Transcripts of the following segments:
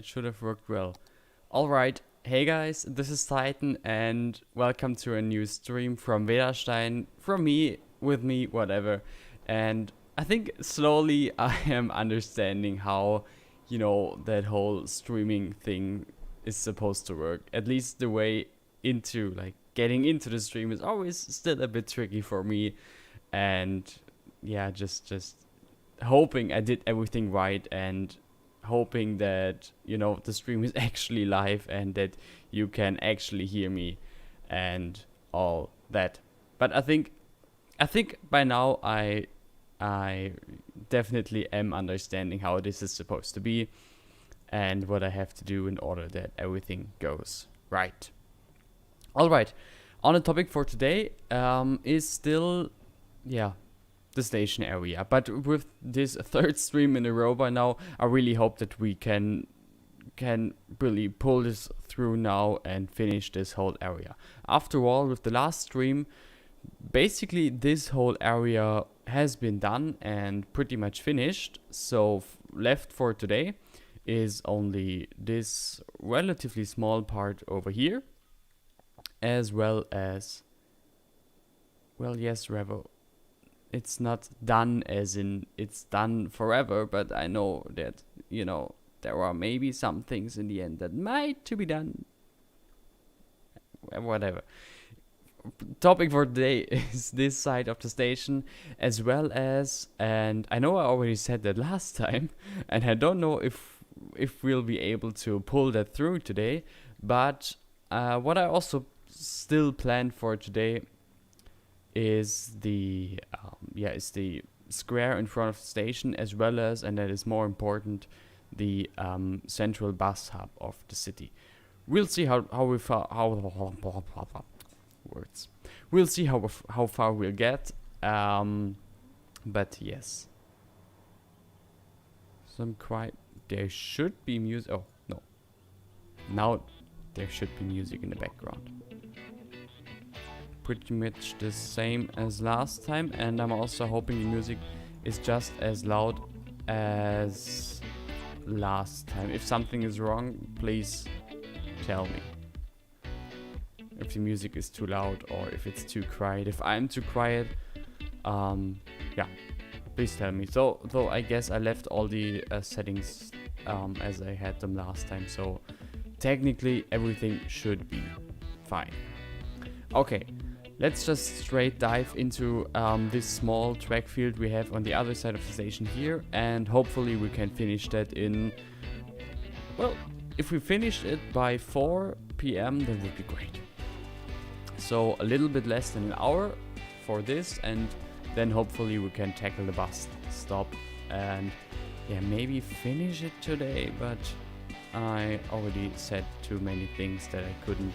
that should have worked well. Alright, hey guys, this is Titan and welcome to a new stream from Vedastein, from me, with me, whatever. And I think slowly I am understanding how, that whole streaming thing is supposed to work. At least the way into, getting into the stream is always still a bit tricky for me. And yeah, just hoping I did everything right and hoping that the stream is actually live and that you can actually hear me and all that. But I think by now I definitely am understanding how this is supposed to be and what I have to do in order that everything goes right. All right, on the topic for today is still the station area, but with this third stream in a row by now, I really hope that we can really pull this through now and finish this whole area. After all, with the last stream, basically this whole area has been done and pretty much finished, so left for today is only this relatively small part over here, as well as, well, yes, Revo, it's not done as in it's done forever, but I know that, there are maybe some things in the end that might to be done. Whatever. Topic for today is this side of the station, as well as, and I know I already said that last time, and I don't know if we'll be able to pull that through today, but what I also still planned for today is the square in front of the station, as well as, and that is more important, the central bus hub of the city. We'll see how words. We'll see how far we'll get. But yes, there should be music. Oh no, now there should be music in the background. Pretty much the same as last time, and I'm also hoping the music is just as loud as last time. If something is wrong, please tell me. If the music is too loud or if it's too quiet. If I'm too quiet, please tell me. So, though I guess I left all the settings as I had them last time, so technically everything should be fine. Okay. Let's just straight dive into this small track field we have on the other side of the station here, and hopefully we can finish that in, well, if we finish it by 4 p.m. that would be great. So a little bit less than an hour for this, and then hopefully we can tackle the bus stop and maybe finish it today, but I already said too many things that I couldn't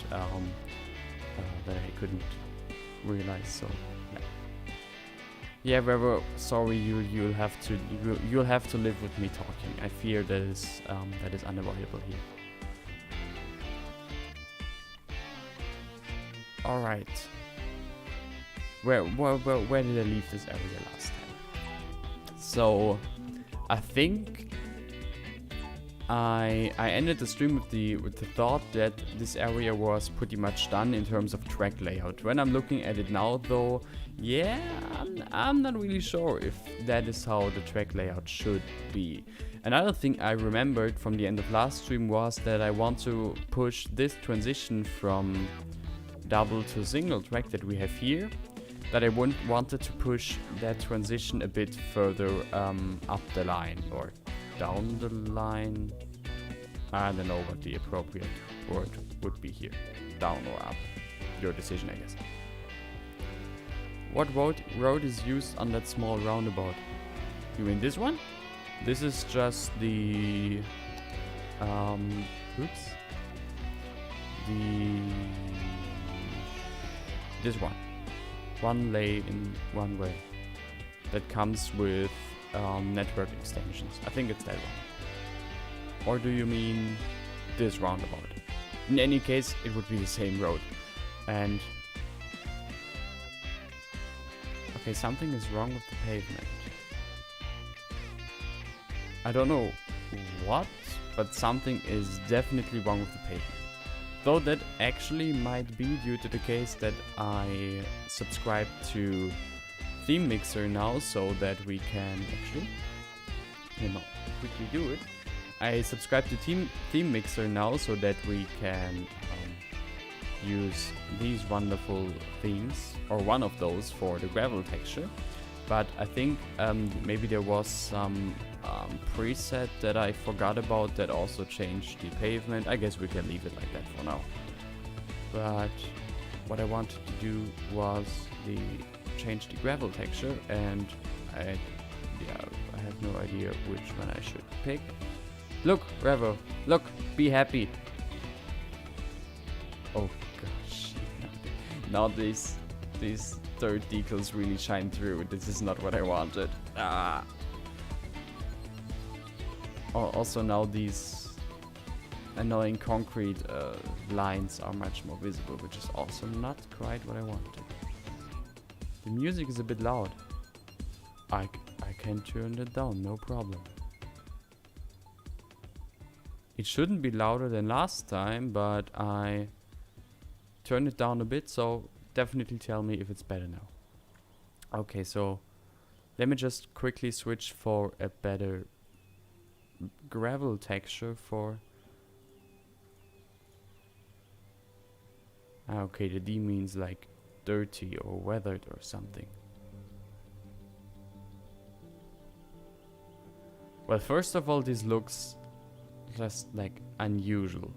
realize, so Revo, sorry, you'll have to live with me talking. I fear that is unavoidable here. All right, where did I leave this area last time? So I think I ended the stream with the thought that this area was pretty much done in terms of track layout. When I'm looking at it now, though, I'm not really sure if that is how the track layout should be. Another thing I remembered from the end of last stream was that I want to push this transition from double to single track that we have here, that I wanted to push that transition a bit further up the line, or down the line. I don't know what the appropriate word would be here. Down or up. Your decision, I guess. What road is used on that small roundabout? You mean this one? This is just the this one lane in one way that comes with network extensions. I think it's that one. Or do you mean this roundabout? In any case, it would be the same road. And okay, something is wrong with the pavement. I don't know what, but something is definitely wrong with the pavement. Though that actually might be due to the case that I subscribe to Theme Mixer now, so that we can actually, quickly do it. I subscribe to Theme Mixer now, so that we can use these wonderful themes, or one of those, for the gravel texture. But I think maybe there was some preset that I forgot about that also changed the pavement. I guess we can leave it like that for now. But what I wanted to do was change the gravel texture, and I have no idea which one I should pick. Look, Revo, look, be happy. Oh gosh, now these third decals really shine through. This is not what I wanted. Also now these annoying concrete lines are much more visible, which is also not quite what I wanted. The music is a bit loud. I can turn it down, no problem. It shouldn't be louder than last time, but I turned it down a bit, so definitely tell me if it's better now. Okay, so let me just quickly switch for a better gravel texture for... Okay, the D means like dirty or weathered or something. Well, first of all, this looks just like unusual,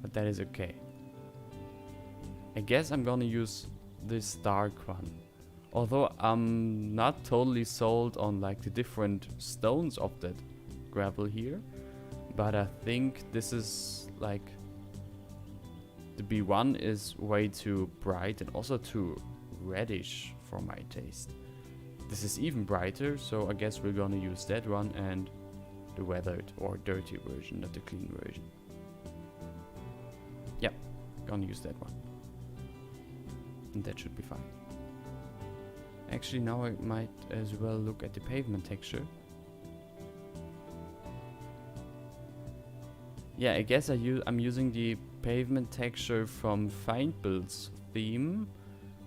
but that is okay. I guess I'm gonna use this dark one, although I'm not totally sold on like the different stones of that gravel here, but I think this is like the B1 is way too bright and also too reddish for my taste. This is even brighter, so I guess we're gonna use that one and the weathered or dirty version, not the clean version. Yeah, gonna use that one. And that should be fine. Actually, now I might as well look at the pavement texture. Yeah, I guess I'm using the pavement texture from Feindbild's theme,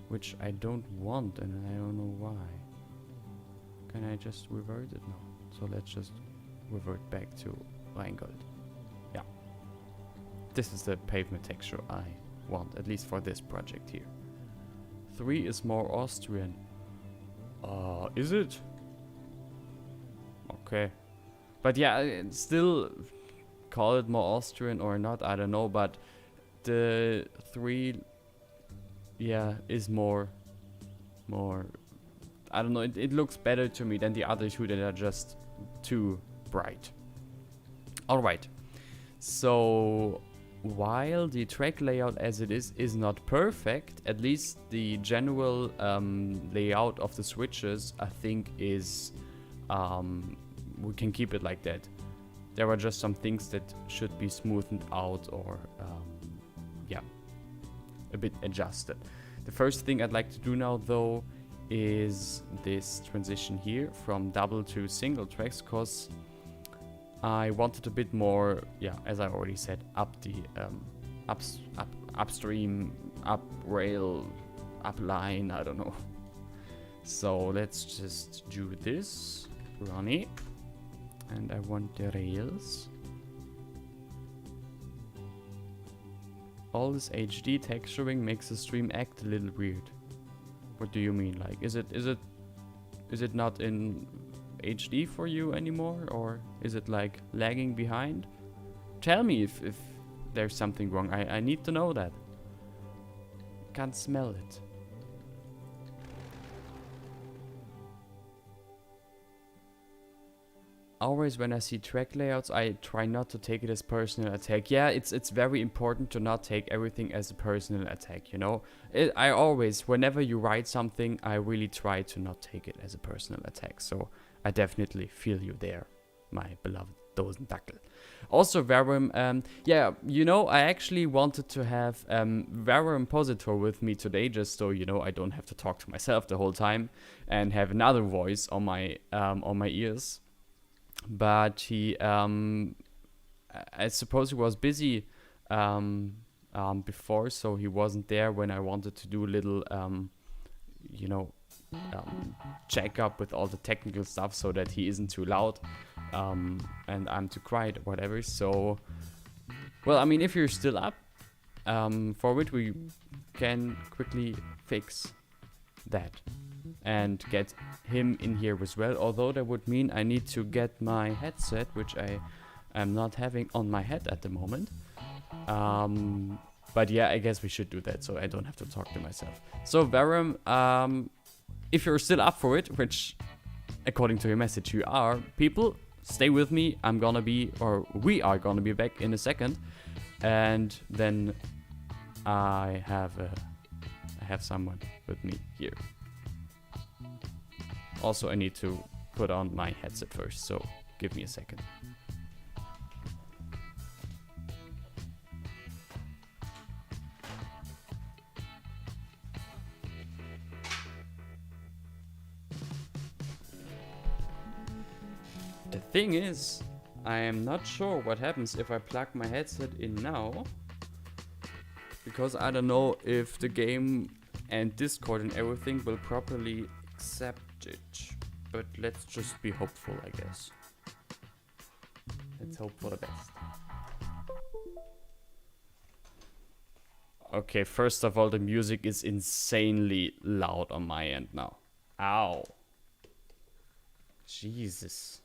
which I don't want, and I don't know why. Can I just revert it? No. So let's just revert back to Rheingold. Yeah. This is the pavement texture I want, at least for this project here. 3 is more Austrian. Is it? Okay. But yeah, still call it more Austrian or not, I don't know, but the 3, yeah, is more, I don't know, it looks better to me than the other 2 that are just too bright. Alright, so while the track layout as it is not perfect, at least the general layout of the switches I think is, we can keep it like that. There are just some things that should be smoothened out or yeah, a bit adjusted. The first thing I'd like to do now though is this transition here from double to single tracks, because I wanted a bit more, yeah, as I already said, up the upstream, up rail, up line, I don't know. So let's just do this, Ronnie, and I want the rails. All this HD texturing makes the stream act a little weird. What do you mean? Like, is it not in HD for you anymore, or is it like lagging behind? Tell me if there's something wrong. I need to know that. Can't smell it. Always when I see track layouts, I try not to take it as personal attack. Yeah, it's very important to not take everything as a personal attack, you know? I always, whenever you write something, I really try to not take it as a personal attack. So I definitely feel you there, my beloved Dosendackel. Also, Verum, yeah, you know, I actually wanted to have Verum Positor with me today, just so, you know, I don't have to talk to myself the whole time and have another voice on my ears. But he I suppose he was busy before, so he wasn't there when I wanted to do a little, you know, check up with all the technical stuff so that he isn't too loud and I'm too quiet or whatever. So, well, I mean, if you're still up for it, we can quickly fix that and get him in here as well. Although that would mean I need to get my headset, which I am not having on my head at the moment. But yeah, I guess we should do that so I don't have to talk to myself. So Varum, if you're still up for it, which according to your message you are, people, stay with me. We are gonna be back in a second, and then I have someone with me here. Also, I need to put on my headset first, so give me a second. The thing is, I am not sure what happens if I plug my headset in now, because I don't know if the game and Discord and everything will properly accept it. But let's just be hopeful, I guess. Let's hope for the best. Okay, first of all, the music is insanely loud on my end now. Ow. Jesus.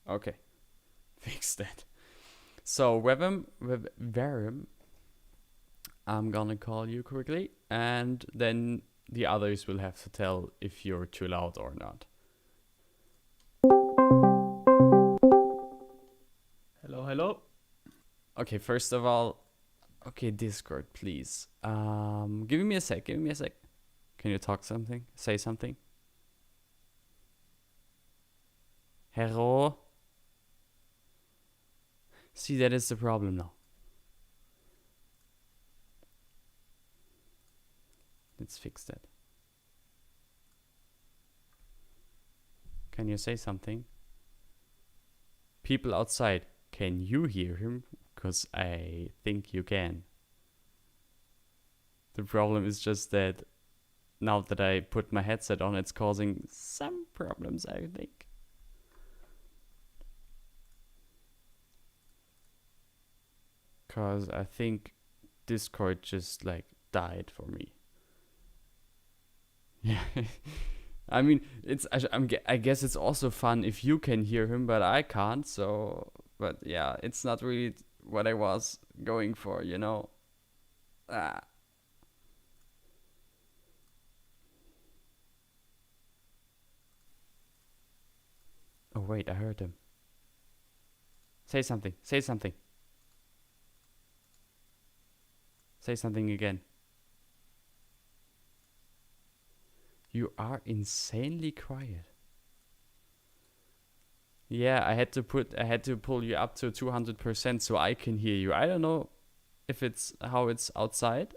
Okay, fix that. So, Verum, I'm gonna call you quickly, and then the others will have to tell if you're too loud or not. Hello, hello. Okay, first of all, okay, Discord, please. Give me a sec. Can you talk something? Say something? Hello? See, that is the problem now. Let's fix that. Can you say something? People outside, can you hear him? Because I think you can. The problem is just that now that I put my headset on, it's causing some problems, I think. Because I think Discord just like died for me. Yeah. I mean, I guess it's also fun if you can hear him, but I can't. So, but yeah, it's not really what I was going for, you know. Ah. Oh wait, I heard him. Say something. Say something. Say something again. You are insanely quiet. Yeah, I had to pull you up to 200% so I can hear you. I don't know if it's how it's outside,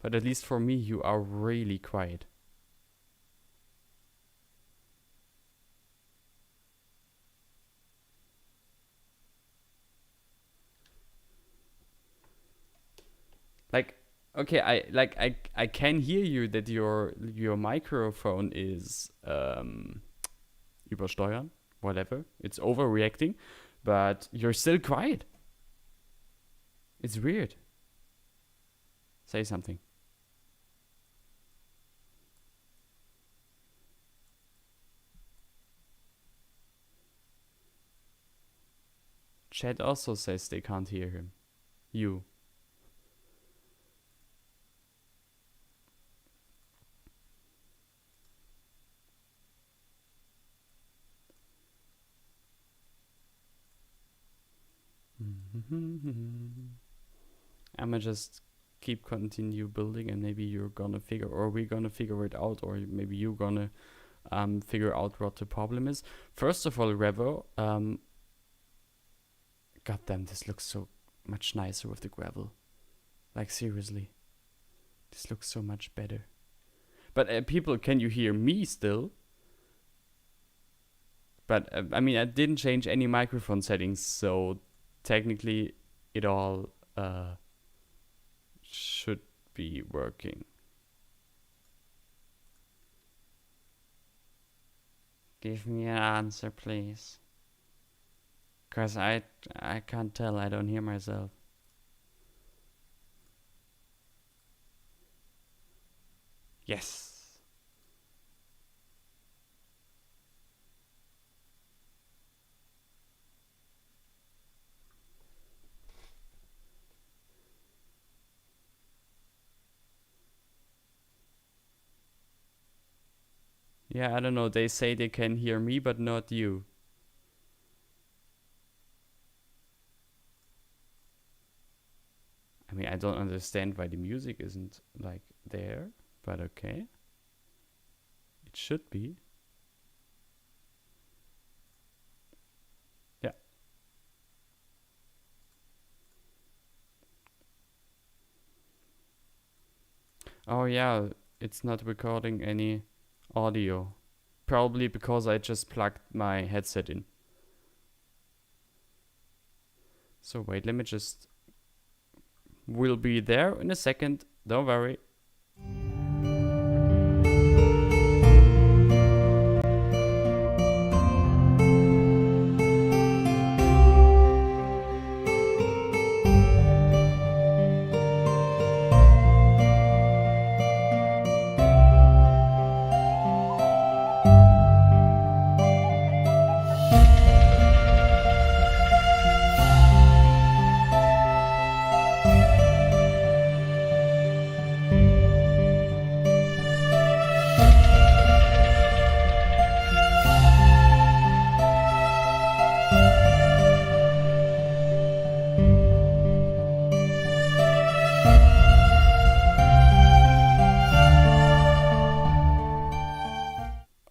but at least for me, you are really quiet. Like, okay, I can hear you that your microphone is übersteuern, whatever. It's overreacting, but you're still quiet. It's weird. Say something. Chat also says they can't hear him. You. I'ma just continue building, and maybe we're gonna figure it out, or maybe you're gonna figure out what the problem is. First of all, Revo, goddamn, this looks so much nicer with the gravel. Like, seriously, this looks so much better. But people, can you hear me still? But I mean, I didn't change any microphone settings, so technically it all should be working. Give me an answer, please. Cause I can't tell, I don't hear myself. Yes. Yeah, I don't know, they say they can hear me, but not you. I mean, I don't understand why the music isn't, like, there, but okay. It should be. Yeah. Oh yeah, it's not recording any audio. Probably because I just plugged my headset in. So wait, let me just... We'll be there in a second, don't worry.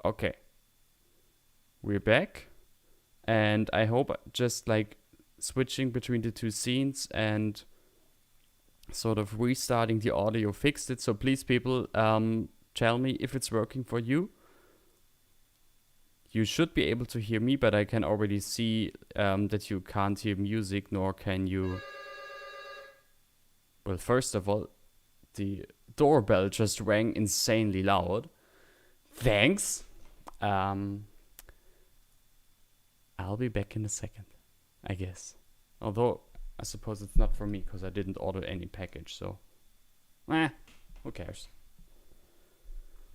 Okay, we're back, and I hope just like switching between the two scenes and sort of restarting the audio fixed it. So please, people, tell me if it's working for you. You should be able to hear me, but I can already see that you can't hear music, nor can you... Well, first of all, the doorbell just rang insanely loud. Thanks. I'll be back in a second, I guess. Although, I suppose it's not for me, because I didn't order any package, so... who cares?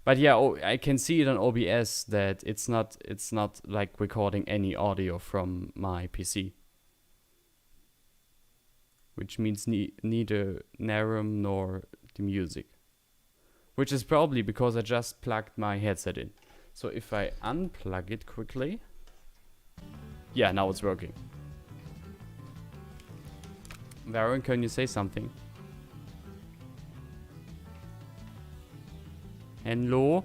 But yeah, I can see it on OBS that it's not like recording any audio from my PC. Which means neither Narum nor the music. Which is probably because I just plugged my headset in. So if I unplug it quickly... Yeah, now it's working. Varun, can you say something? Hello?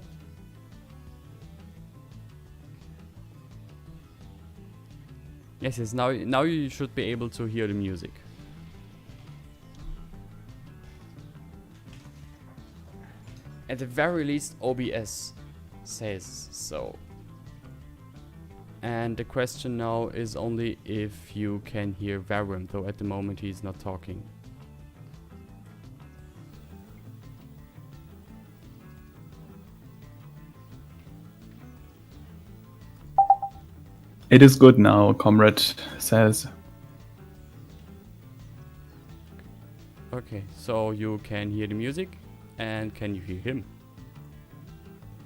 Yes, now you should be able to hear the music. At the very least, OBS says so. And the question now is only if you can hear Varun, though at the moment he's not talking. It is good now, comrade says. Okay, so you can hear the music, and can you hear him?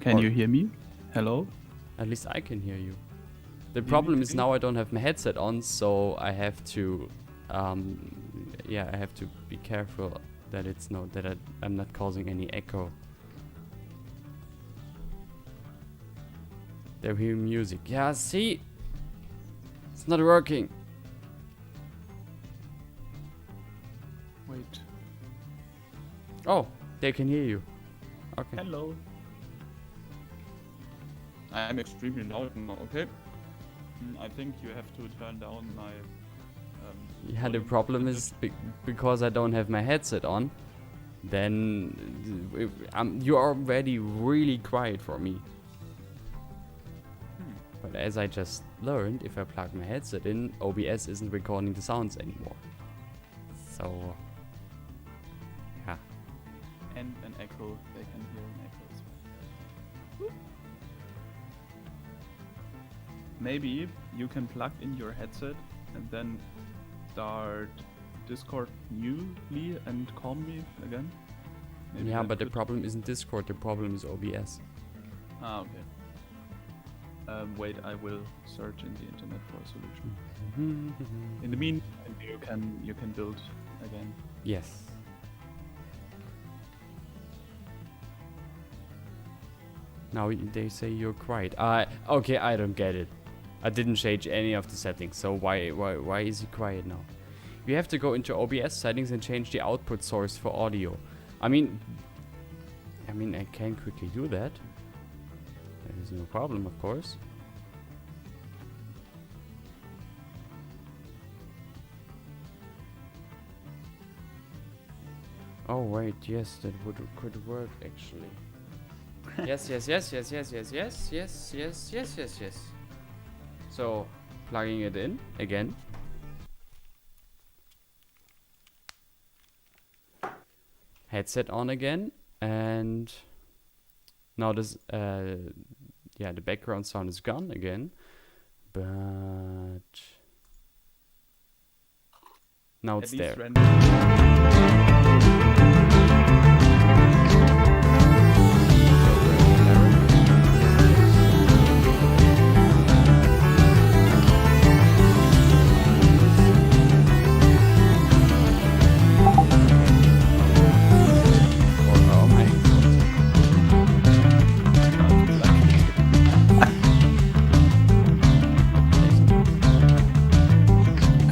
Can you hear me? Hello? At least I can hear you. The problem is now I don't have my headset on, so I have to, yeah, I have to be careful that it's I'm not causing any echo. They're hearing music. Yeah, see? It's not working. Wait. Oh, they can hear you. Okay. Hello. I am extremely loud now, okay? I think you have to turn down my... Yeah, the problem is because I don't have my headset on, then you're already really quiet for me. But as I just learned, if I plug my headset in, OBS isn't recording the sounds anymore. So, yeah. And an echo. They can hear an echo as well. Maybe you can plug in your headset and then start Discord newly and call me again. Maybe Yeah, that but the could- problem isn't Discord, the problem is OBS. Ah, okay. Wait, I will search in the internet for a solution. In the meantime, you can build again. Yes. Now they say you're quiet. Okay, I don't get it. I didn't change any of the settings, so why is he quiet now? You have to go into OBS settings and change the output source for audio. I mean, I can quickly do that. There is no problem, of course. Oh wait, yes, that could work actually. Yes. So, plugging it in again. Headset on again, and now this, the background sound is gone again, but now it's At there. least random. Oh my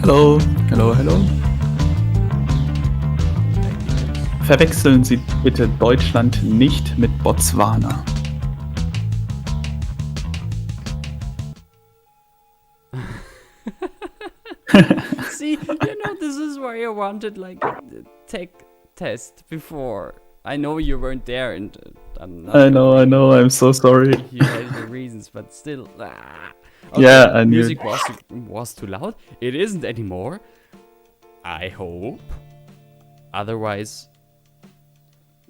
Hallo. Verwechseln Sie bitte Deutschland nicht mit Botswana. See, this is why I wanted like a tech test before. I know you weren't there, and I'm not. I know, I'm so sorry. You had your reasons, but still. Yeah, I knew Music it. was too loud. It isn't anymore. I hope. Otherwise,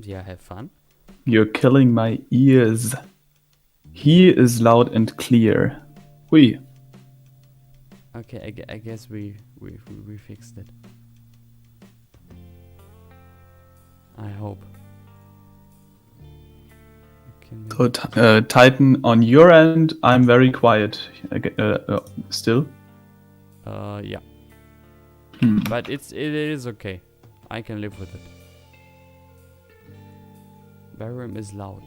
yeah, have fun. You're killing my ears. He is loud and clear. Hui. Okay, I guess we fixed it. I hope. So, Titan, on your end, I'm very quiet. Still. Yeah. Hmm. But it is okay. I can live with it. Verum is loud.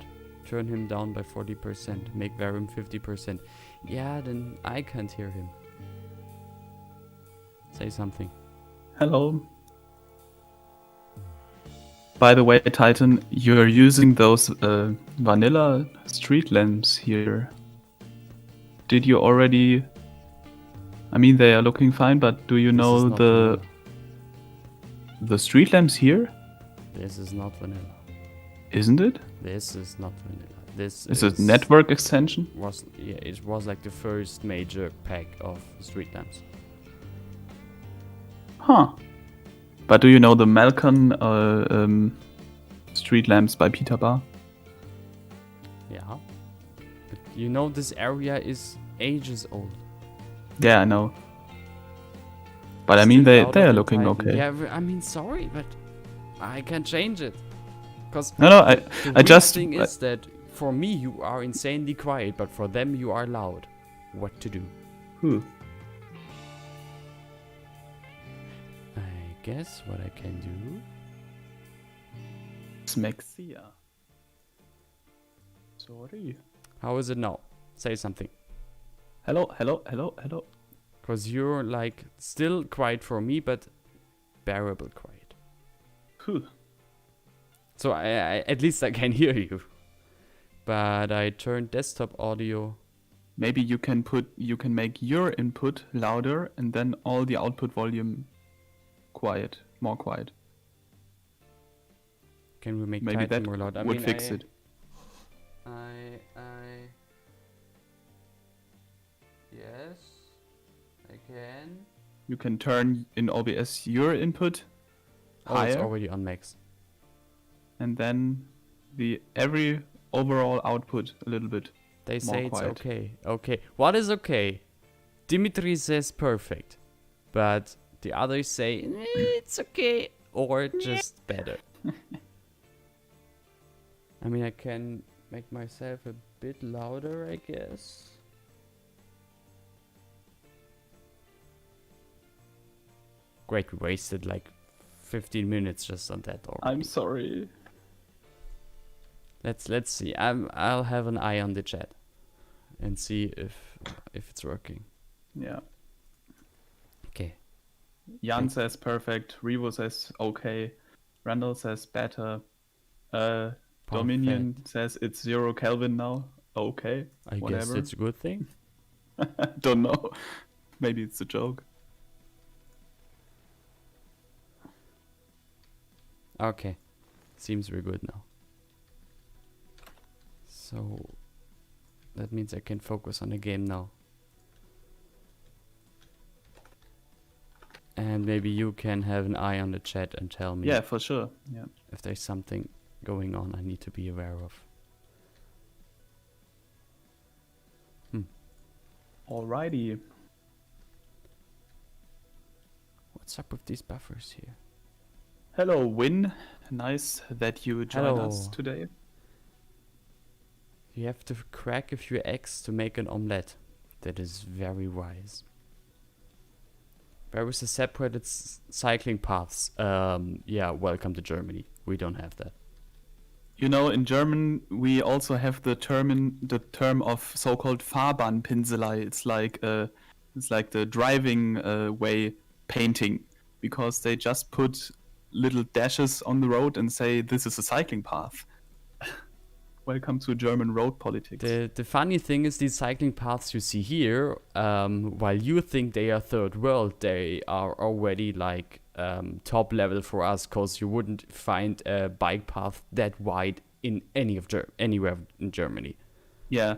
Turn him down by 40%. Make Verum 50%. Yeah, then I can't hear him. Say something. Hello. By the way, Titan, you're using those vanilla street lamps here. Did you already... I mean, they are looking fine, but do you This know is not vanilla. the street lamps here? This is not vanilla. Isn't it? This is not vanilla. This Is it network extension? It was like the first major pack of street lamps. Huh. But do you know the Malcolm street lamps by Peter Bar? Yeah. But this area is ages old. Yeah, I know. But I mean, Still they out are of looking Titan. okay. Yeah, sorry, but I can't change it. Cause No, the I weird just... thing is that for me you are insanely quiet, but for them you are loud. What to do? I guess what I can do. Smexia. Sorry. How is it now? Say something. Hello. Cause you're like still quiet for me, but bearable quiet. So I at least I can hear you. But I turned desktop audio. Maybe you can make your input louder and then all the output volume more quiet. Can we make Maybe Titan that more loud? would I mean, fix it. Yes. I can. You can turn in OBS your input Oh, it's higher, already on max. and then the every overall output a little bit They more say it's quiet. okay. Okay. What is okay? Dimitri says perfect. But the others say it's okay or just better. I mean, I can make myself a bit louder, I guess. Great, we wasted like 15 minutes just on that already. I'm sorry. Let's see. I'll have an eye on the chat and see if it's working. Yeah. Okay. Jan says perfect. Revo says okay. Randall says better. Dominion says it's 0 Kelvin now. Okay. I whatever. guess that's a good thing. Don't know. Maybe it's a joke. Okay. Seems very good now. So that means I can focus on the game now. And maybe you can have an eye on the chat and tell me Yeah, for sure. Yeah. if there's something going on I need to be aware of. Alrighty. What's up with these buffers here? Hello, Win. Nice that you joined us Hello. today. You have to crack a few eggs to make an omelette. That is very wise. Where is the separated cycling paths? Yeah, welcome to Germany. We don't have that. You know, in German we also have the term of so-called Fahrbahnpinselei. It's like the driving way painting, because they just put little dashes on the road and say this is a cycling path. Welcome to German road politics. The funny thing is these cycling paths you see here, while you think they are third world, they are already like top level for us, because you wouldn't find a bike path that wide in anywhere in Germany. Yeah,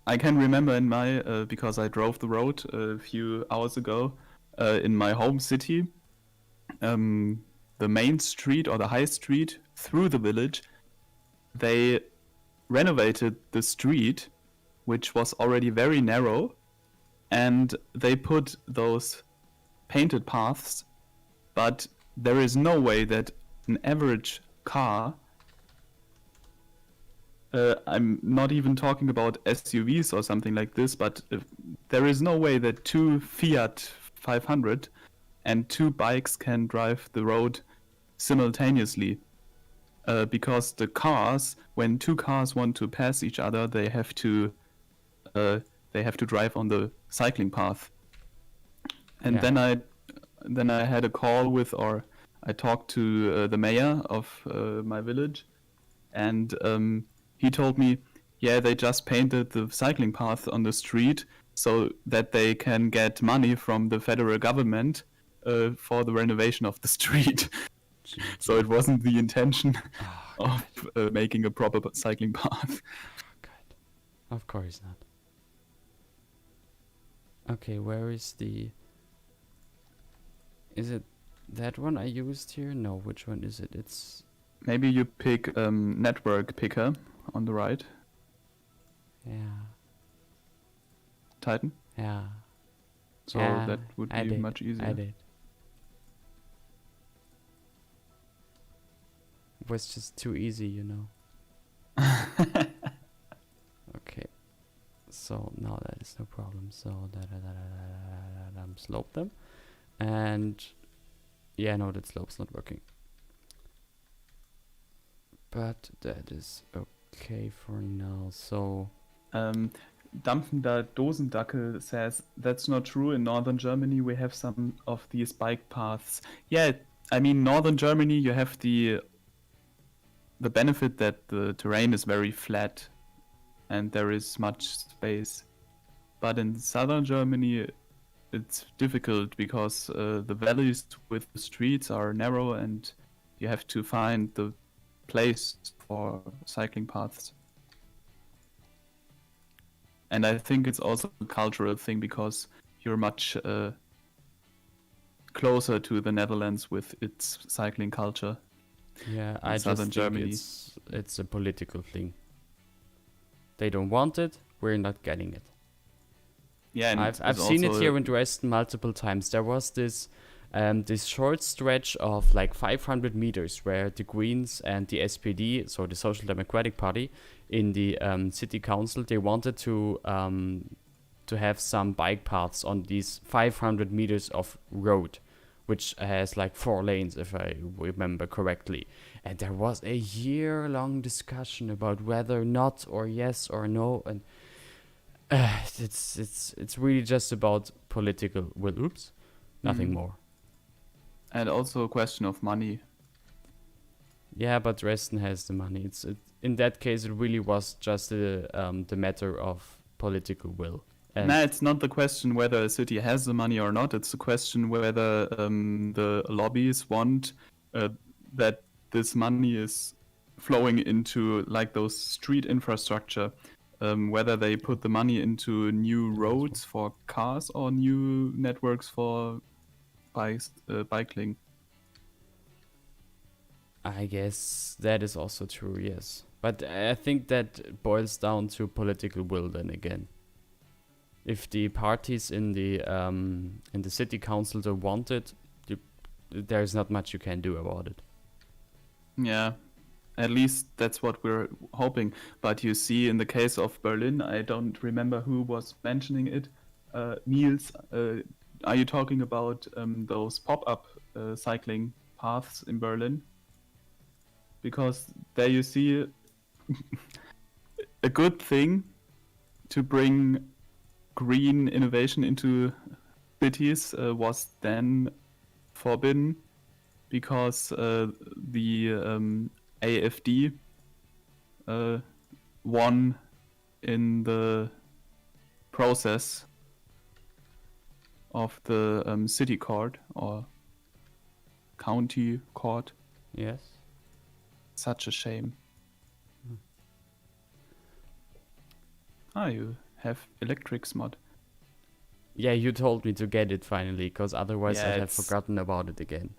I can remember in my because I drove the road a few hours ago in my home city, the main street or the high street through the village. They renovated the street, which was already very narrow, and they put those painted paths, but there is no way that an average car, I'm not even talking about SUVs or something like this, but there is no way that two Fiat 500 and two bikes can drive the road simultaneously. Because the cars, when two cars want to pass each other, they have to drive on the cycling path. And Yeah. then I had a call with, or I talked to the mayor of my village, and he told me, yeah, they just painted the cycling path on the street so that they can get money from the federal government for the renovation of the street. So it wasn't the intention of making a proper cycling path. God. Of course not. Okay, where is the... Is it that one I used here? No, which one is it? It's... Maybe you pick network picker on the right. Yeah. Titan? Yeah. So Yeah, that would I be did. much easier. I did. It was just too easy, you know. Okay. So now that is no problem. So slope them. And yeah, no, that slope's not working. But that is okay for now. So Dampfender Dosendackel says that's not true. In northern Germany we have some of these bike paths. Yeah, I mean northern Germany you have the benefit that the terrain is very flat and there is much space. But in southern Germany it's difficult because the valleys with the streets are narrow and you have to find the place for cycling paths. And I think it's also a cultural thing because you're much closer to the Netherlands with its cycling culture. Yeah, in I southern just think Germany. it's a political thing. They don't want it, we're not getting it. Yeah, and I've it's seen it also here in Dresden multiple times. There was this short stretch of like 500 meters where the Greens and the SPD, so the Social Democratic Party, in the city council, they wanted to have some bike paths on these 500 meters of road, which has like 4 lanes, if I remember correctly. And there was a year-long discussion about whether not or yes or no, and it's really just about political will. Oops, nothing Mm. more. and also a question of money. Yeah, but Dresden has the money. In that case, it really was just the matter of political will. And Nah, it's not the question whether a city has the money or not. It's the question whether the lobbies want that this money is flowing into like those street infrastructure. Whether they put the money into new roads for cars or new networks for biking. I guess that is also true, yes. But I think that boils down to political will then again. If the parties in the city council don't want it, there's not much you can do about it. Yeah, at least that's what we're hoping. But you see, in the case of Berlin, I don't remember who was mentioning it. Niels, are you talking about those pop-up cycling paths in Berlin? Because there you see a good thing to bring green innovation into cities was then forbidden because the AFD won in the process of the city court or county court. Yes. Such a shame. Ah, you have electrics mod. Yeah, you told me to get it finally, because otherwise Yeah, I'd have it's- forgotten about it again.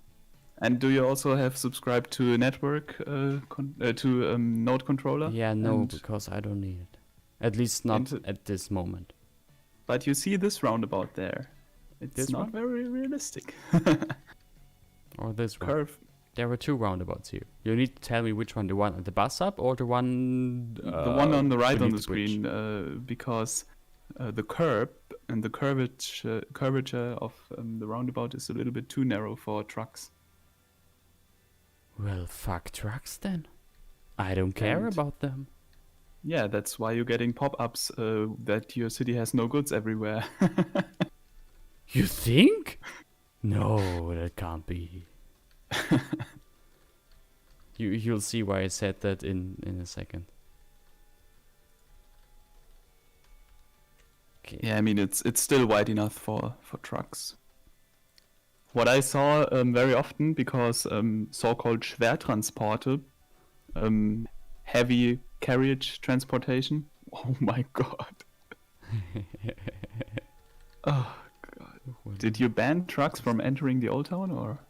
And do you also have subscribed to a network to node controller? Yeah, no, And because I don't need it. At least not Into- at this moment. But you see this roundabout there. It's This not one? very realistic. Or this one. Curve. There were two roundabouts here. You need to tell me which one, the one at the bus stop or the one... The one on the right on beneath the bridge? screen, because the curb and the curvature of the roundabout is a little bit too narrow for trucks. Well, fuck trucks then. I don't care And- about them. Yeah, that's why you're getting pop-ups that your city has no goods everywhere. You think? No, that can't be. You'll see why I said that in a second. Okay. Yeah, I mean it's still wide enough for trucks. What I saw very often, because so-called Schwertransporte, heavy carriage transportation. Oh my god. Oh god. Did you ban trucks from entering the old town, or?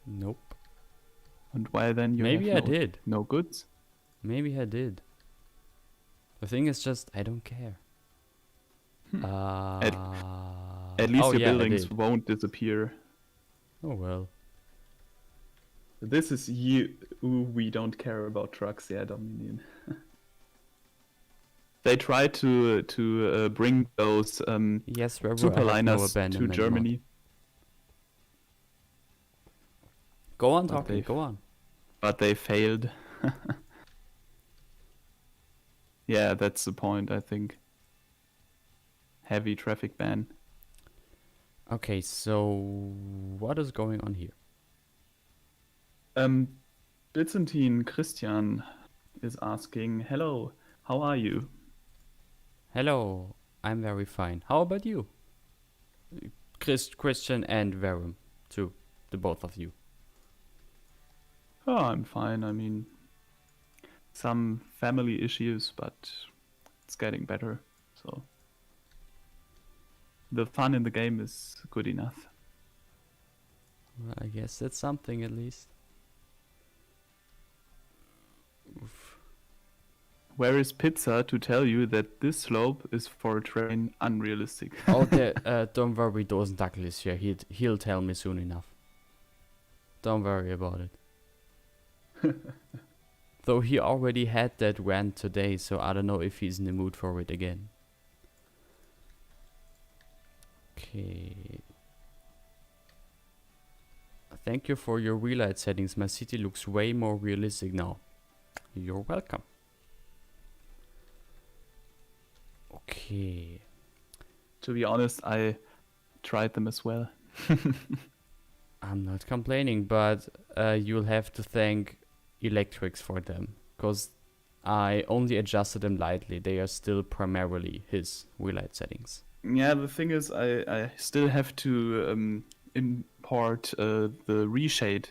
Nope. And why then you Maybe I have did. no goods? Maybe I did. The thing is just I don't care. At least oh, your yeah, I buildings did. won't disappear. Oh well. This is you. Ooh, we don't care about trucks, yeah, Dominion. They tried to bring those Yes, where I have no superliners to abandonment mod. Germany, Go on But talking. they- Go on. but they failed. Yeah, that's the point, I think. Heavy traffic ban. Okay, so what is going on here? Byzantine Christian is asking, hello, how are you? Hello, I'm very fine. How about you? Christian and Verum, too. The both of you. Oh, I'm fine. I mean, some family issues, but it's getting better. So the fun in the game is good enough. Well, I guess that's something at least. Oof. Where is Pizza to tell you that this slope is for a train unrealistic? Oh, don't worry, Dosendackel is here. He'll tell me soon enough. Don't worry about it. Though he already had that rant today, so I don't know if he's in the mood for it again. Okay. Thank you for your relight settings. My city looks way more realistic now. You're welcome. Okay. To be honest, I tried them as well. I'm not complaining, but you'll have to thank Electrics for them, because I only adjusted them lightly. They are still primarily his relight settings. Yeah, the thing is, I still have to import the reshade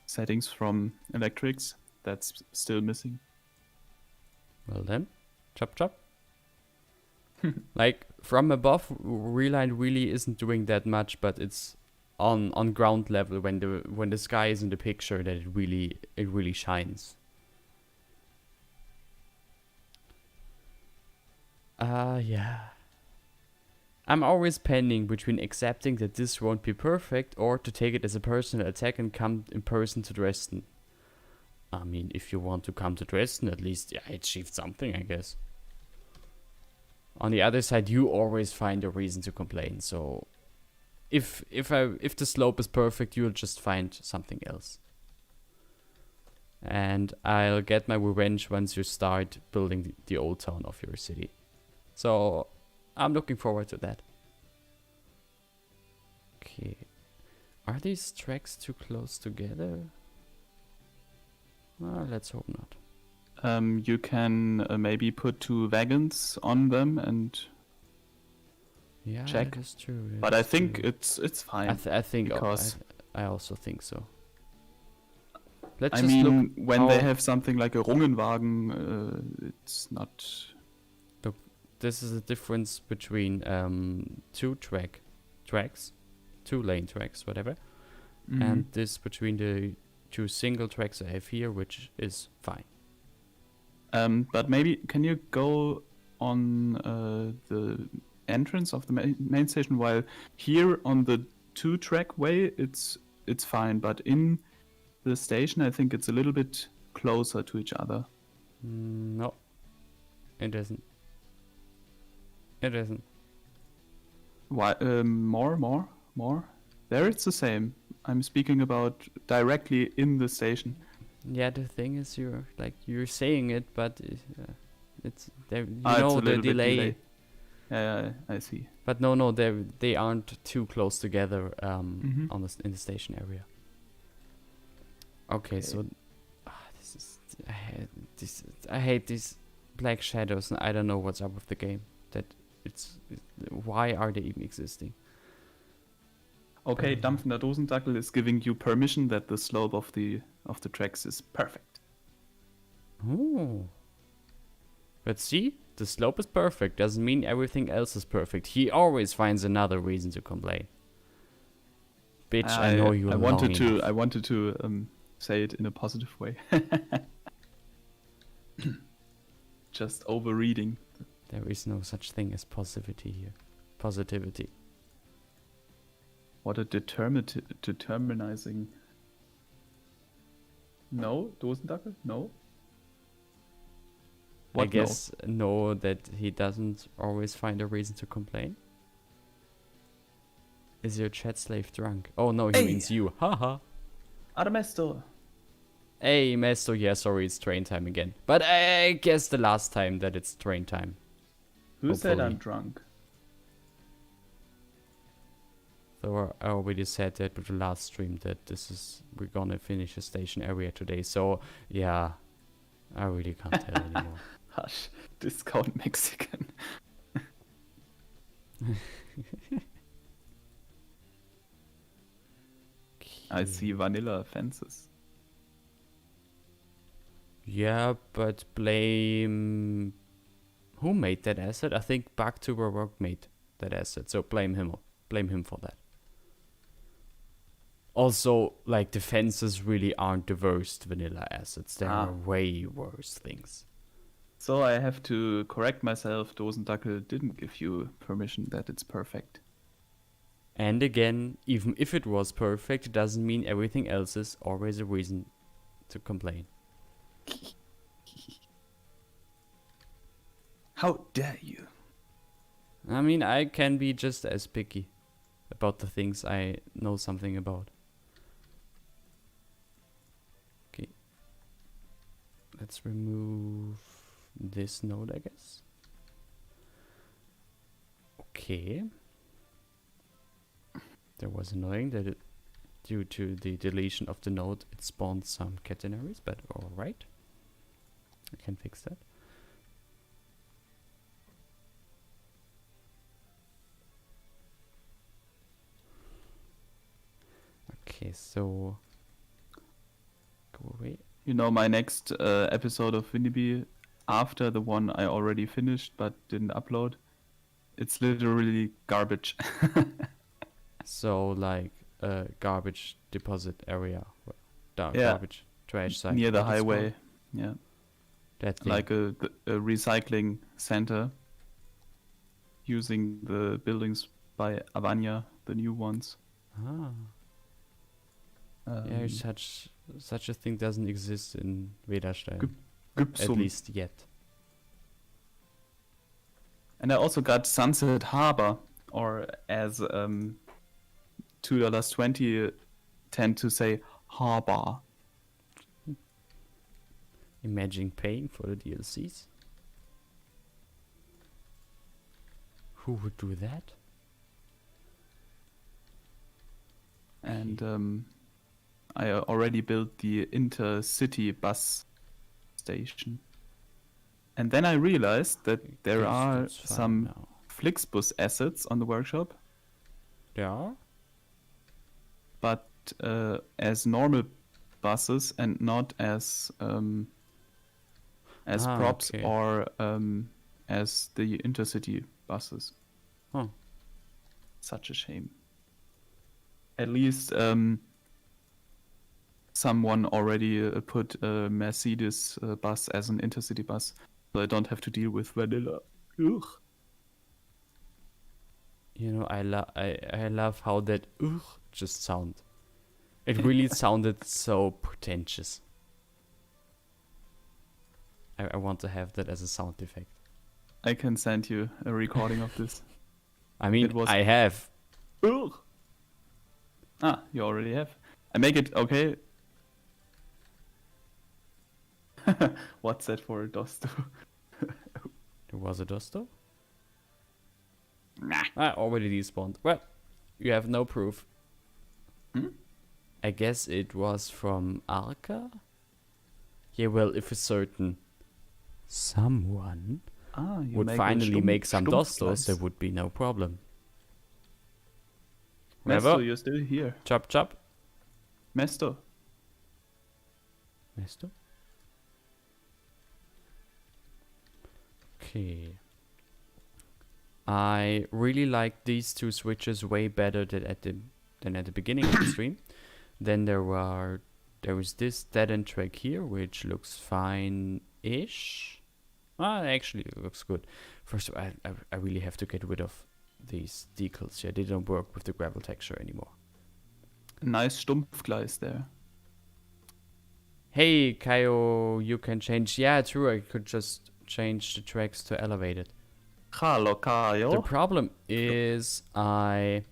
settings from Electrics. That's still missing. Well then, chop chop. Like from above, Reline really isn't doing that much, but it's on ground level when the sky is in the picture that it really shines. Yeah. I'm always pending between accepting that this won't be perfect or to take it as a personal attack and come in person to Dresden. I mean, if you want to come to Dresden, at least achieved something, I guess. On the other side, you always find a reason to complain. So, if the slope is perfect, you'll just find something else. And I'll get my revenge once you start building the old town of your city. So, I'm looking forward to that. Okay. Are these tracks too close together? Well, let's hope not. You can maybe put 2 wagons on them and check. That is true. But I think it's fine. I think because I also think so. Let's I just mean, look when they have something like a Rungenwagen, it's not. Look, this is a difference between 2 tracks, 2-lane tracks, whatever, and this between the 2 single tracks I have here, which is fine. But maybe can you go on the entrance of the main station, while here on the 2-track way it's fine, but in the station I think it's a little bit closer to each other. No, it isn't. It isn't. Why? More? There it's the same. I'm speaking about directly in the station. Yeah, the thing is, you're saying it, but it's there. You It's know a the little bit delay. Yeah, I see. But no, they aren't too close together Mhm. in the station area. Okay, so I hate these black shadows, and I don't know what's up with the game. Why are they even existing? Okay, Dampfender Dosendackel is giving you permission that the slope of the tracks is perfect. Oh. But see, the slope is perfect. Doesn't mean everything else is perfect. He always finds another reason to complain. Bitch, I know you. I wanted to say it in a positive way. Just overreading. There is no such thing as positivity here. Positivity. What a determinizing. No, Dosendackel? No. I guess no, that he doesn't always find a reason to complain. Is your chat slave drunk? Oh no, he means you. Haha. Armesto. Hey, Mesto, yeah, sorry, it's train time again. But I guess the last time that it's train time. Who said Hopefully. I'm drunk? So I already said that with the last stream that we're gonna finish the station area today. So yeah, I really can't tell anymore. Hush, discount Mexican. I see vanilla fences. Yeah, but blame... Who made that asset? I think Back to Baroque made that asset. So blame him for that. Also, like, the fences really aren't the worst vanilla assets. There are way worse things. So I have to correct myself. Dosendackel didn't give you permission that it's perfect. And again, even if it was perfect, it doesn't mean everything else is always a reason to complain. How dare you? I mean, I can be just as picky about the things I know something about. Okay. Let's remove this node, I guess. Okay. That was annoying that it, due to the deletion of the node, it spawned some catenaries, but alright. I can fix that. Okay, so go away. You know, my next episode of Winniby, after the one I already finished but didn't upload, it's literally garbage. So, like, a garbage deposit area, garbage trash site near the what it's highway. called? Yeah, That thing. like a recycling center, using the buildings by Avanya, the new ones. Ah, yeah, such a thing doesn't exist in Vedastein, at Gypsum. least yet. And I also got Sunset Harbor, or as $2.20 tend to say, harbor. Imagine paying for the DLCs. Who would do that? And I already built the intercity bus station. And then I realized that there are That's fine some now. Flixbus assets on the workshop, There are? but as normal buses and not as props Okay. or as the intercity buses. Huh. Such a shame. At least someone already put a Mercedes bus as an intercity bus, so I don't have to deal with vanilla. Ugh. You know, I love how that just sound. It really sounded so pretentious. I want to have that as a sound effect. I can send you a recording of this. I mean, It was- I have. Ugh. Ah, you already have. I make it okay. What's that for, Dosto? There was a Dosto? Nah. Already despawned. Well, you have no proof. Hmm? I guess it was from Arca? Yeah, well, if a certain someone You would make a finally make some Dostos, Stumpfgleis. there would be no problem. Mesto, Whatever. you're still here. Chop chop. Mesto. Mesto? Okay. I really like these two switches way better than at the beginning of the stream. Then there is this dead end track here, which looks fine-ish. Actually it looks good. First of all, I really have to get rid of these decals here. They don't work with the gravel texture anymore. Nice Stumpfgleis there. Hey, Kaio, you can change. Yeah, true. I could just change the tracks to elevated. Hello, The Kaio. problem is I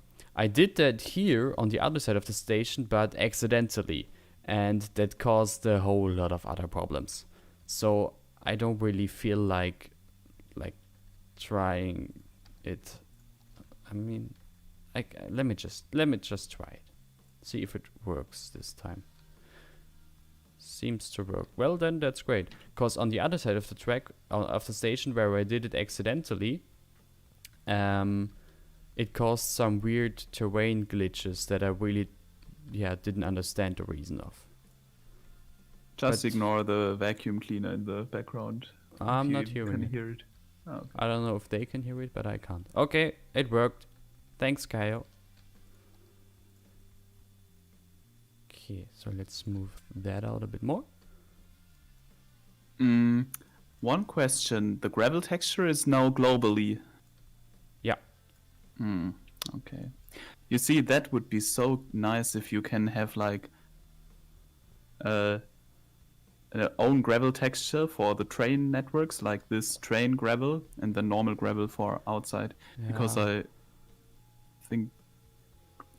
did that here on the other side of the station, but accidentally, and that caused a whole lot of other problems. So I don't really feel like trying it. I mean, let me just try it. See if it works this time. Seems to work. Well, then that's great. Because on the other side of the track, of the station where I did it accidentally, it caused some weird terrain glitches that I really, didn't understand the reason of. Just But- ignore the vacuum cleaner in the background. I'm if not you hearing can it. hear it. Okay. I don't know if they can hear it, but I can't. Okay, it worked. Thanks, Kaio. Okay, so let's move that out a bit more. One question. The gravel texture is now globally. Yeah. Okay. You see, that would be so nice if you can have like an own gravel texture for the train networks, like this train gravel and the normal gravel for outside. Because Yeah. I think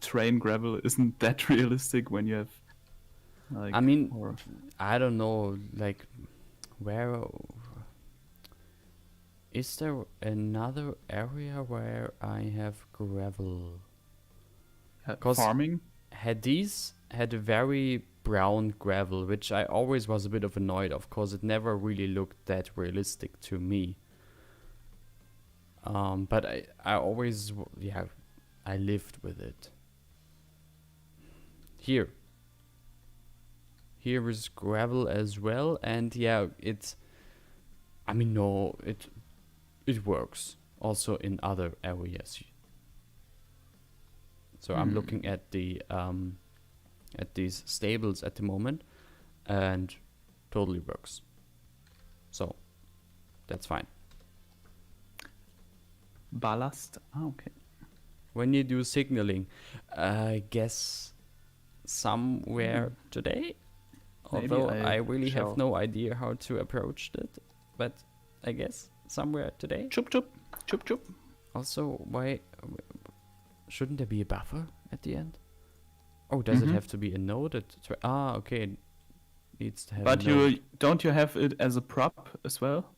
train gravel isn't that realistic when you have like. I mean, I don't know, like, where is there another area where I have gravel? 'Cause farming. Hades had a very brown gravel, which I always was a bit of annoyed of, cause it never really looked that realistic to me. But I always, I lived with it. Here is gravel as well, and yeah, I mean, no, it works also in other areas. So I'm looking at these stables at the moment, and totally works. So that's fine. Ballast. Okay. When you do signaling, I guess somewhere today. Maybe Although I really shall. have no idea how to approach it, but I guess somewhere today. Chup chup, chup chup. Also, why shouldn't there be a buffer at the end? Oh, does it have to be a node? Okay, it needs to have. But a node. don't you have it as a prop as well?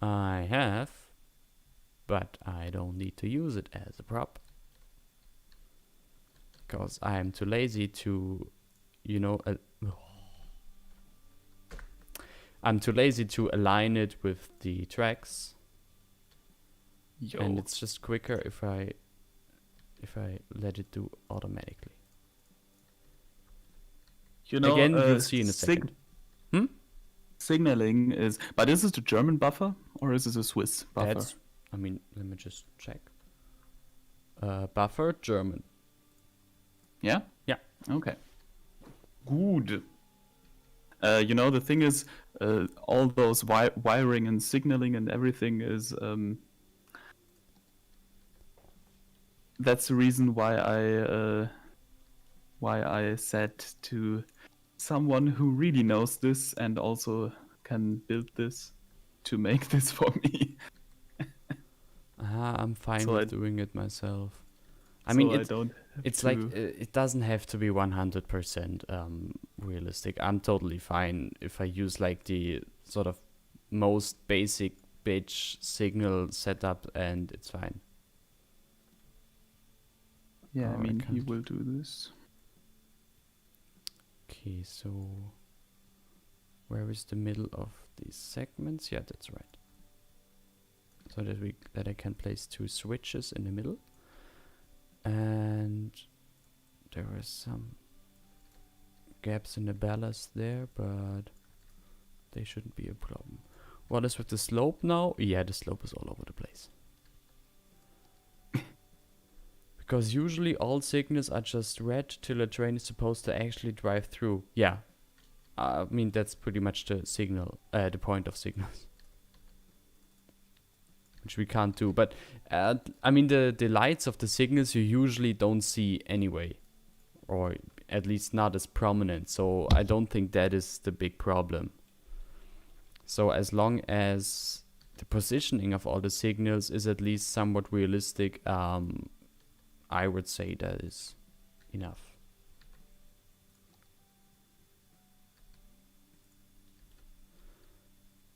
I have, but I don't need to use it as a prop because I'm too lazy to, I'm too lazy to align it with the tracks. Yo. And it's just quicker if I let it do automatically. Again, you'll see in a second. Signaling is, but is it a German buffer or is it a Swiss buffer? Let me just check. Buffer German. Yeah? Yeah. Okay. Good. The thing is, all those wiring and signaling and everything is. That's the reason why I said to someone who really knows this and also can build this to make this for me. I'm fine with doing it myself. It's like it doesn't have to be 100% realistic. I'm totally fine if I use like the sort of most basic bitch signal setup and it's fine. Yeah, I mean, he will do this. Okay, so where is the middle of these segments? Yeah, that's right. So that I can place 2 switches in the middle. And there are some gaps in the ballast there, but they shouldn't be a problem. What is with the slope now? Yeah, the slope is all over the place. Because usually all signals are just red till a train is supposed to actually drive through. Yeah. I mean, that's pretty much the signal, the point of signals. Which we can't do. But, I mean, the lights of the signals you usually don't see anyway. Or at least not as prominent. So I don't think that is the big problem. So as long as the positioning of all the signals is at least somewhat realistic, I would say that is enough.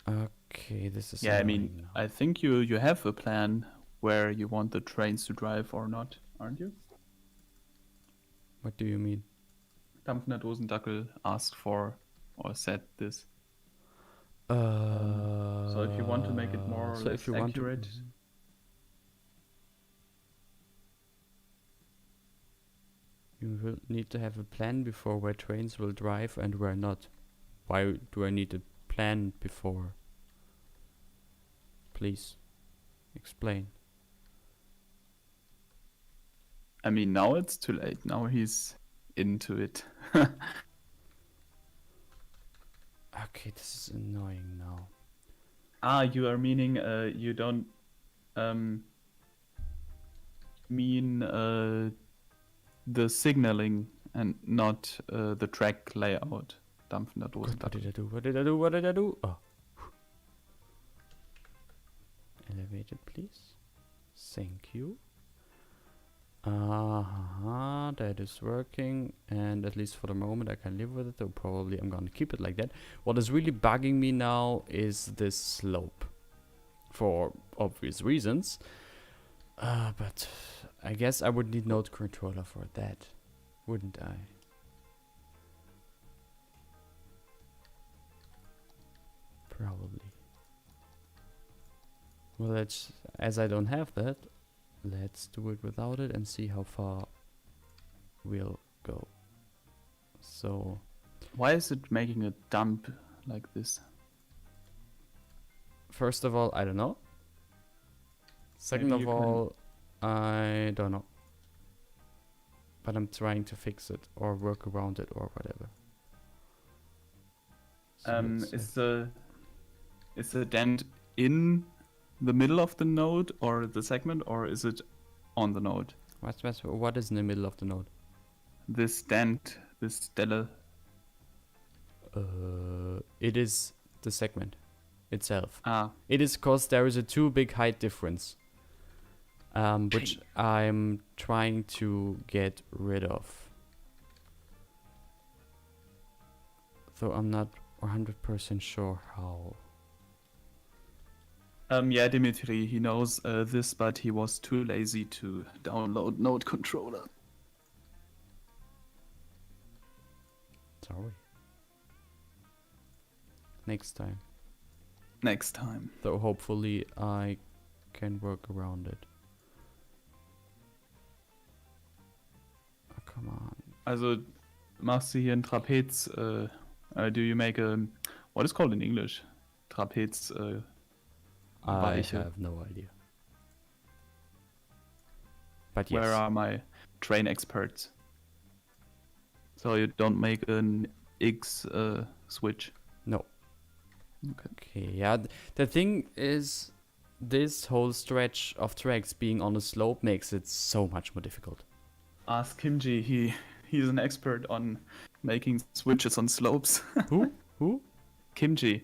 Okay, this is. Yeah, I mean, I think you have a plan where you want the trains to drive or not, aren't you? What do you mean? Dampfner Dosendackel asked for or said this. So if you want to make it more or less accurate. You will need to have a plan before where trains will drive and where not. Why do I need a plan before? Please explain. I mean, now it's too late. Now he's into it. Okay, this is annoying now. You are meaning you don't mean the signaling and not the track layout. Dampfender What Dosendach. did I do? What did I do? What did I do? Oh. Elevated, please. Thank you. That is working, and at least for the moment I can live with it, though probably I'm gonna keep it like that. What is really bugging me now is this slope, for obvious reasons. But I guess I would need node controller for that, wouldn't I? Probably. Well, let's, as I don't have that, let's do it without it and see how far we'll go. So, Why is it making a dump like this? first of all, I don't know. Second Maybe of you can- all, I don't know. But I'm trying to fix it or work around it or whatever. So let's, Is the dent in the middle of the node or the segment, or is it on the node? what is in the middle of the node? This dent, this Delle. It is the segment itself. Ah, It is because there is a too big height difference, which I'm trying to get rid of. Though I'm not 100% sure how. yeah, Dimitri, he knows this, but he was too lazy to download Node Controller. Sorry. Next time. Next time. Though hopefully I can work around it. Oh, come on. Also, machst du hier ein Trapez, do you make a, what is called in English? Trapez, I Weiche. have no idea. But yes. Where are my train experts? So you don't make an X switch. No. Okay. Okay, yeah. The thing is, this whole stretch of tracks being on a slope makes it so much more difficult. Ask Kimji, he's an expert on making switches on slopes. Who? Who? Kimji.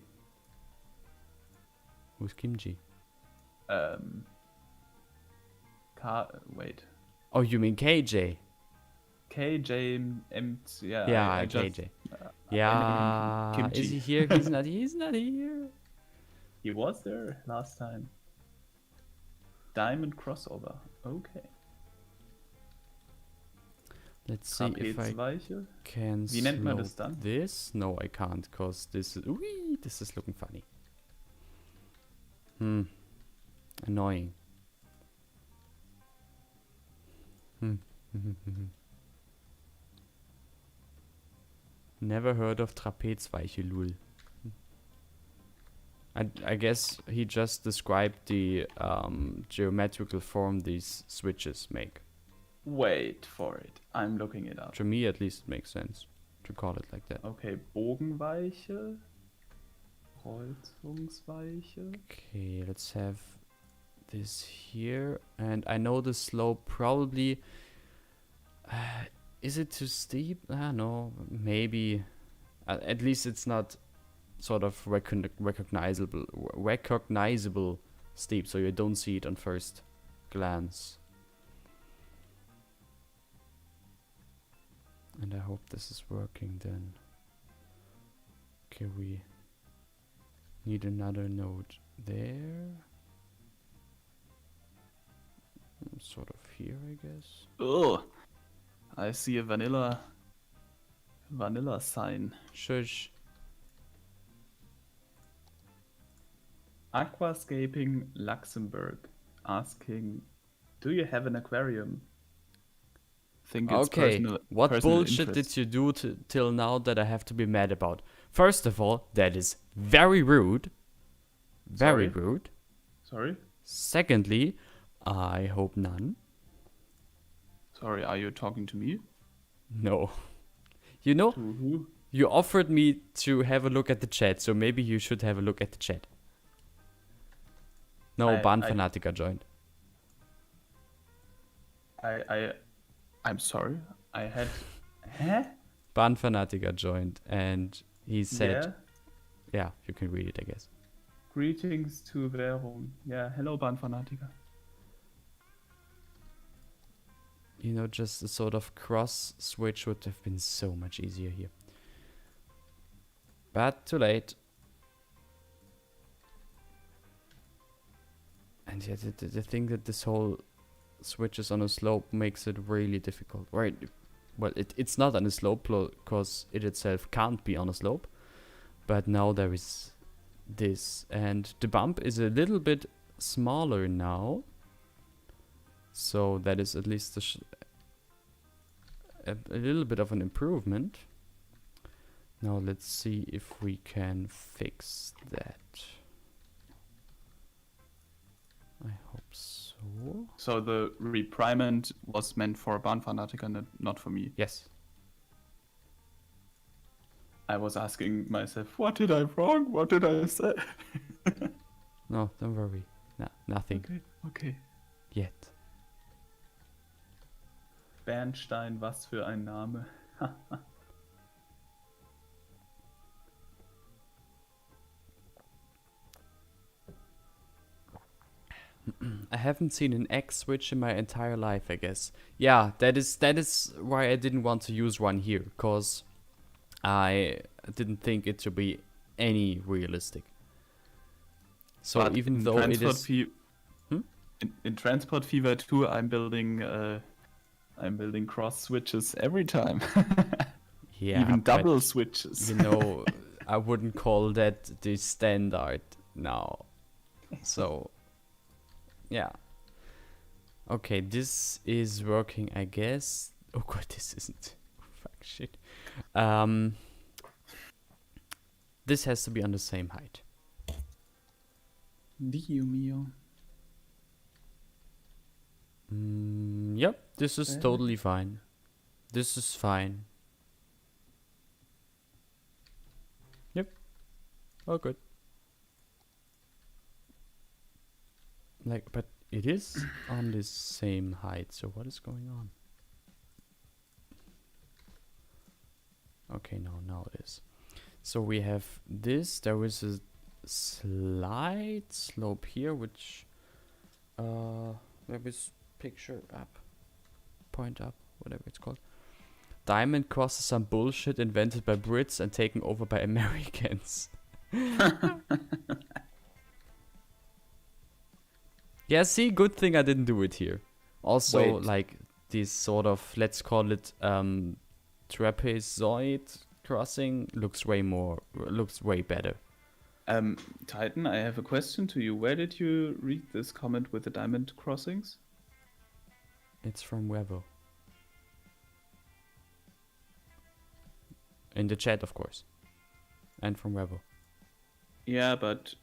Who's Kimji? Wait. Oh, you mean KJ? KJM. Yeah. Yeah, I just, KJ. Yeah. Kimchi. Is he here? He's not. He's not here. He was there last time. Diamond crossover. Okay. Let's see if I Trapezweiche. can Wie nennt man slope das dann? this. No, I can't, cause this is. Whee, this is looking funny. Annoying. Never heard of Trapezweiche, lul. I guess he just described the geometrical form these switches make. Wait for it. I'm looking it up. To me, at least, it makes sense to call it like that. Okay, Bogenweiche. Kreuzungsweiche. Okay, let's have this here. And I know the slope probably... is it too steep? No, maybe. At least it's not sort of recognizable steep, so you don't see it on first glance. And I hope this is working then. Okay, we need another node there. Sort of here, I guess. Oh, I see a vanilla sign. Shush. Aquascaping Luxembourg asking, do you have an aquarium? Think it's Okay, what personal bullshit interest. did you do till now that I have to be mad about? First of all, that is very rude. Very Sorry? rude. Sorry? Secondly, I hope none. Sorry, are you talking to me? No. You know, To who? you offered me to have a look at the chat, so maybe you should have a look at the chat. No, Ban Fanatica joined. I'm sorry. I had... Huh? Ban Fanatica joined, and he said... Yeah? Yeah, you can read it, I guess. Greetings to Währung. Yeah, hello, Bahnfanatiker. You know, just a sort of cross switch would have been so much easier here. But too late. And yeah, the thing that this whole switches on a slope makes it really difficult. Right? Well, it's not on a slope because it itself can't be on a slope. But now there is this. And the bump is a little bit smaller now. So that is at least a little bit of an improvement. Now let's see if we can fix that. I hope so. So the reprimand was meant for Bahnfanatiker, not for me. Yes. I was asking myself, what did I wrong? What did I say? No, don't worry. Nothing. Okay. Yet. Bernstein, was für ein Name. I haven't seen an X switch in my entire life, I guess. Yeah, that is why I didn't want to use one here, because I didn't think it to be any realistic. So but even though it is... in Transport Fever 2, I'm building cross switches every time. Yeah, even double switches. You know, I wouldn't call that the standard now. So, yeah. Okay, this is working, I guess. Oh god, this isn't. Fuck shit. This has to be on the same height. Dio mio. Yep, this is totally fine. This is fine. Yep. Oh, good. Like, but it is on the same height, so what is going on? Okay, now it is. So we have this, there is a slight slope here, which, there is picture up, point up, whatever it's called. Diamond cross is some bullshit invented by Brits and taken over by Americans. Yeah, see, good thing I didn't do it here. Also, wait. like this sort of, let's call it trapezoid crossing looks way better. Titan, I have a question to you. Where did you read this comment with the diamond crossings? It's from Weber. In the chat, of course. And from Weber. Yeah, but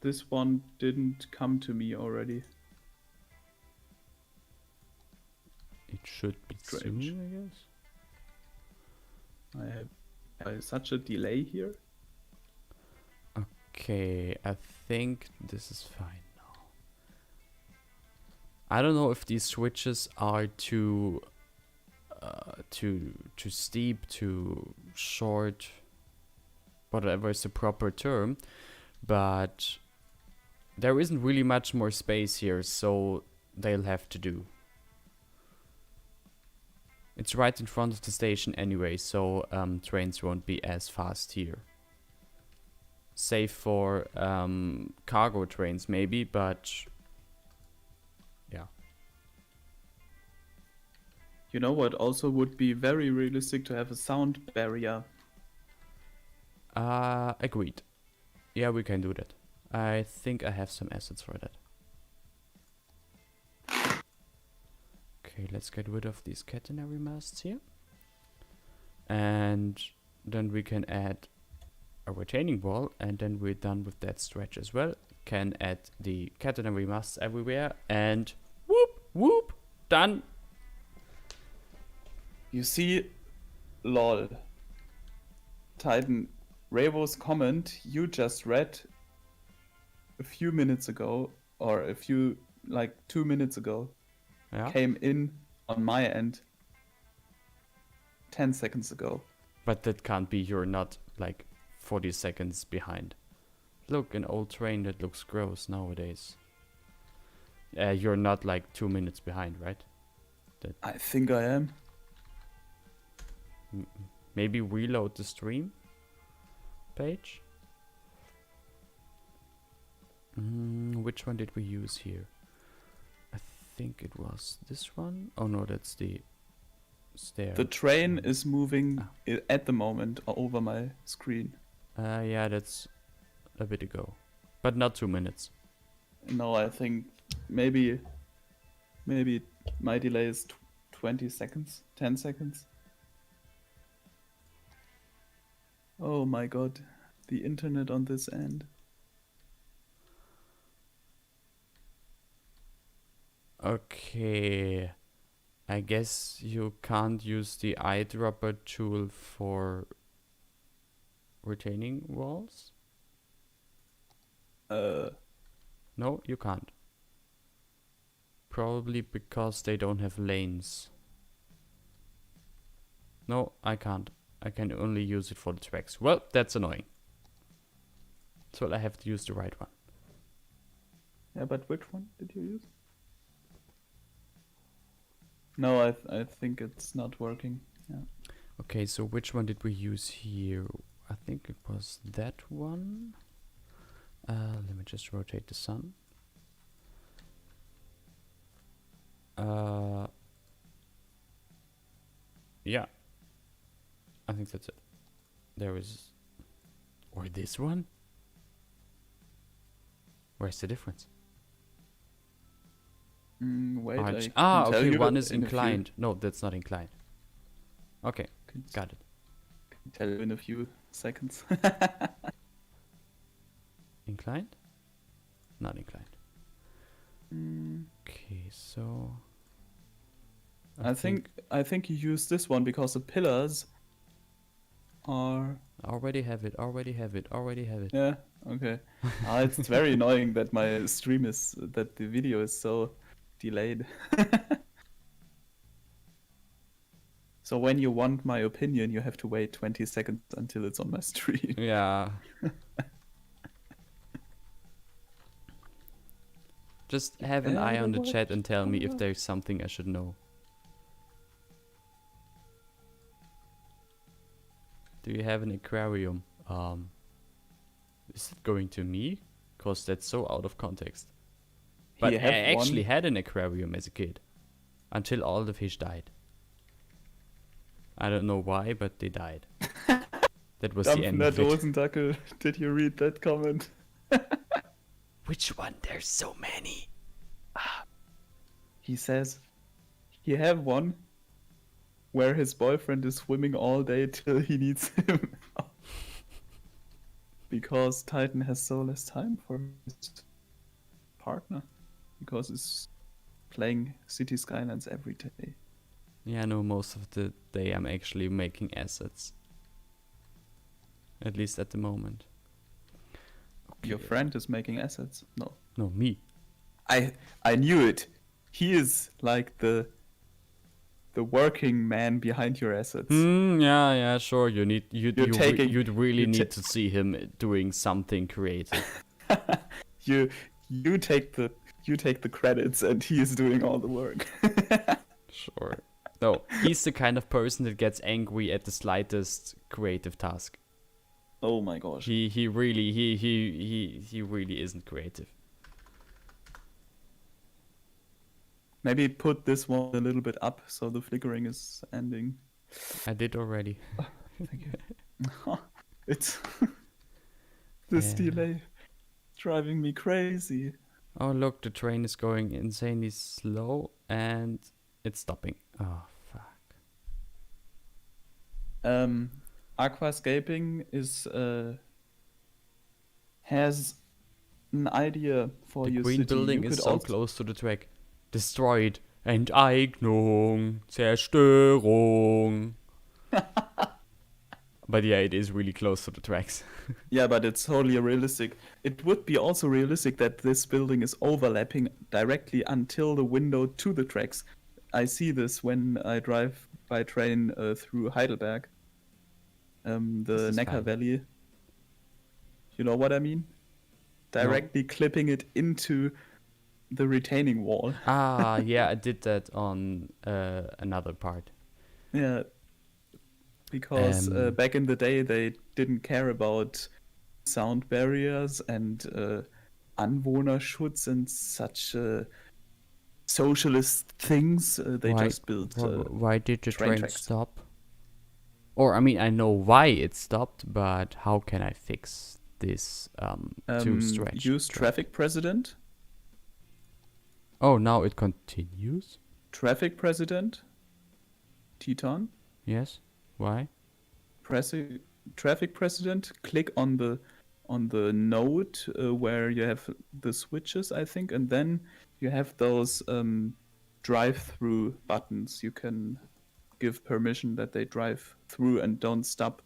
this one didn't come to me already. It should be Strange. soon, I guess. I have such a delay here. Okay, I think this is fine now. I don't know if these switches are too steep, too short, whatever is the proper term, but there isn't really much more space here, so they'll have to do. It's right in front of the station anyway, so trains won't be as fast here. Save for cargo trains maybe, but yeah. You know what also would be very realistic to have a sound barrier. Agreed. Yeah, we can do that. I think I have some assets for that. Okay, let's get rid of these catenary masts here. And then we can add a retaining wall, and then we're done with that stretch as well. can add the catenary masts everywhere, and whoop, whoop, done. You see, lol. Titan, Ravo's comment you just read a few minutes ago, or a few, like 2 minutes ago, Yeah. came in on my end 10 seconds ago. But that can't be, you're not like 40 seconds behind. Look, an old train that looks gross nowadays. You're not like 2 minutes behind, right? I think I am. Maybe reload the stream page. Which one did we use here? I think it was this one. Oh no, that's the stair. The train is moving at the moment over my screen. Yeah, that's a bit ago, but not 2 minutes. No, I think maybe my delay is 20 seconds, 10 seconds. Oh my god, the internet on this end. Okay, I guess you can't use the eyedropper tool for retaining walls? No, you can't. Probably because they don't have lanes. No, I can't. I can only use it for the tracks. Well, that's annoying. So I have to use the right one. Yeah, but which one did you use? No, I think it's not working. Yeah. Okay, so which one did we use here? I think it was that one. Let me just rotate the sun. Yeah. I think that's it. There is... Or this one? Where's the difference? Wait, I can tell okay, you one is in a few- inclined. No, that's not inclined. Okay, can got it. tell you in a few seconds. Inclined? Not inclined. Okay, so... I think you use this one because the pillars are... Already have it, already have it, already have it. Yeah, okay. It's very annoying that my stream is... that the video is so delayed. So when you want my opinion, you have to wait 20 seconds until it's on my stream. Yeah. Just have an eye on the chat and tell me if there's something I should know. Do you have an aquarium? Is it going to me? Cause that's so out of context. But I actually had an aquarium as a kid. Until all the fish died. I don't know why, but they died. That was the end of it. Dosendackel, did you read that comment? Which one? There's so many. He says he have one where his boyfriend is swimming all day till he needs him. Because Titan has so less time for his partner. Because he's playing Cities Skylines every day. Yeah, no, most of the day I'm actually making assets. At least at the moment. Okay. Your friend is making assets? No. No, me. I knew it. He is like the working man behind your assets. Yeah, sure. You'd really need ta- to see him doing something creative. you take the credits and he is doing all the work. Sure. No, he's the kind of person that gets angry at the slightest creative task. Oh my gosh. He really isn't creative. Maybe put this one a little bit up so the flickering is ending. I did already. Thank you. It's this delay driving me crazy. Oh look, the train is going insanely slow and it's stopping. Oh fuck. Aquascaping is has an idea for The your green city. building You is could so also close to the track. Destroyed. Enteignung. Zerstörung. But yeah, it is really close to the tracks. Yeah, but it's totally realistic. It would be also realistic that this building is overlapping directly until the window to the tracks. I see this when I drive by train through Heidelberg, This the is Neckar fine. Valley. You know what I mean? No. Directly clipping it into the retaining wall. Ah, yeah, I did that on another part. Yeah, because Um, back in the day they didn't care about sound barriers and Anwohnerschutz and such socialist things. They why, just built why did the train train tracks. stop? Or I mean, I know why it stopped, but how can I fix this too stretched Use track? traffic president. Oh, now it continues. Traffic president. Teton. Yes. Why? Traffic president. Click on the node where you have the switches, I think, and then you have those drive-through buttons. You can give permission that they drive through and don't stop.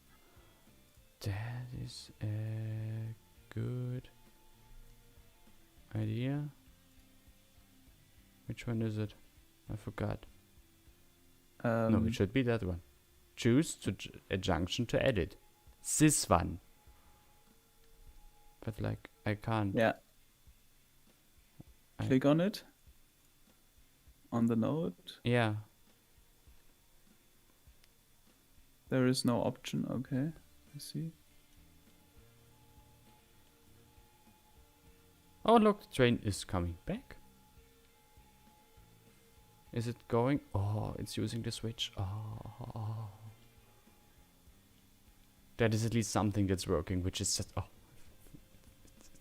That is a good idea. Which one is it? I forgot. No, it should be that one. Choose a junction to edit. This one. But like, I can't. Yeah. Click on it. On the node. Yeah. There is no option. Okay. I see. Oh, look, the train is coming back. Is it going? Oh, it's using the switch. Oh. That is at least something that's working, which is just, oh,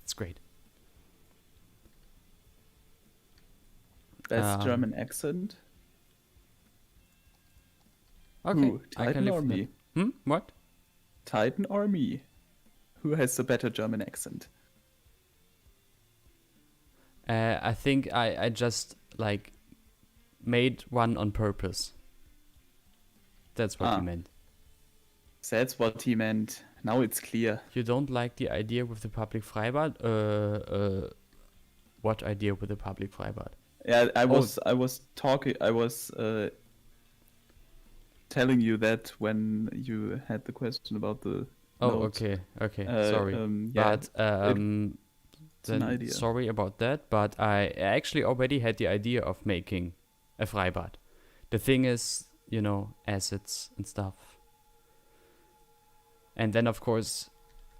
it's great. Best German accent. Okay, Who? I can Titan live or with me? that. What? Titan or me? Who has the better German accent? I think I just like made one on purpose. That's what you meant. That's what he meant. Now it's clear. You don't like the idea with the public Freibad? What idea with the public Freibad? Yeah, I was telling you that when you had the question about the nodes. Okay, sorry. Yeah, but it's an idea. sorry about that, but I actually already had the idea of making a Freibad. The thing is, you know, assets and stuff. And then of course,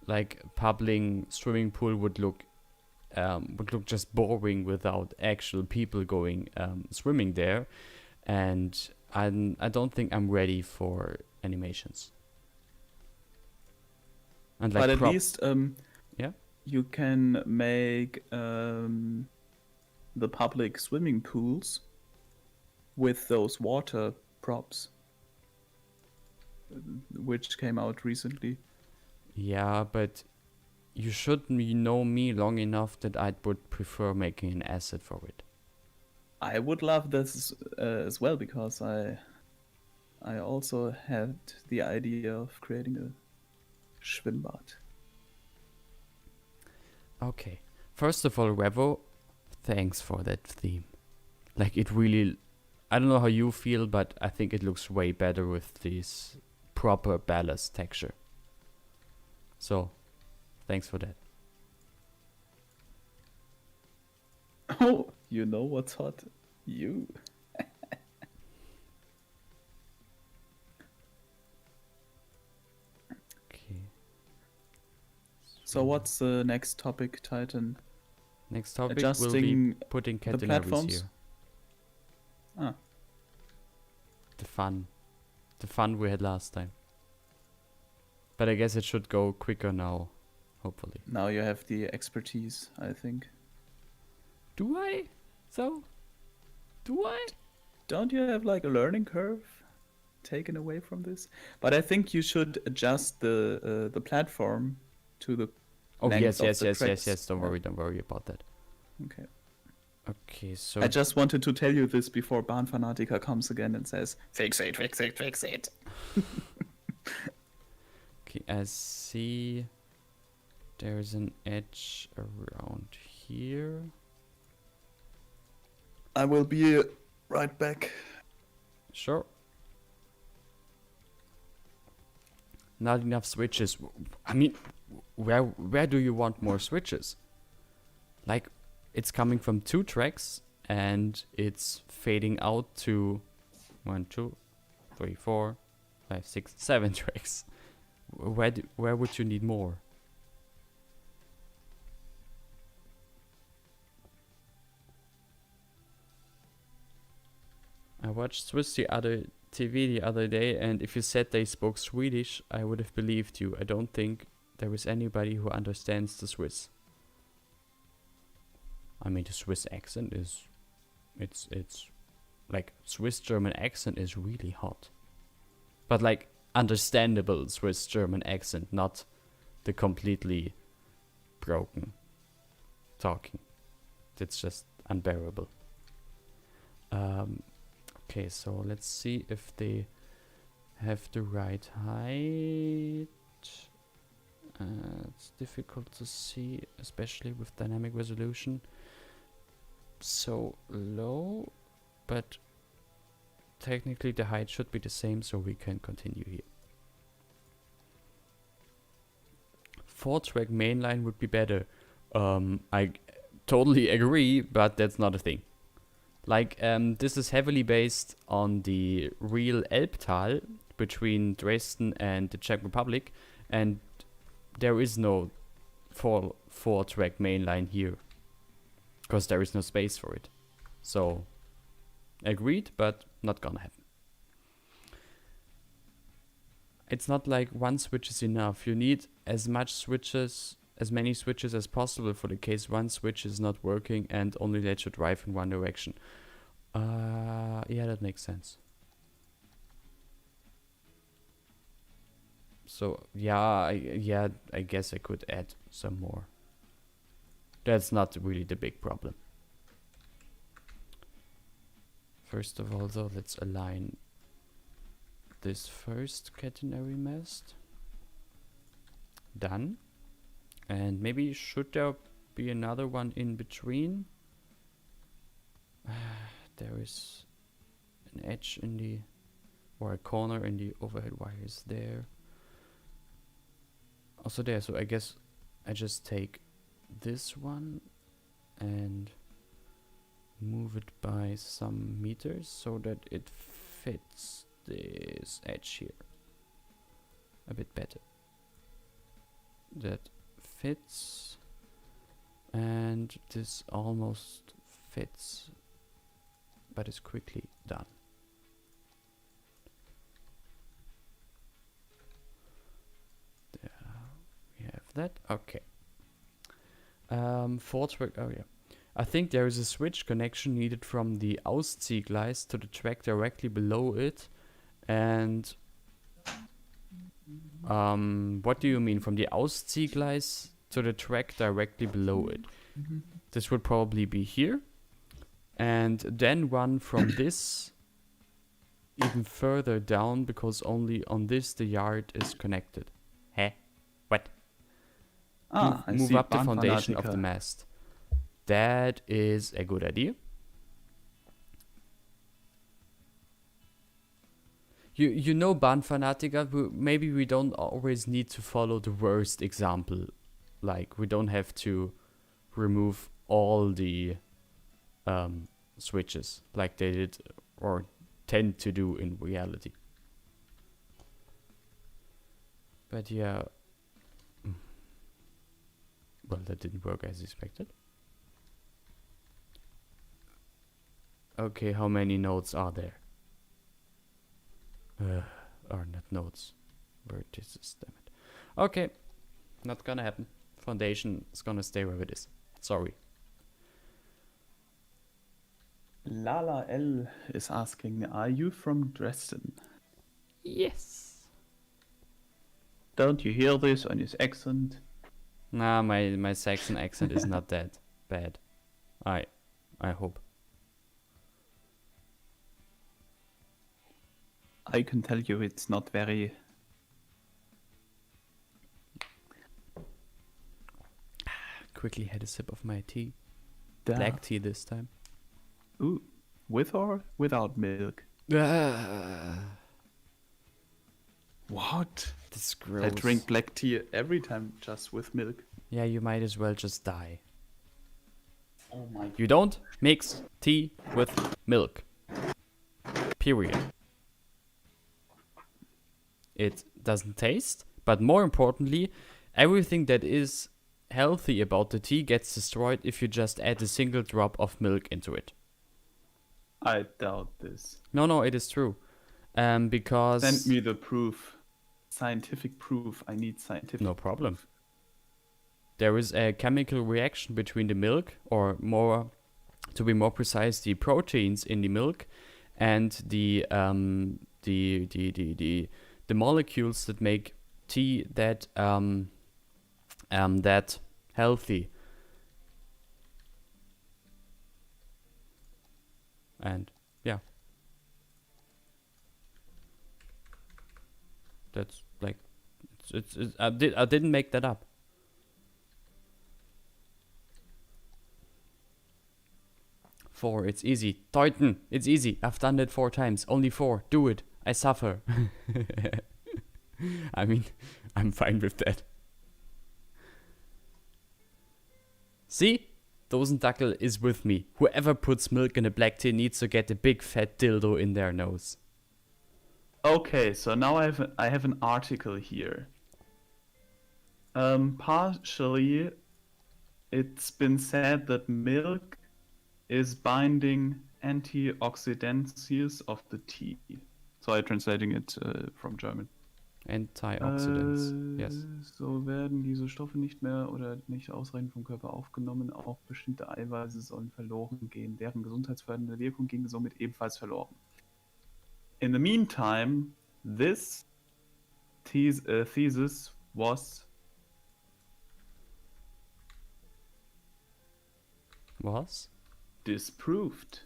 like public swimming pool would look just boring without actual people going swimming there, and I don't think I'm ready for animations. And like, but at least yeah, you can make the public swimming pools with those water props, which came out recently. yeah, but you should know me long enough that I would prefer making an asset for it. I would love this as well, because I also had the idea of creating a Schwimmbad. Okay. First of all, Revo, thanks for that theme. Like, it really, I don't know how you feel, but I think it looks way better with this proper ballast texture. So, thanks for that. Oh, you know what's hot? You. Okay. So what's the next topic, Titan? Next topic will be Adjusting putting the catenaries platforms? here. Ah, The fun we had last time. But I guess it should go quicker now, hopefully. now you have the expertise, I think. Do I? So? Do I? Don't you have like a learning curve taken away from this? But I think you should adjust the platform to the Oh, length yes, of the tracks. yes. Don't Yeah. worry about that. Okay. Okay, so I just wanted to tell you this before Bahnfanatiker comes again and says, fix it. okay, I see there's an edge around here. I will be right back. Sure. Not enough switches. I mean, where do you want more switches? Like, it's coming from 2 tracks and it's fading out to 1, 2, 3, 4, 5, 6, 7 tracks. Where would you need more? I watched Swiss TV the other day, and if you said they spoke Swedish, I would have believed you. I don't think there is anybody who understands the Swiss. I mean, the Swiss accent is, it's like Swiss German accent is really hot, but like understandable Swiss German accent, not the completely broken talking. It's just unbearable. Okay, so let's see if they have the right height. It's difficult to see, especially with dynamic resolution. So low, but technically the height should be the same, so we can continue here. 4-track mainline would be better. I totally agree, but that's not a thing. Like, this is heavily based on the real Elbtal between Dresden and the Czech Republic, and there is no 4-track mainline here, because there is no space for it. So, agreed, but not gonna happen. It's not like one switch is enough. You need as many switches as possible for the case one switch is not working and only lets you drive in one direction. Yeah, that makes sense. So I guess I could add some more. That's not really the big problem. First of all, though, let's align this first catenary mast. Done. And maybe should there be another one in between? There is an edge in the, or a corner in the overhead wires there. Also there, so I guess I just take this one and move it by some meters so that it fits this edge here a bit better. That fits, and this almost fits, but is quickly done. There we have that. Okay. 4-track. Oh yeah. I think there is a switch connection needed from the Ausziehgleis to the track directly below it, and what do you mean from the Ausziehgleis to the track directly below it? This would probably be here, and then one from this even further down, because only on this the yard is connected. Heh? What? Move up the foundation of the mast. That is a good idea. You know, Bahnfanatiker, maybe we don't always need to follow the worst example. Like, we don't have to remove all the switches like they did or tend to do in reality. But yeah. Well, that didn't work as expected. Okay, how many nodes are there? Or not nodes, vertices, damn it. Okay, not gonna happen. Foundation is gonna stay where it is. Sorry. Lala L is asking, are you from Dresden? Yes. Don't you hear this on his accent? Nah, my Saxon accent is not that bad. I hope. I can tell you it's not very... Quickly had a sip of my tea. Duh. Black tea this time. Ooh, with or without milk? What? That's gross. I drink black tea every time just with milk. Yeah, you might as well just die. Oh my... You don't mix tea with milk. Period. It doesn't taste, but more importantly, everything that is healthy about the tea gets destroyed if you just add a single drop of milk into it. I doubt this. No, it is true. Because... Send me the proof. Scientific proof. I need scientific No problem. proof. There is a chemical reaction between the milk, or more, to be more precise, the proteins in the milk and the molecules that make tea that that healthy. And yeah, that's like it's I didn't make that up. Four, it's easy. Deuten, it's easy. I've done it 4 times. Only 4. Do it. I suffer. I mean, I'm fine with that. See? Dosendackel is with me. Whoever puts milk in a black tea needs to get a big fat dildo in their nose. Okay, so now I have an article here. Partially, it's been said that milk is binding antioxidants of the tea. So I'm translating it from German. Antioxidants, yes. So werden diese Stoffe nicht mehr oder nicht ausreichend vom Körper aufgenommen. Auch bestimmte Eiweiße sollen verloren gehen. Deren gesundheitsfördernde Wirkung ging somit ebenfalls verloren. In the meantime, this thesis was disproved.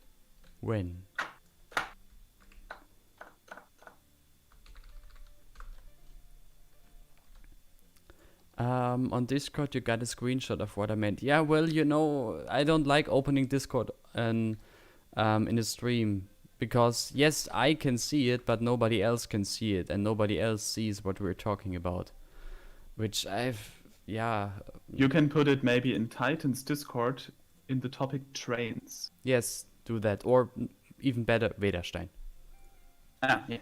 When? On Discord you got a screenshot of what I meant. Yeah, well, you know, I don't like opening Discord in a stream because yes, I can see it, but nobody else can see it, and nobody else sees what we're talking about. Which You can put it maybe in Titan's Discord in the topic trains. Yes, do that, or even better, Vedastein. Yeah,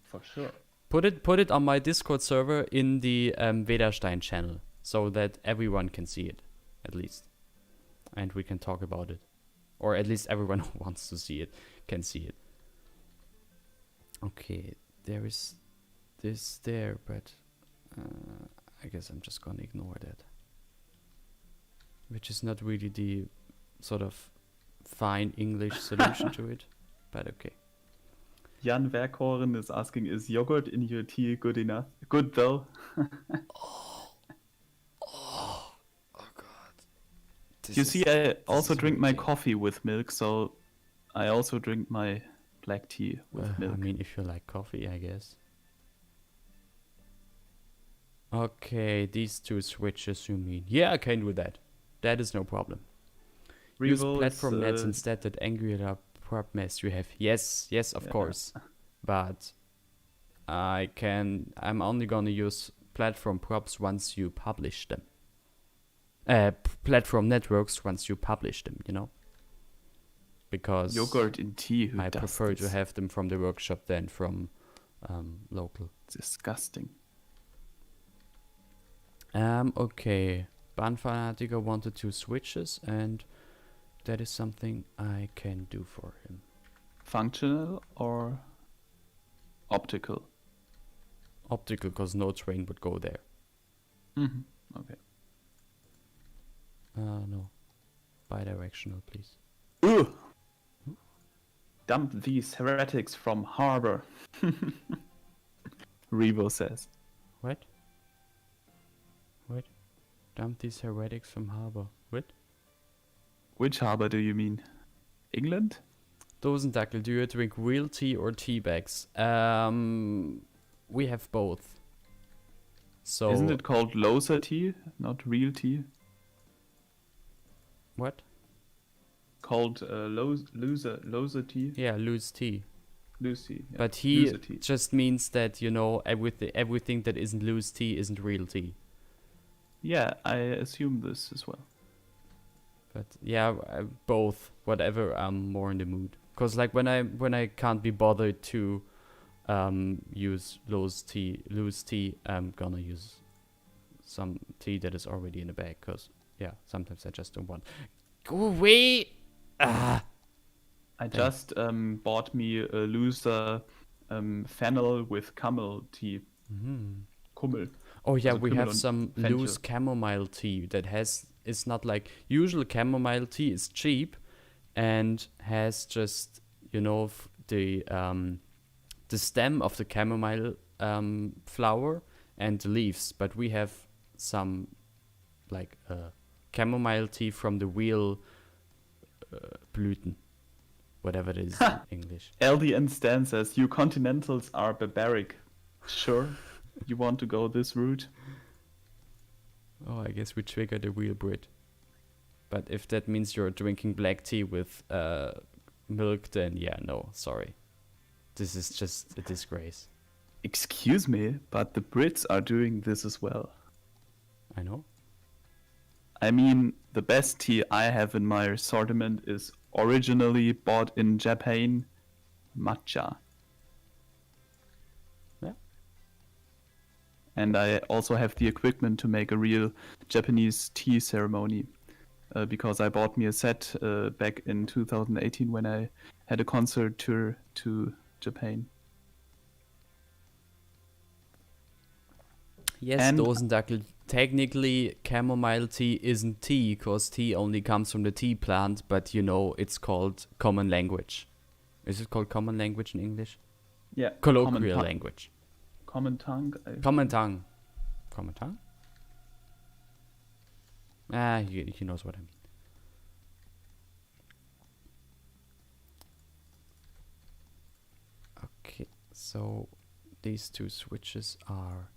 for sure. Put it on my Discord server in the Vedastein channel, so that everyone can see it, at least, and we can talk about it, or at least everyone who wants to see it can see it. Okay, there is this there, but I guess I'm just gonna ignore that, which is not really the sort of fine English solution to it, but okay. Jan Werkhoren is asking, is yogurt in your tea good enough? Good though. Oh god. You see, I also drink my coffee with milk, so I also drink my black tea with milk. I mean, if you like coffee, I guess. Okay, these 2 switches you mean. Yeah, I can do that. That is no problem. Use platform nets instead, that Angular prop mess you have. Yes, of course. But I'm only gonna use platform props once you publish them. Platform networks once you publish them, you know? Because yogurt in tea, I prefer to have them from the workshop than from local. Disgusting. Okay. Bahnfanatiker wanted 2 switches, and that is something I can do for him. Functional or optical? Optical, because no train would go there. Okay. No. Bidirectional, please. Ugh. Dump these heretics from harbor. Revo says. What? Dump these heretics from harbor. What? Which harbor do you mean? England? Dosendackel, do you drink real tea or tea bags? We have both. So Isn't it called Loser tea, not real tea? what? Called loser tea? Yeah, loose tea. Loose tea. Yeah. But he Loser tea. just means that, you know, everything that isn't loose tea isn't real tea. Yeah, I assume this as well. But yeah, both. Whatever I'm more in the mood. Cause like when I can't be bothered to use loose tea, I'm gonna use some tea that is already in a bag. Cause yeah, sometimes I just don't want. Go away! Ah. I just bought me a loser fennel with camel tea. Kummel. Oh yeah, Also we Kümmel have und some Fenchel. loose chamomile tea that it's not like usual chamomile tea is cheap and has just, you know, the stem of the chamomile flower and the leaves, but we have some like chamomile tea from the real Blüten, whatever it is in English. LDN Stan says, you continentals are barbaric. Sure, you want to go this route? Oh, I guess we triggered the real Brit. But if that means you're drinking black tea with milk, then yeah, no, sorry. This is just a disgrace. Excuse me, but the Brits are doing this as well. I know. I mean, the best tea I have in my assortment is originally bought in Japan, matcha. Yeah. And I also have the equipment to make a real Japanese tea ceremony. Because I bought me a set back in 2018 when I had a concert tour to Japan. Yes, And- Dosendackel. Technically, chamomile tea isn't tea, because tea only comes from the tea plant, but you know, it's called common language. Is it called common language in English? Yeah, Colloquial language. Common tongue. Common tongue. Common tongue? Ah, he knows what I mean. Okay, so these two switches are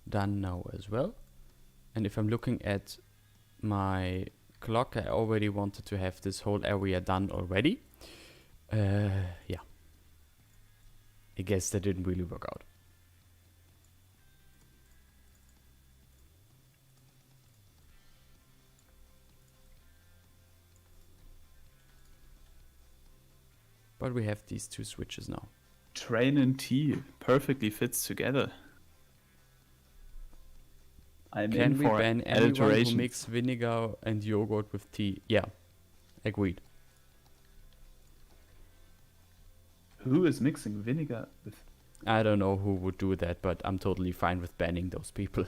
done now as well. And if I'm looking at my clock, I already wanted to have this whole area done already. Yeah. I guess that didn't really work out. But we have these two switches now. Train and tea perfectly fits together. I'm Can in we for ban anyone who alliteration. mix vinegar and yogurt with tea? Yeah, agreed. Who is mixing vinegar with? I don't know who would do that, but I'm totally fine with banning those people.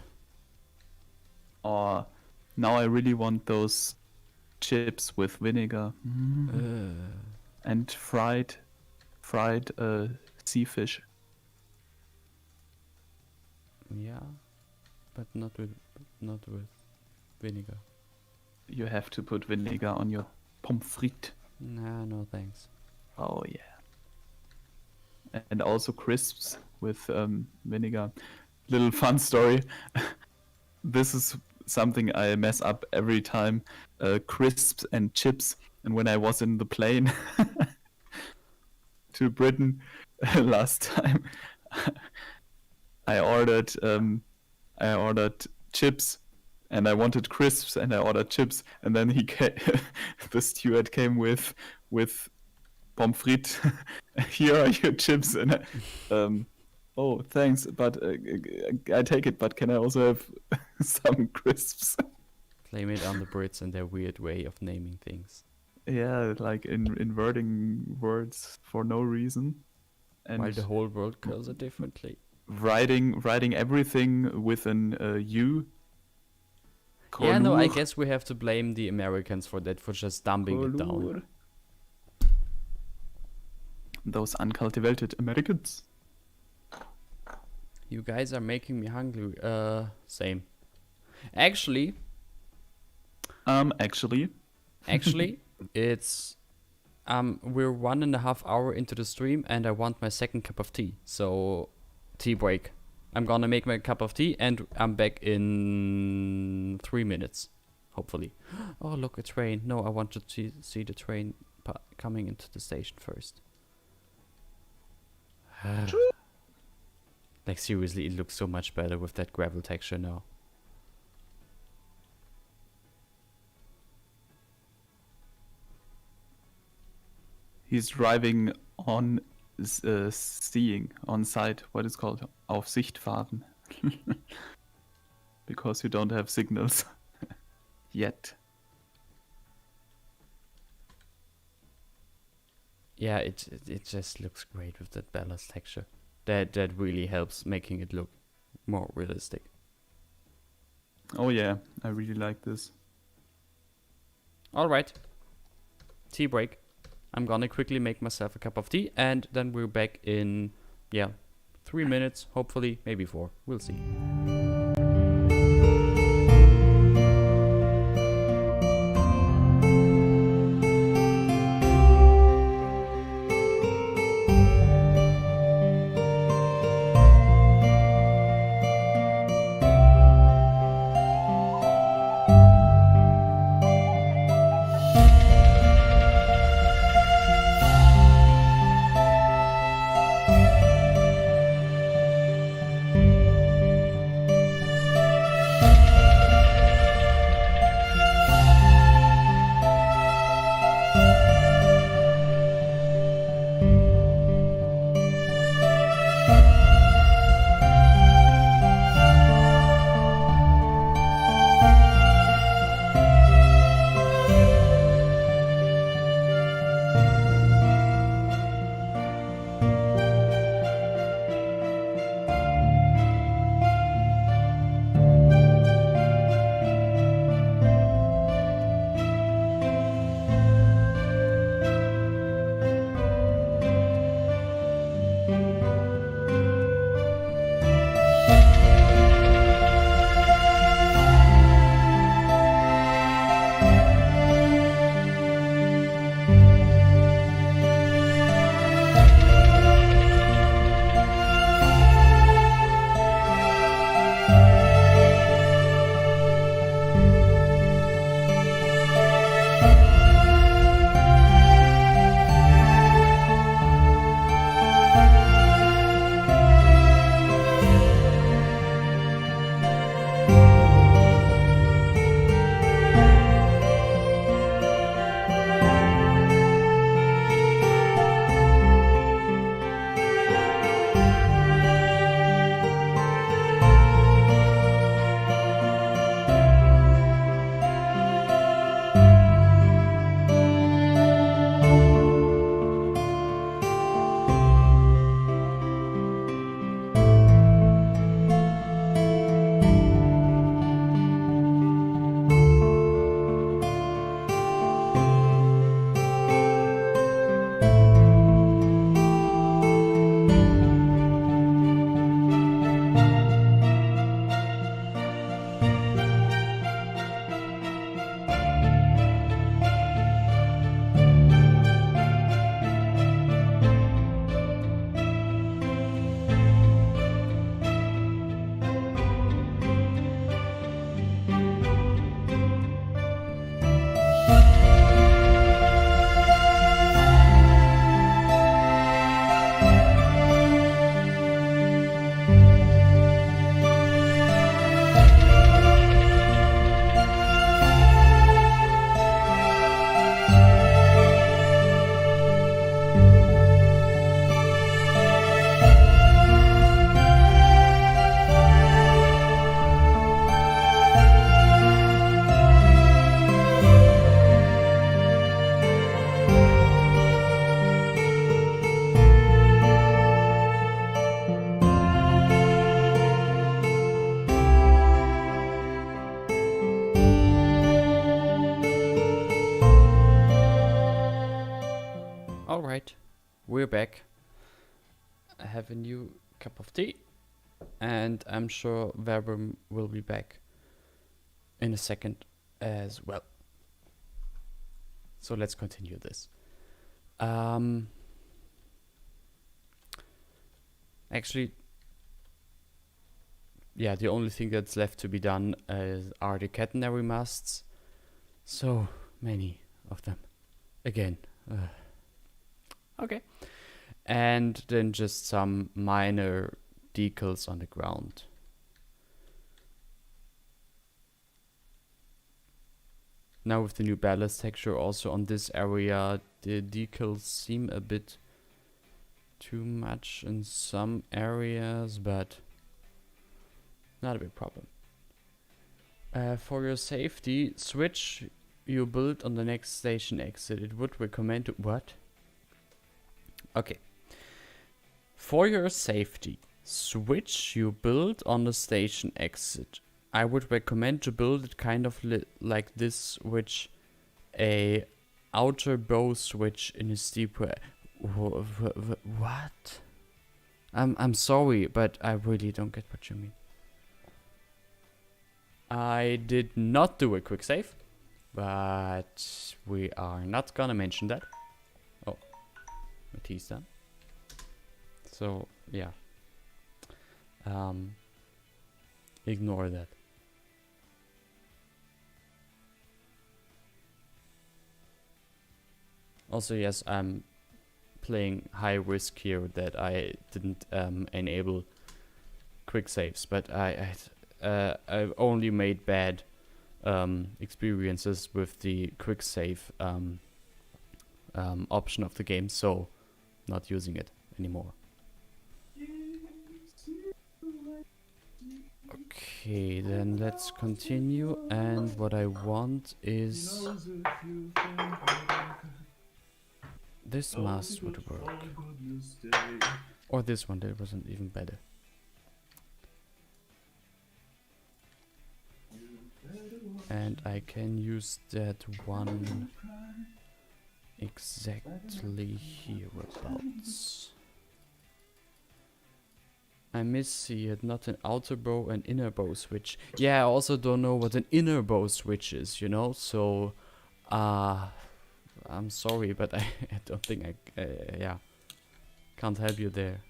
Or now I really want those chips with vinegar and fried sea fish. Yeah, but not with vinegar. You have to put vinegar on your pommes frites. Nah, no thanks. Oh yeah. And also crisps with vinegar. Little fun story. This is something I mess up every time. Crisps and chips. And when I was in the plane to Britain last time, I ordered chips and I wanted crisps and I ordered chips, and then the steward came with pommes frites. Here are your chips, and oh thanks, but I take it. But can I also have some crisps? Blame it on the Brits and their weird way of naming things. Yeah, like inverting words for no reason, and While the whole world calls it differently. writing everything with an U. Yeah, no, I Colur. guess we have to blame the Americans for that, for just dumping it down. Colur. Those uncultivated Americans. You guys are making me hungry. Same. Actually, Actually, Actually, it's we're 1.5 hours into the stream, and I want my second cup of tea. So, tea break. I'm gonna make my cup of tea, and I'm back in 3 minutes, hopefully. Oh, look, a train. No, I want to see the train coming into the station first. Like, seriously, it looks so much better with that gravel texture now. he's driving on seeing on site. What is called auf Sicht fahren. Because you don't have signals yet. Yeah, it just looks great with that ballast texture. That really helps making it look more realistic. Oh yeah, I really like this. All right. Tea break. I'm gonna quickly make myself a cup of tea, and then we're back in, 3 minutes, hopefully, maybe 4. We'll see. Alright, we're back. I have a new cup of tea, and I'm sure Verbum will be back in a second as well. So let's continue this. Actually, yeah, the only thing that's left to be done are the catenary masts. So many of them. Again. Okay. And then just some minor decals on the ground. Now with the new ballast texture also on this area, the decals seem a bit too much in some areas, but not a big problem. For your safety, switch you build on the next station exit. It would recommend to... What? Okay. For your safety, switch you build on the station exit. I would recommend to build it kind of like this, which a outer bow switch in a steep way. What? I'm sorry, but I really don't get what you mean. I did not do a quick save, but we are not gonna mention that. Oh, Batista. So yeah, ignore that. Also, yes, I'm playing high risk here that I didn't enable quick saves, but I've only made bad experiences with the quick save option of the game, so not using it anymore. Okay, then let's continue, and what I want is this mast would work, or this one, that wasn't even better. And I can use that one exactly hereabouts. I see it, not an outer bow and inner bow switch. Yeah, I also don't know what an inner bow switch is, you know, so I'm sorry, but I don't think yeah, can't help you there.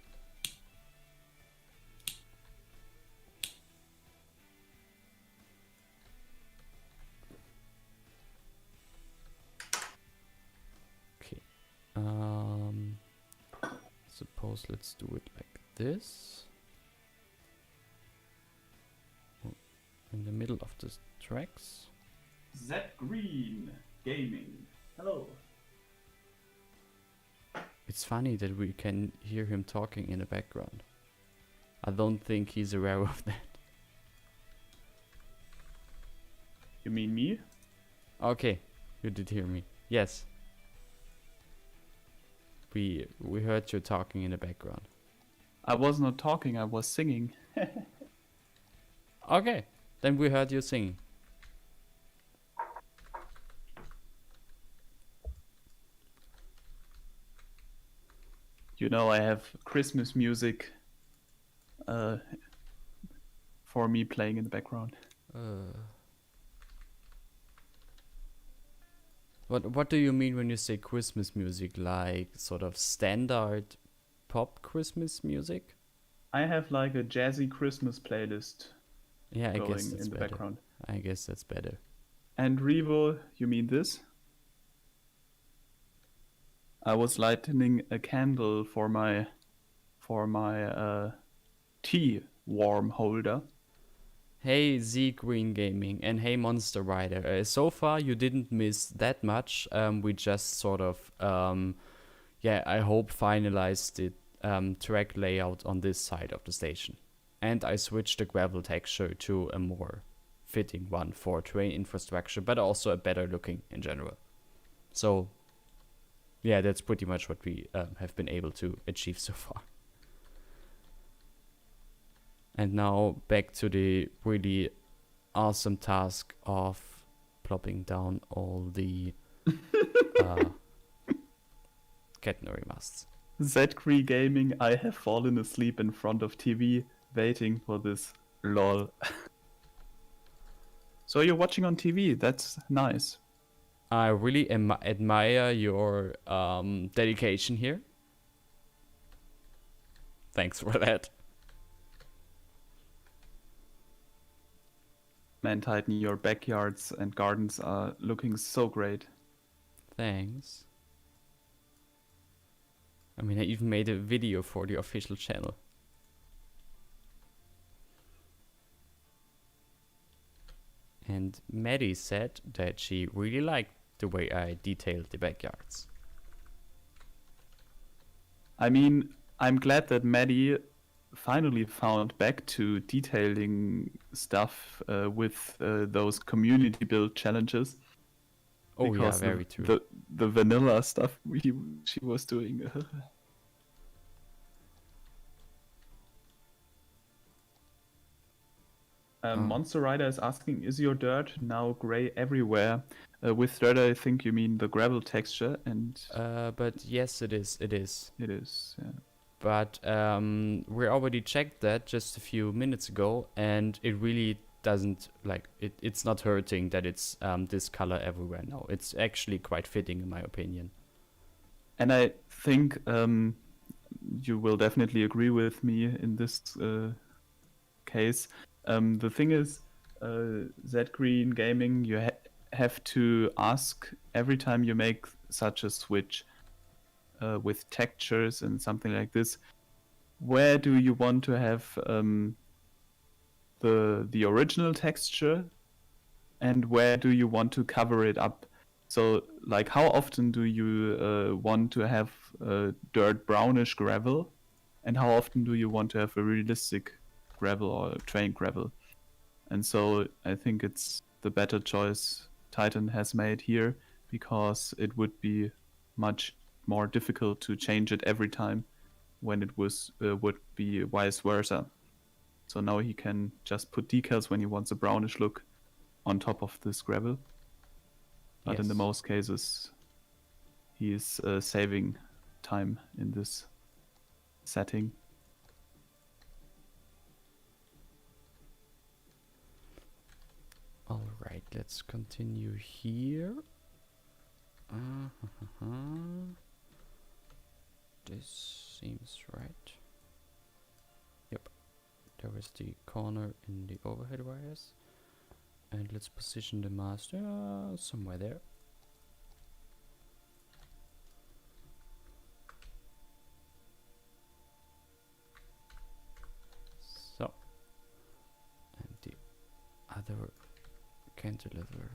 Okay, suppose let's do it like this. In the middle of the tracks. Z Green Gaming. Hello. It's funny that we can hear him talking in the background. I don't think he's aware of that. You mean me? Okay, you did hear me. Yes. We heard you talking in the background. I was not talking, I was singing. Okay, then we heard you singing. You know, I have Christmas music for me playing in the background. What do you mean when you say Christmas music? Like sort of standard pop Christmas music? I have like a jazzy Christmas playlist. Yeah, I guess going that's in the better. background. I guess that's better. And Revo, you mean this? I was lighting a candle for my tea warm holder. Hey Z Green Gaming and hey Monster Rider. So far you didn't miss that much. We just sort of yeah, I hope finalized the track layout on this side of the station. And I switched the gravel texture to a more fitting one for train infrastructure, but also a better looking in general. So yeah, that's pretty much what we have been able to achieve so far. And now back to the really awesome task of plopping down all the catenary masts. Z3 Gaming, I have fallen asleep in front of TV waiting for this. Lol. So you're watching on TV, that's nice. I really admire your dedication here. Thanks for that. Man, Titan, your backyards and gardens are looking so great. Thanks. I mean, I even made a video for the official channel. And Maddie said that she really liked the way I detailed the backyards. I mean, I'm glad that Maddie finally found back to detailing stuff with those community build challenges. Oh yeah, Because very true. the vanilla stuff she was doing. Monster Rider is asking, is your dirt now gray everywhere? With dirt, I think you mean the gravel texture, and But yes, it is. It is. it is. Yeah. But we already checked that just a few minutes ago, and it really doesn't like it. It's not hurting that it's this color everywhere now. It's actually quite fitting, in my opinion. And I think you will definitely agree with me in this case. The thing is, Z Green Gaming, you have to ask every time you make such a switch with textures and something like this, where do you want to have the original texture, and where do you want to cover it up? So, like, how often do you want to have dirt brownish gravel, and how often do you want to have a realistic gravel or trained gravel? And so I think it's the better choice Titan has made here, because it would be much more difficult to change it every time when it would be vice versa. So now he can just put decals when he wants a brownish look on top of this gravel. But in the Yes. most cases, he is saving time in this setting. All right, let's continue here. This seems right. Yep, there is the corner in the overhead wires. And let's position the master somewhere there. So, and the other cantilever.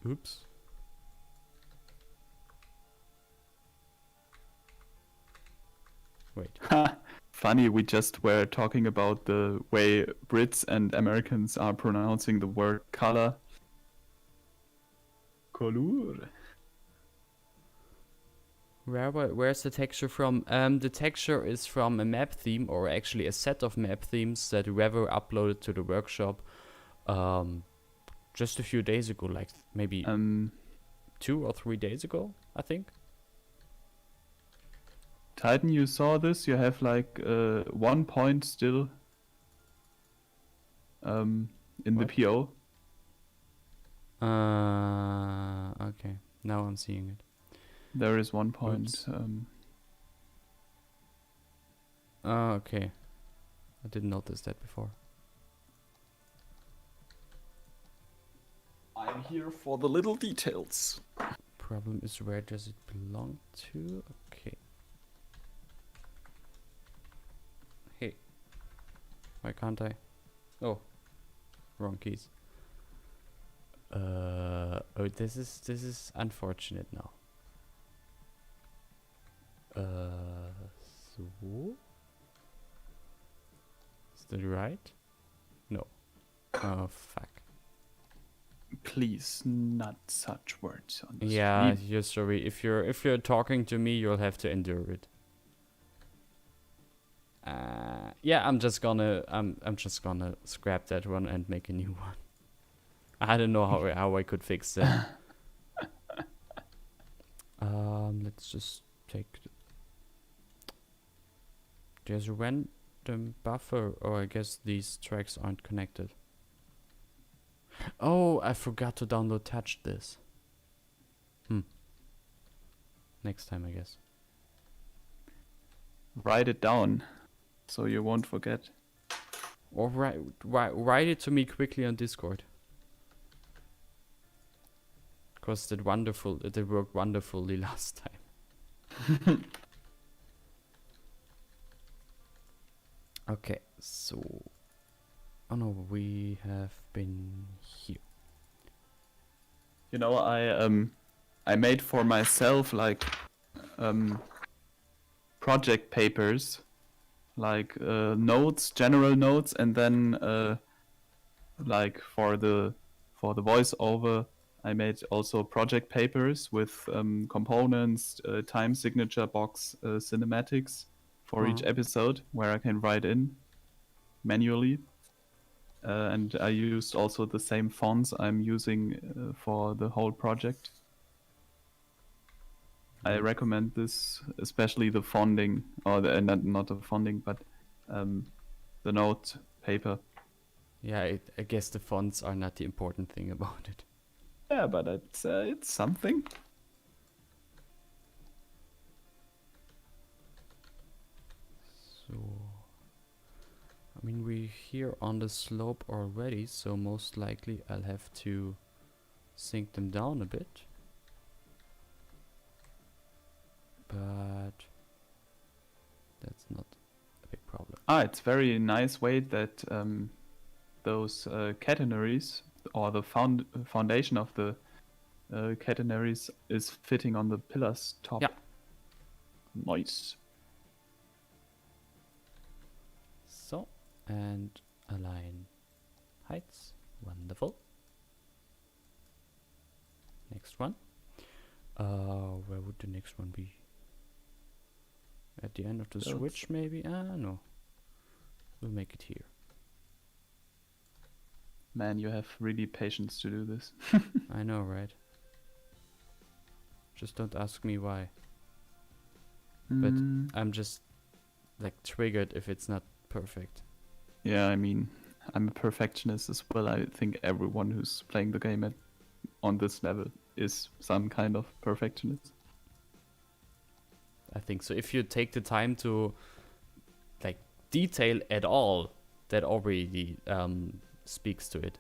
Oops. Wait. Funny, we just were talking about the way Brits and Americans are pronouncing the word color. Color. Where's the texture from? The texture is from a map theme, or actually a set of map themes that whoever uploaded to the workshop just a few days ago, like maybe 2 or 3 days ago, I think. Titan, you saw this? You have like 1 point still in the What? PO. Okay, now I'm seeing it. There is 1 point. Okay. I didn't notice that before. I'm here for the little details. Problem is, where does it belong to? Okay. Hey. Why can't I? Oh. Wrong keys. Oh, this is unfortunate now. So? Is that right? No. Oh, fuck. Please, not such words on the Yeah, stream. you're sorry. If you're talking to me, you'll have to endure it. Yeah, I'm just gonna scrap that one and make a new one. I don't know how I could fix that. Let's just take. There's a random buffer, or I guess these tracks aren't connected. Oh, I forgot to download Touch this. Next time, I guess. Write it down so you won't forget. Or write it to me quickly on Discord. Because it worked wonderfully last time. Okay, so... Oh no, we have been here. You know, I made for myself like project papers, like notes, general notes, and then like for the voiceover, I made also project papers with components, time signature box, cinematics for each episode where I can write in manually. And I used also the same fonts I'm using for the whole project. I recommend this, especially the fonding, or not the fonding, but the note paper. Yeah, I guess the fonts are not the important thing about it. Yeah, but it's something. So, I mean, we're here on the slope already, so most likely I'll have to sink them down a bit. But that's not a big problem. It's very nice way that those catenaries, or the foundation of the catenaries, is fitting on the pillar's top. Yeah. Nice. So, and align heights. Wonderful. Next one. Where would the next one be? At the end of the switch, maybe? No. We'll make it here. Man, you have really patience to do this. I know, right? Just don't ask me why. But I'm just like triggered if it's not perfect. Yeah, I mean, I'm a perfectionist as well. I think everyone who's playing the game on this level is some kind of perfectionist. I think so. If you take the time to like detail at all, that already speaks to it.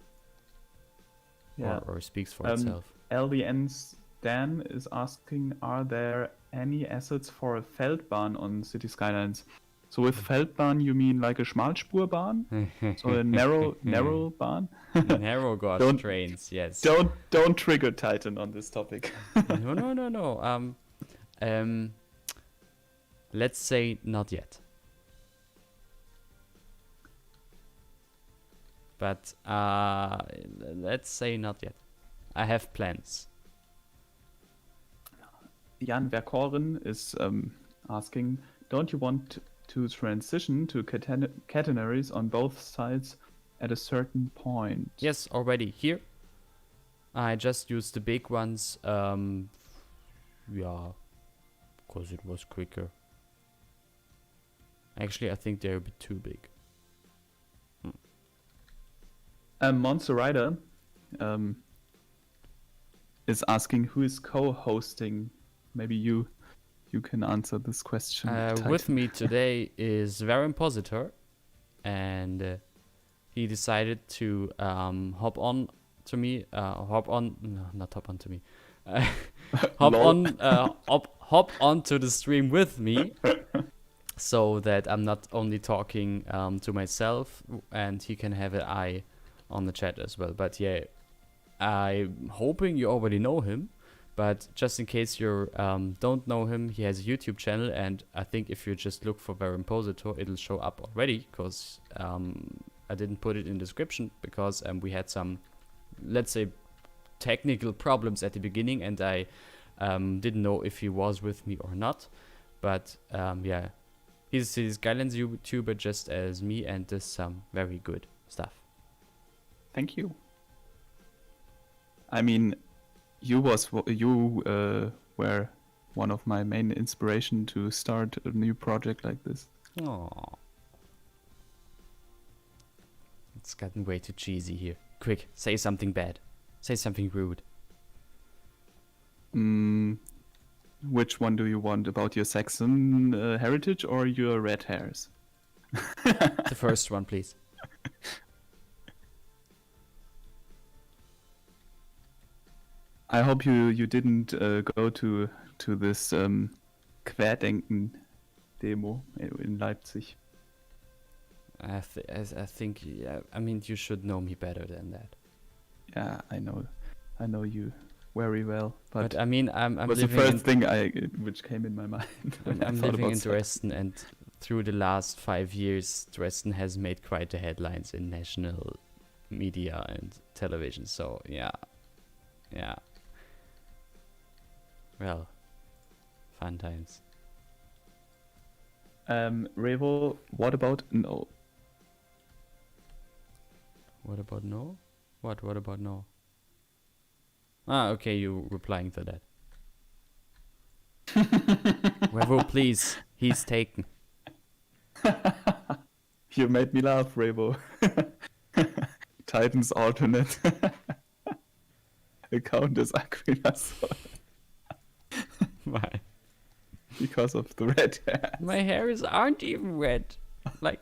Yeah. Or speaks for itself. LDN Stan is asking, are there any assets for a Feldbahn on City Skylines? So with Feldbahn you mean like a Schmalspurbahn? So a narrow bahn? Narrow gauge trains, yes. Don't trigger Titan on this topic. No. Let's say not yet. But let's say not yet. I have plans. Jan Verkoren is asking, don't you want to transition to catenaries on both sides at a certain point? Yes, already here. I just used the big ones. Yeah, because it was quicker. Actually, I think they're a bit too big. Monster Rider is asking who is co-hosting. Maybe you can answer this question. With me today is Verimpositor, and he decided to hop on to me. Hop onto the stream with me, so that I'm not only talking to myself, and he can have an eye on the chat as well. But yeah, I'm hoping you already know him. But just in case you don't know him, he has a YouTube channel, and I think if you just look for Verimpositor, it'll show up already, because I didn't put it in the description, because we had some, let's say, technical problems at the beginning, and I didn't know if he was with me or not. But yeah, he's a Skylines YouTuber just as me, and does some very good stuff. Thank you. I mean, you were one of my main inspiration to start a new project like this. Aww. It's gotten way too cheesy here. Quick, say something bad. Say something rude. Which one do you want? About your Saxon heritage or your red hairs? The first one, please. I hope you didn't go to this Querdenken demo in Leipzig. I think, yeah, I mean, you should know me better than that. Yeah, I know you very well. But I mean, I'm was the living first thing which came in my mind. when I I'm thought living about in Saxon. Dresden, and through the last 5 years, Dresden has made quite the headlines in national media and television. So yeah. Well, fun times. Revo, what about no? What about no? What about no? Ah, okay, you replying to that. Revo, please. He's taken. You made me laugh, Revo. Titans alternate account is Aquinas Why? because of the red hair. My hairs aren't even red. Like,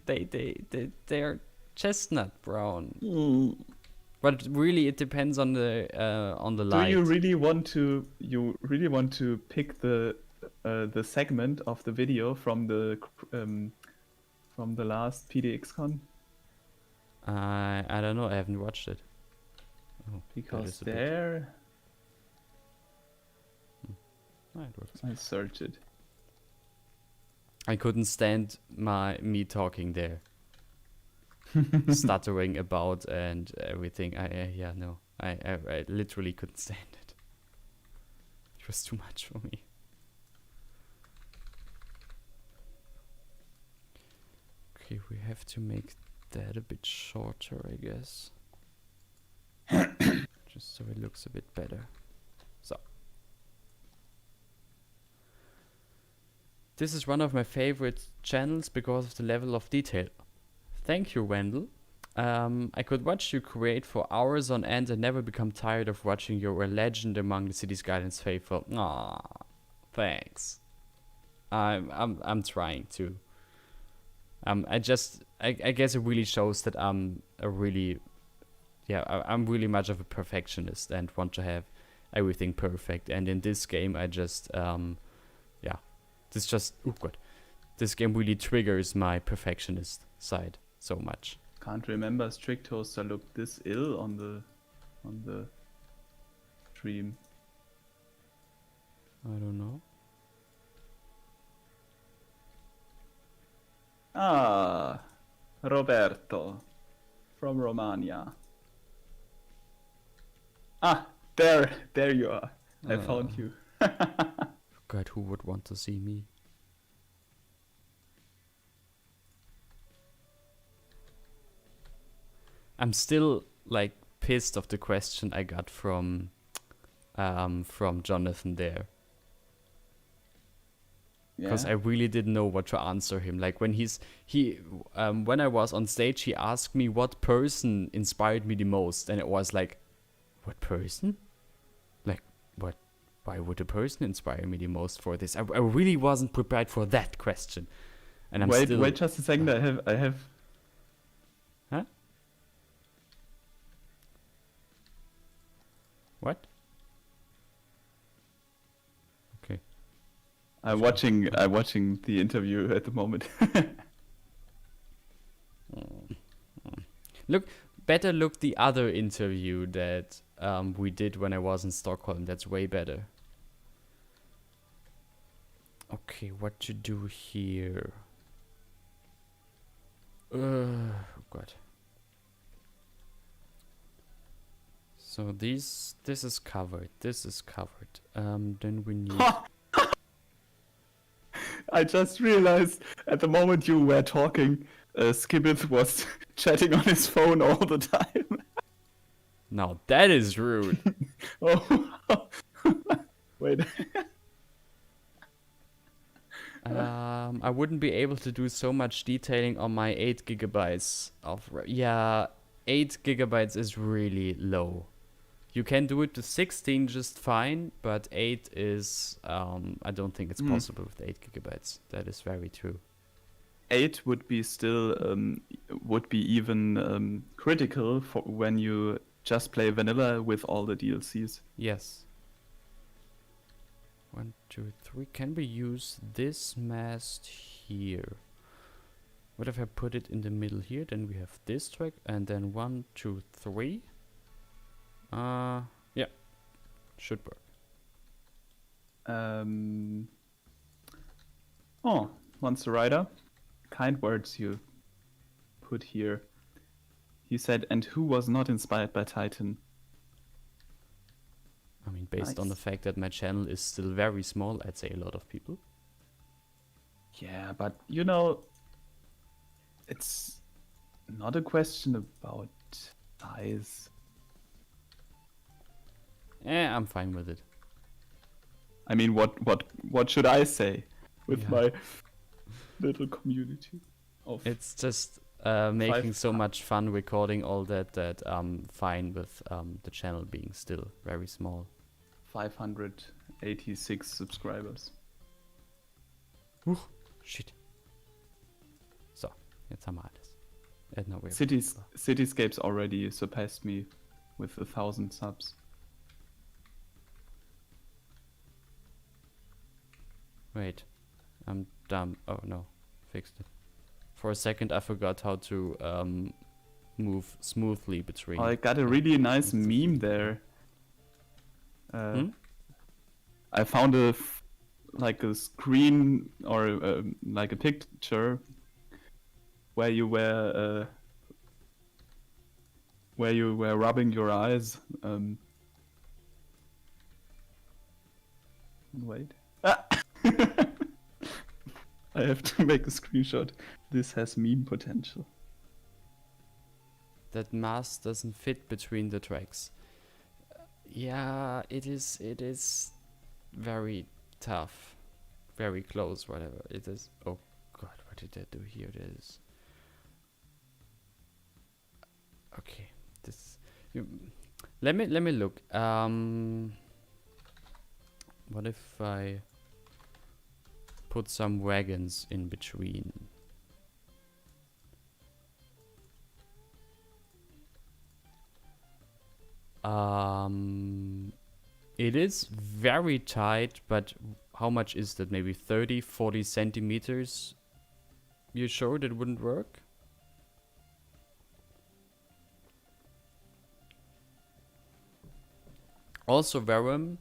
they're chestnut brown. But really, it depends on the light. Do you really want to pick the segment of the video from the last PDXCon? I don't know. I haven't watched it. Oh, Because is a bit- there Ah, it works. I searched it. I couldn't stand me talking there, stuttering about and everything. I literally couldn't stand it. It was too much for me. Okay, we have to make that a bit shorter, I guess. Just so it looks a bit better. So. This is one of my favorite channels because of the level of detail. Thank you, Wendell. I could watch you create for hours on end and never become tired of watching. You're a legend among the Cities Skylines faithful. Aww, thanks. I'm trying to. I guess it really shows that I'm really much of a perfectionist and want to have everything perfect. And in this game, I just this game really triggers my perfectionist side so much. Can't remember Strict Toaster looked this ill on the stream. I don't know. Ah, Roberto from Romania. Ah, there you are. I found you. God, who would want to see me? I'm still like pissed of the question I got from Jonathan there. Because I really didn't know what to answer him. Like when when I was on stage, he asked me what person inspired me the most, and it was like, what person? Like what? Why would a person inspire me the most for this? I really wasn't prepared for that question, and I'm wait, still. Wait just a second. I have. Huh? What? Okay. I'm watching the interview at the moment. Better look the other interview that we did when I was in Stockholm. That's way better. Okay, what to do here? Oh God. So this is covered. This is covered. Then we need. I just realized at the moment you were talking, Skibbith was chatting on his phone all the time. Now that is rude. Oh, wait. I wouldn't be able to do so much detailing on my 8 gigabytes of. Yeah, 8 gigabytes is really low. You can do it to 16 just fine, but 8 is, I don't think it's possible with 8 gigabytes. That is very true. 8 would be still would be even critical for when you just play vanilla with all the DLCs. Yes. 1, 2, 3. Can we use this mast here? What if I put it in the middle here? Then we have this track, and then 1, 2, 3. Yeah, should work. Oh, once the writer. Kind words you put here. He said, and who was not inspired by Titan? I mean, based on the fact that my channel is still very small, I'd say a lot of people. Yeah, but you know, it's not a question about size. I'm fine with it. I mean, what should I say with Yeah. my little community? Of It's just making so much fun recording all that I'm fine with the channel being still very small. 586 subscribers. Shit. So, jetzt haben wir alles. No, Cityscapes already surpassed me with 1,000 subs. Wait, I'm dumb. Oh no, fixed it. For a second I forgot how to move smoothly between. Oh, I got a really nice meme there. I found like a screen or like a picture where you were rubbing your eyes. Wait. I have to make a screenshot. This has meme potential. That mast doesn't fit between the tracks. Yeah, it is very tough. Very close, whatever. It is. Oh god, what did I do here? It is. Okay. Let me look. What if I put some wagons in between? It is very tight, but how much is that? Maybe 30, 40 centimeters? You sure that wouldn't work? Also, Verum,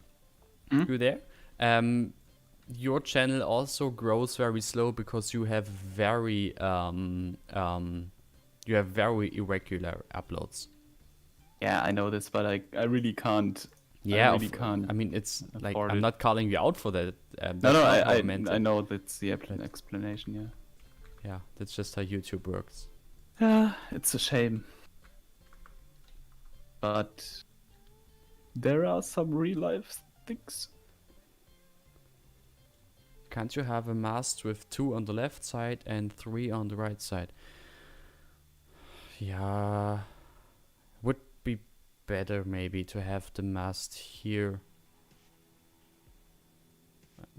you there? Your channel also grows very slow because you have very irregular uploads. Yeah, I know this, but I really can't. Yeah, I really can't. I mean, it's like afford I'm it. not calling you out for that. No, I I know that's the explanation. Yeah. Yeah, that's just how YouTube works. Yeah, it's a shame. But there are some real life things. Can't you have a mast with 2 on the left side and 3 on the right side? Yeah, would be better maybe to have the mast here.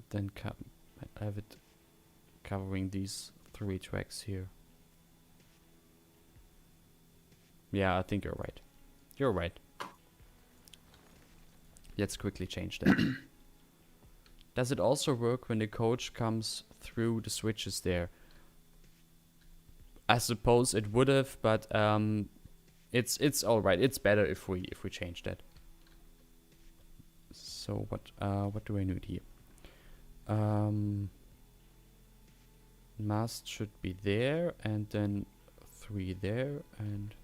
Then have it covering these 3 tracks here. Yeah, I think you're right. You're right. Let's quickly change that. Does it also work when the coach comes through the switches there? I suppose it would have, but it's all right. It's better if we change that. So what do I need here? Mast should be there, and then 3 there, and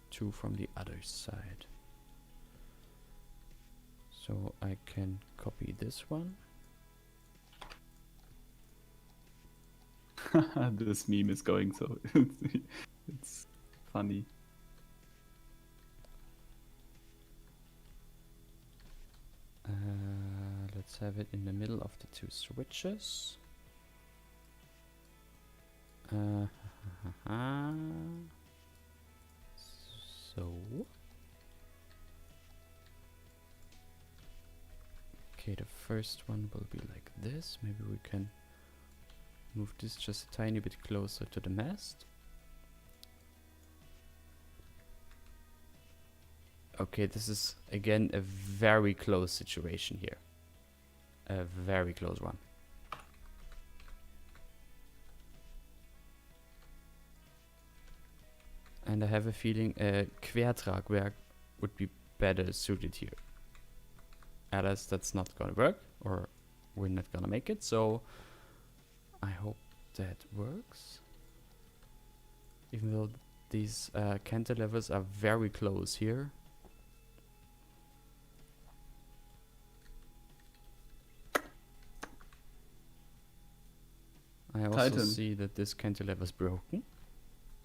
2 from the other side. So I can copy this one. This meme is going so it's funny. Let's have it in the middle of the 2 switches. So. Okay, the first one will be like this. Maybe we can move this just a tiny bit closer to the mast. Okay, this is again a very close situation here. A very close one. And I have a feeling a Quertragwerk would be better suited here. Else that's not gonna work, or we're not gonna make it, so I hope that works. Even though these cantilevers are very close here. I also Titan. see that this cantilever is broken.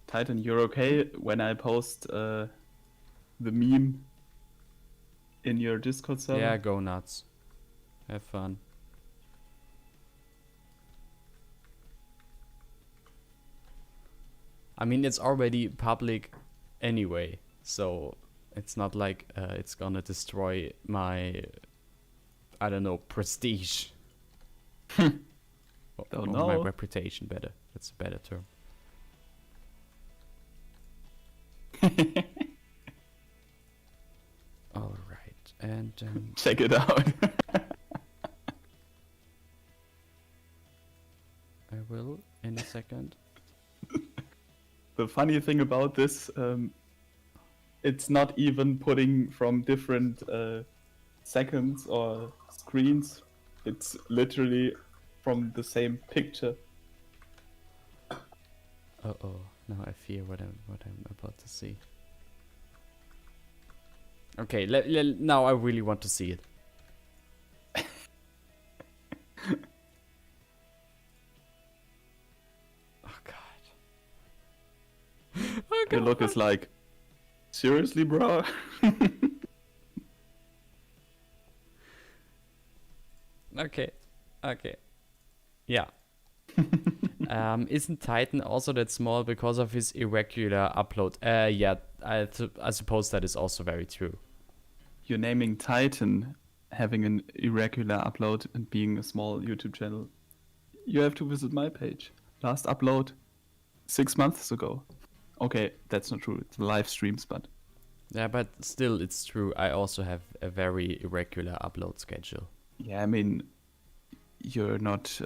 Titan, you're okay when I post the meme in your Discord server? Yeah, go nuts. Have fun. I mean, it's already public anyway, so it's not like it's gonna destroy my, I don't know, prestige. Don't or know. my reputation, better. That's a better term. All right, and Check it out. I will in a second. The funny thing about this, it's not even putting from different seconds or screens. It's literally from the same picture. Uh-oh, now I fear what I'm about to see. Okay, now I really want to see it. Oh god. Oh The look is like, seriously, bro? Okay. Yeah. Isn't Titan also that small because of his irregular upload? Yeah, I suppose that is also very true. You're naming Titan having an irregular upload and being a small YouTube channel. You have to visit my page. Last upload 6 months ago. Okay, that's not true. It's live streams, but Yeah, but still, it's true. I also have a very irregular upload schedule. yeah, I mean, you're not.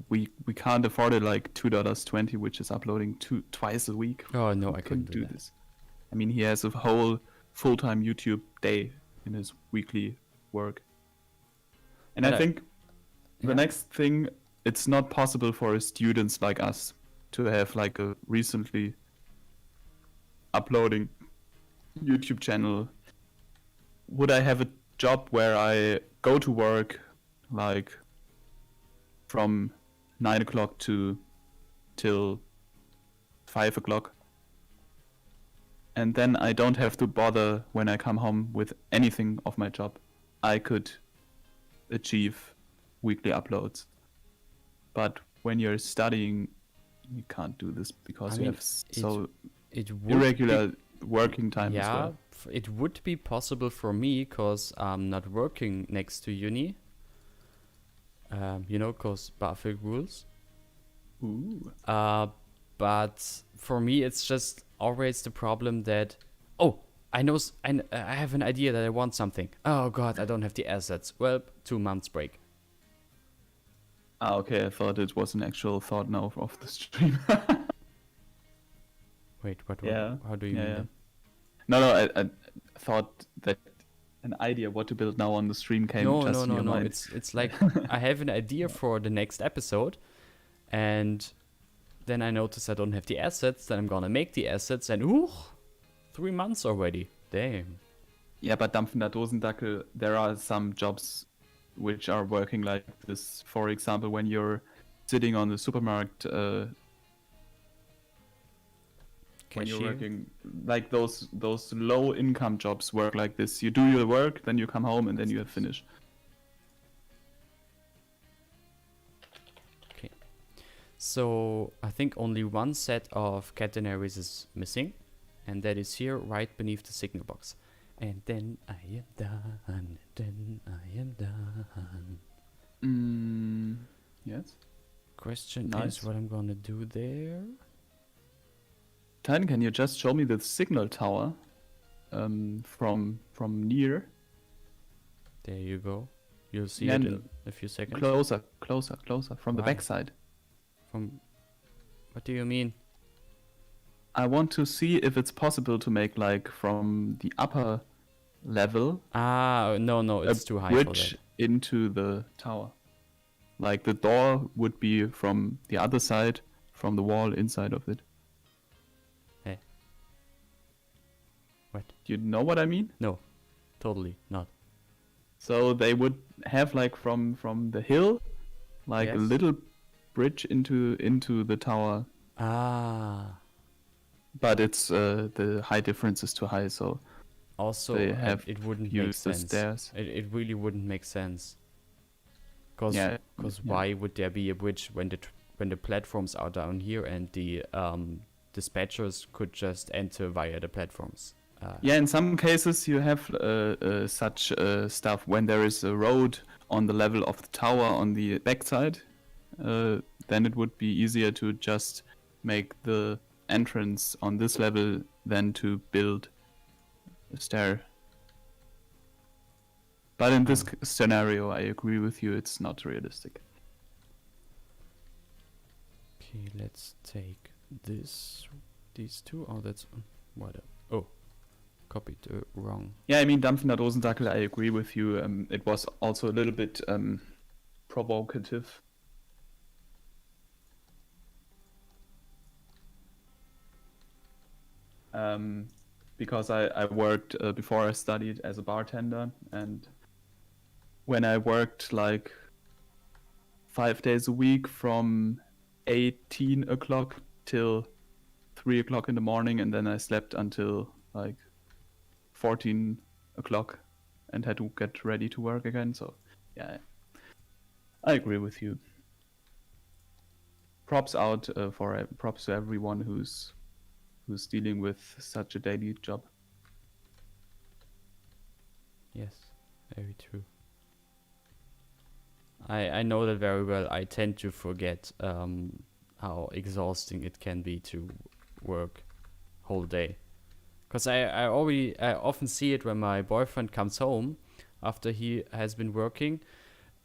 We can't afford it like $2.20, which is uploading twice a week. Oh no, We I couldn't do that. this. I mean, he has a whole full-time YouTube day in his weekly work, and But I think yeah. the next thing, it's not possible for students like us to have like a recently uploading YouTube channel. Would I have a job where I go to work like from 9 o'clock till 5 o'clock, and then I don't have to bother when I come home with anything of my job? I could achieve weekly uploads, but when you're studying, you can't do this because I you mean, have so it would irregular be, working time as well. it would be possible for me because I'm not working next to uni. Cause BAföG rules. Ooh. But for me, it's just always the problem that, I know, I have an idea that I want something. Oh god, I don't have the assets. Well, 2 months break. Ah, okay, I thought it was an actual thought now of the stream. Wait, what? Yeah. How do you mean that? No, I thought that an idea what to build now on the stream came No, just in your mind. It's like I have an idea for the next episode, and then I notice I don't have the assets. Then I'm gonna make the assets, and 3 months already. Damn. Yeah, but dampfender Dosendackel, there are some jobs which are working like this. For example, when you're sitting on the supermarket, when you're Cashier? working like those low income jobs work like this. You do your work, then you come home, and then you have finished. Okay. So I think only one set of catenaries is missing. and that is here right beneath the signal box. And then I am done, and then I am done. Yes. Question Nice. is what I'm gonna do there. Titan, can you just show me the signal tower from near? There you go. You'll see Yeah, it and in a few seconds. Closer, from the Why? backside. From what do you mean? I want to see if it's possible to make like from the upper level No, it's too high for bridge that. into the tower. Like the door would be from the other side, from the wall inside of it. Hey. What? Do you know what I mean? No, totally not. So they would have like from the hill, like a Yes. little bridge into the tower, but it's the height difference is too high, so Also, they have it wouldn't make used the sense. stairs. It really wouldn't make sense. Cause Yeah, why would there be a bridge when the platforms are down here and the dispatchers could just enter via the platforms? Yeah, in some cases you have such stuff when there is a road on the level of the tower on the backside. Then it would be easier to just make the entrance on this level than to build a stair. But in this scenario, I agree with you, it's not realistic. Okay, let's take these two. Oh, that's what? Oh, copied wrong. Yeah, I mean, dampfender Dosendackel, I agree with you. It was also a little bit provocative. Because I worked before I studied as a bartender, and when I worked like 5 days a week from 18 o'clock till 3 o'clock in the morning, and then I slept until like 14 o'clock and had to get ready to work again. So yeah, I agree with you. Props to everyone who's dealing with such a daily job. Yes, very true. I know that very well. I tend to forget how exhausting it can be to work whole day. Because I often see it when my boyfriend comes home after he has been working,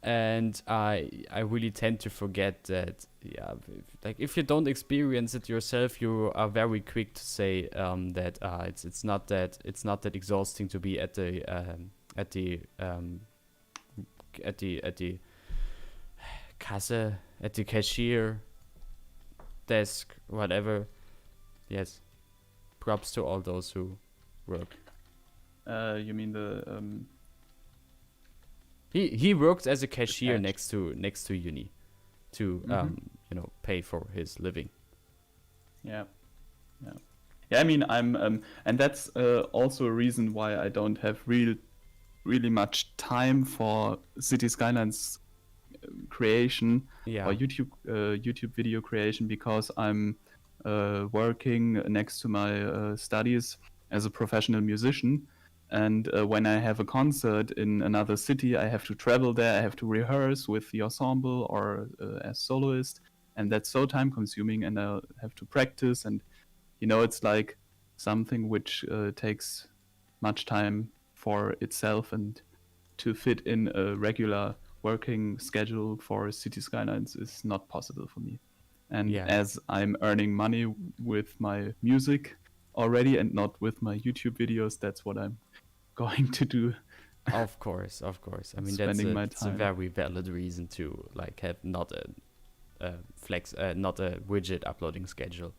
and I really tend to forget that. Yeah, like if you don't experience it yourself, you are very quick to say that it's not that exhausting to be at the Kasse, at the cashier desk, whatever. Yes, props to all those who work. You mean the He works as a cashier Dispatch. next to uni, to pay for his living. Yeah. I mean, I'm and that's also a reason why I don't have really much time for Cities Skylines creation Yeah. or YouTube video creation, because I'm working next to my studies as a professional musician. And when I have a concert in another city, I have to travel there. I have to rehearse with the ensemble or as soloist, and that's so time consuming. And I have to practice, and it's like something which takes much time for itself, and to fit in a regular working schedule for City Skylines is not possible for me. And as I'm earning money with my music already and not with my YouTube videos, that's what I'm going to do. Of course. I mean, Spending my that's a time. very valid reason to like have not a not a widget uploading schedule.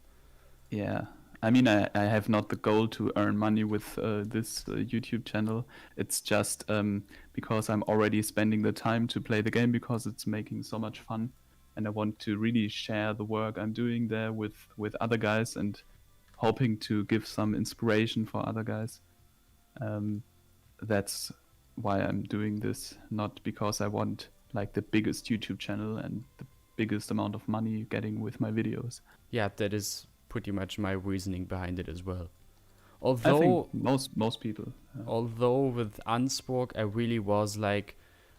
Yeah. I mean, I have not the goal to earn money with this YouTube channel. It's just because I'm already spending the time to play the game because it's making so much fun. And I want to really share the work I'm doing there with other guys, and hoping to give some inspiration for other guys. That's why I'm doing this, not because I want like the biggest YouTube channel and the biggest amount of money getting with my videos. Yeah, that is pretty much my reasoning behind it as well. I think Although most people. although with Unspoke, I really was like,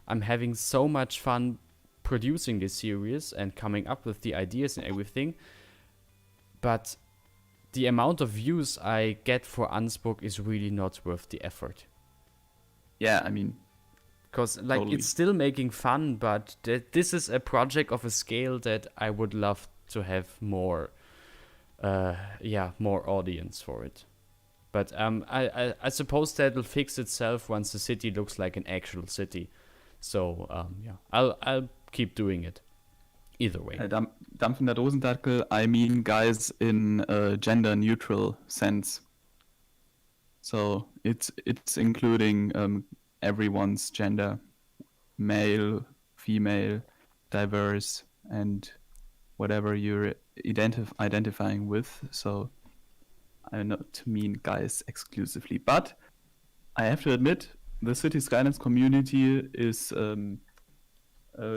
I'm having so much fun producing this series and coming up with the ideas and everything, but the amount of views I get for Unspoke is really not worth the effort. Yeah, I mean, Because like totally. it's still making fun, but this is a project of a scale that I would love to have more, more audience for it. But I suppose that will fix itself once the city looks like an actual city. So I'll keep doing it. Either way. Dampfender Dosendackel, I mean guys in a gender neutral sense. So it's including everyone's gender, male, female, diverse, and whatever you're identifying with. So I not mean guys exclusively, but I have to admit the Cities Skylines community is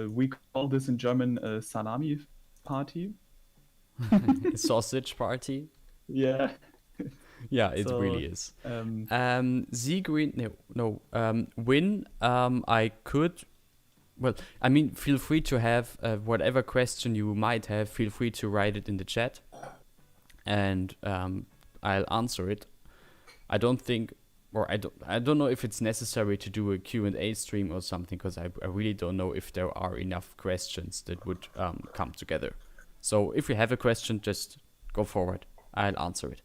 we call this in German a salami party. Sausage party. Yeah. Yeah, it So, really is. Win. I could. Well, I mean, feel free to have whatever question you might have. Feel free to write it in the chat, and I'll answer it. I don't think, or I don't know if it's necessary to do a Q&A stream or something, because I really don't know if there are enough questions that would come together. So if you have a question, just go forward. I'll answer it.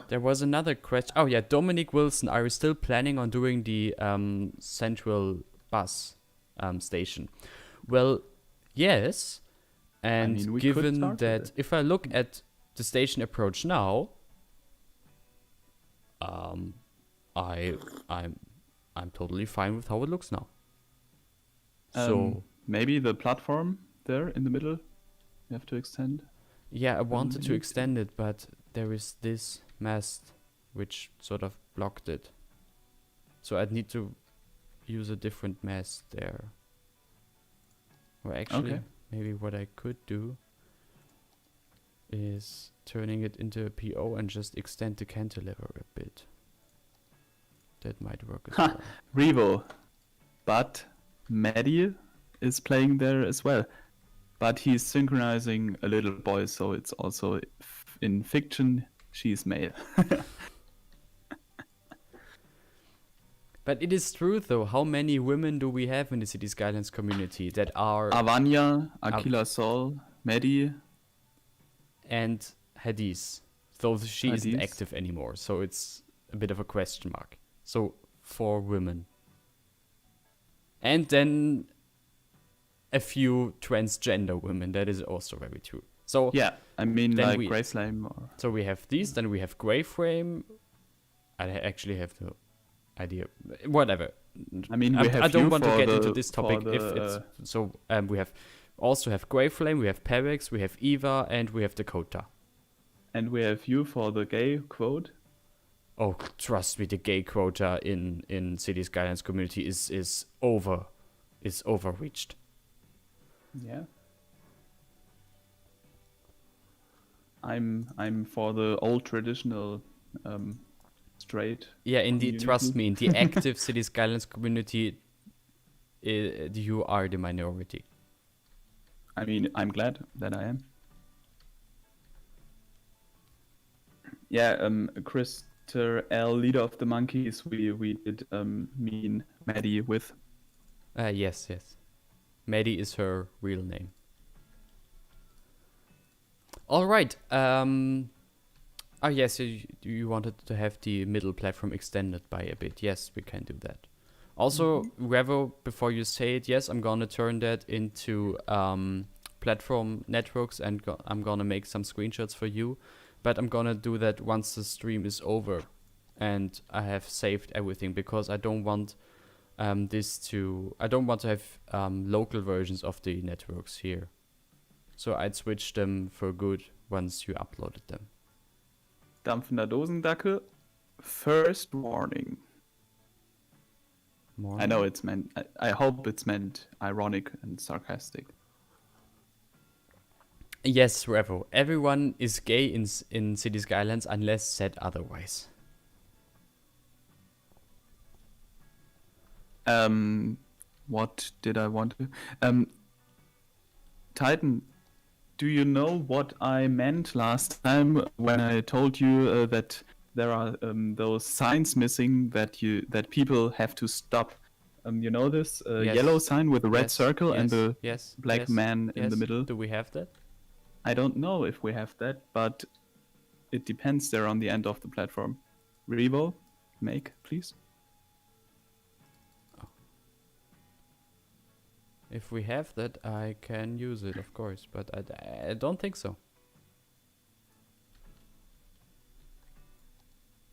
There was another question. Oh yeah, Dominic Wilson. Are you still planning on doing the central bus station? Well, yes. And I mean, we could given start with that, it. if I look at the station approach now, I'm totally fine with how it looks now. So maybe the platform there in the middle, you have to extend. yeah, I wanted to maybe extend it, but there is this mast which sort of blocked it. So I'd need to use a different mast there. Or actually, Okay. maybe what I could do is turning it into a PO and just extend the cantilever a bit. That might work as well. Revo. But Maddie is playing there as well. But he's synchronizing a little boy, so it's also in fiction, she's male. But it is true, though. How many women do we have in the Cities Skylines community that are Avanya, Aquila Sol, Maddie, and Hadiz? Though she isn't Hadiz. active anymore, so it's a bit of a question mark. So 4 women, and then a few transgender women. That is also very true. So yeah, I mean then like we- Gracelame or So we have these, then we have Grey Frame. I actually have no idea. Whatever. I mean we have I don't you want to for get the- into this for topic. the, If it's so, we also have Grey Flame, we have Perex, we have Eva, and we have Dakota. and we have you for the gay quote. Oh, trust me, the gay quota in Cities Skylines community is overreached. Yeah. I'm for the old traditional straight. Yeah, indeed. Trust Community. me, in the active Cities Skylines community, you are the minority. I mean, I'm glad that I am. Yeah, Krister L, leader of the monkeys, we did mean Maddie with. Yes. Maddie is her real name. All right. Yes, you wanted to have the middle platform extended by a bit. Yes, we can do that. Also, Revo, before you say it, yes, I'm gonna turn that into platform networks, and I'm gonna make some screenshots for you. But I'm gonna do that once the stream is over, and I have saved everything, because I don't want I don't want to have local versions of the networks here. So I'd switch them for good once you uploaded them. Dampfender Dosendackel, first warning. I know it's meant, I hope it's meant ironic and sarcastic. Yes, Revo. Everyone is gay in City Skylines unless said otherwise. What did I want to? Titan, do you know what I meant last time when I told you that there are those signs missing that people have to stop? You know this yellow Yes. sign with a red Yes. circle and Yes. the Yes. black Yes. man in the Yes. middle. Do we have that? I don't know if we have that, but it depends. They're on the end of the platform. Revo, make please. If we have that, I can use it, of course, but I don't think so.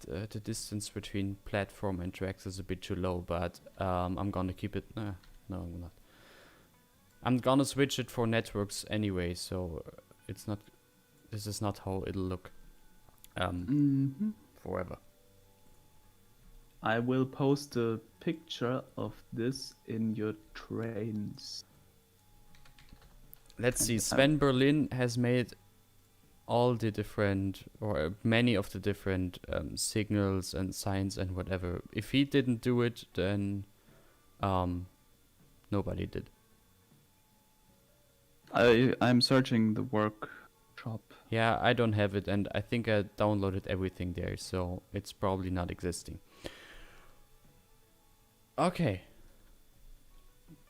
The distance between platform and tracks is a bit too low, but I'm gonna keep it. No, I'm not. I'm gonna switch it for networks anyway, so it's not. This is not how it'll look forever. I will post a picture of this in your trains. Let's see. Sven Berlin has made all the different, or many of the different signals and signs and whatever. If he didn't do it, then nobody did. I'm searching the workshop. Yeah, I don't have it, and I think I downloaded everything there, so it's probably not existing. Okay.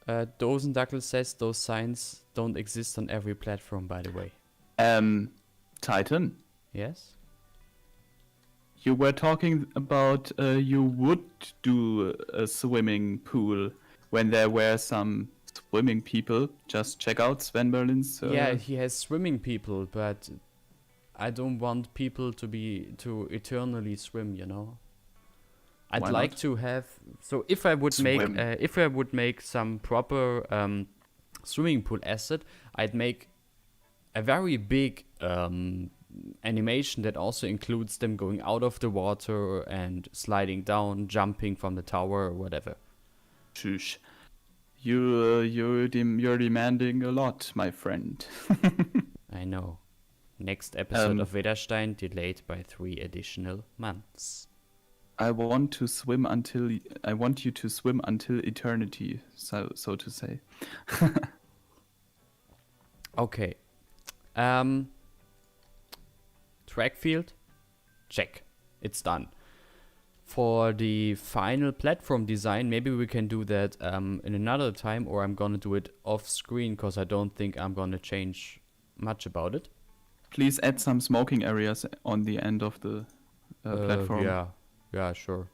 Dosendackel says those signs don't exist on every platform, by the way. Titan, Yes? you were talking about you would do a swimming pool when there were some swimming people. Just check out Sven Berlin's. Yeah, he has swimming people, but I don't want people to eternally swim, you know? I'd Why like not? to have, so if I would make some proper swimming pool asset, I'd make a very big animation that also includes them going out of the water and sliding down, jumping from the tower or whatever. Shush. You're demanding a lot, my friend. I know. Next episode of Vedastein delayed by 3 additional months. I want you to swim until eternity, so to say. Okay. Track field? Check. It's done. For the final platform design, maybe we can do that in another time, or I'm gonna do it off screen because I don't think I'm gonna change much about it. Please add some smoking areas on the end of the platform. Yeah, sure.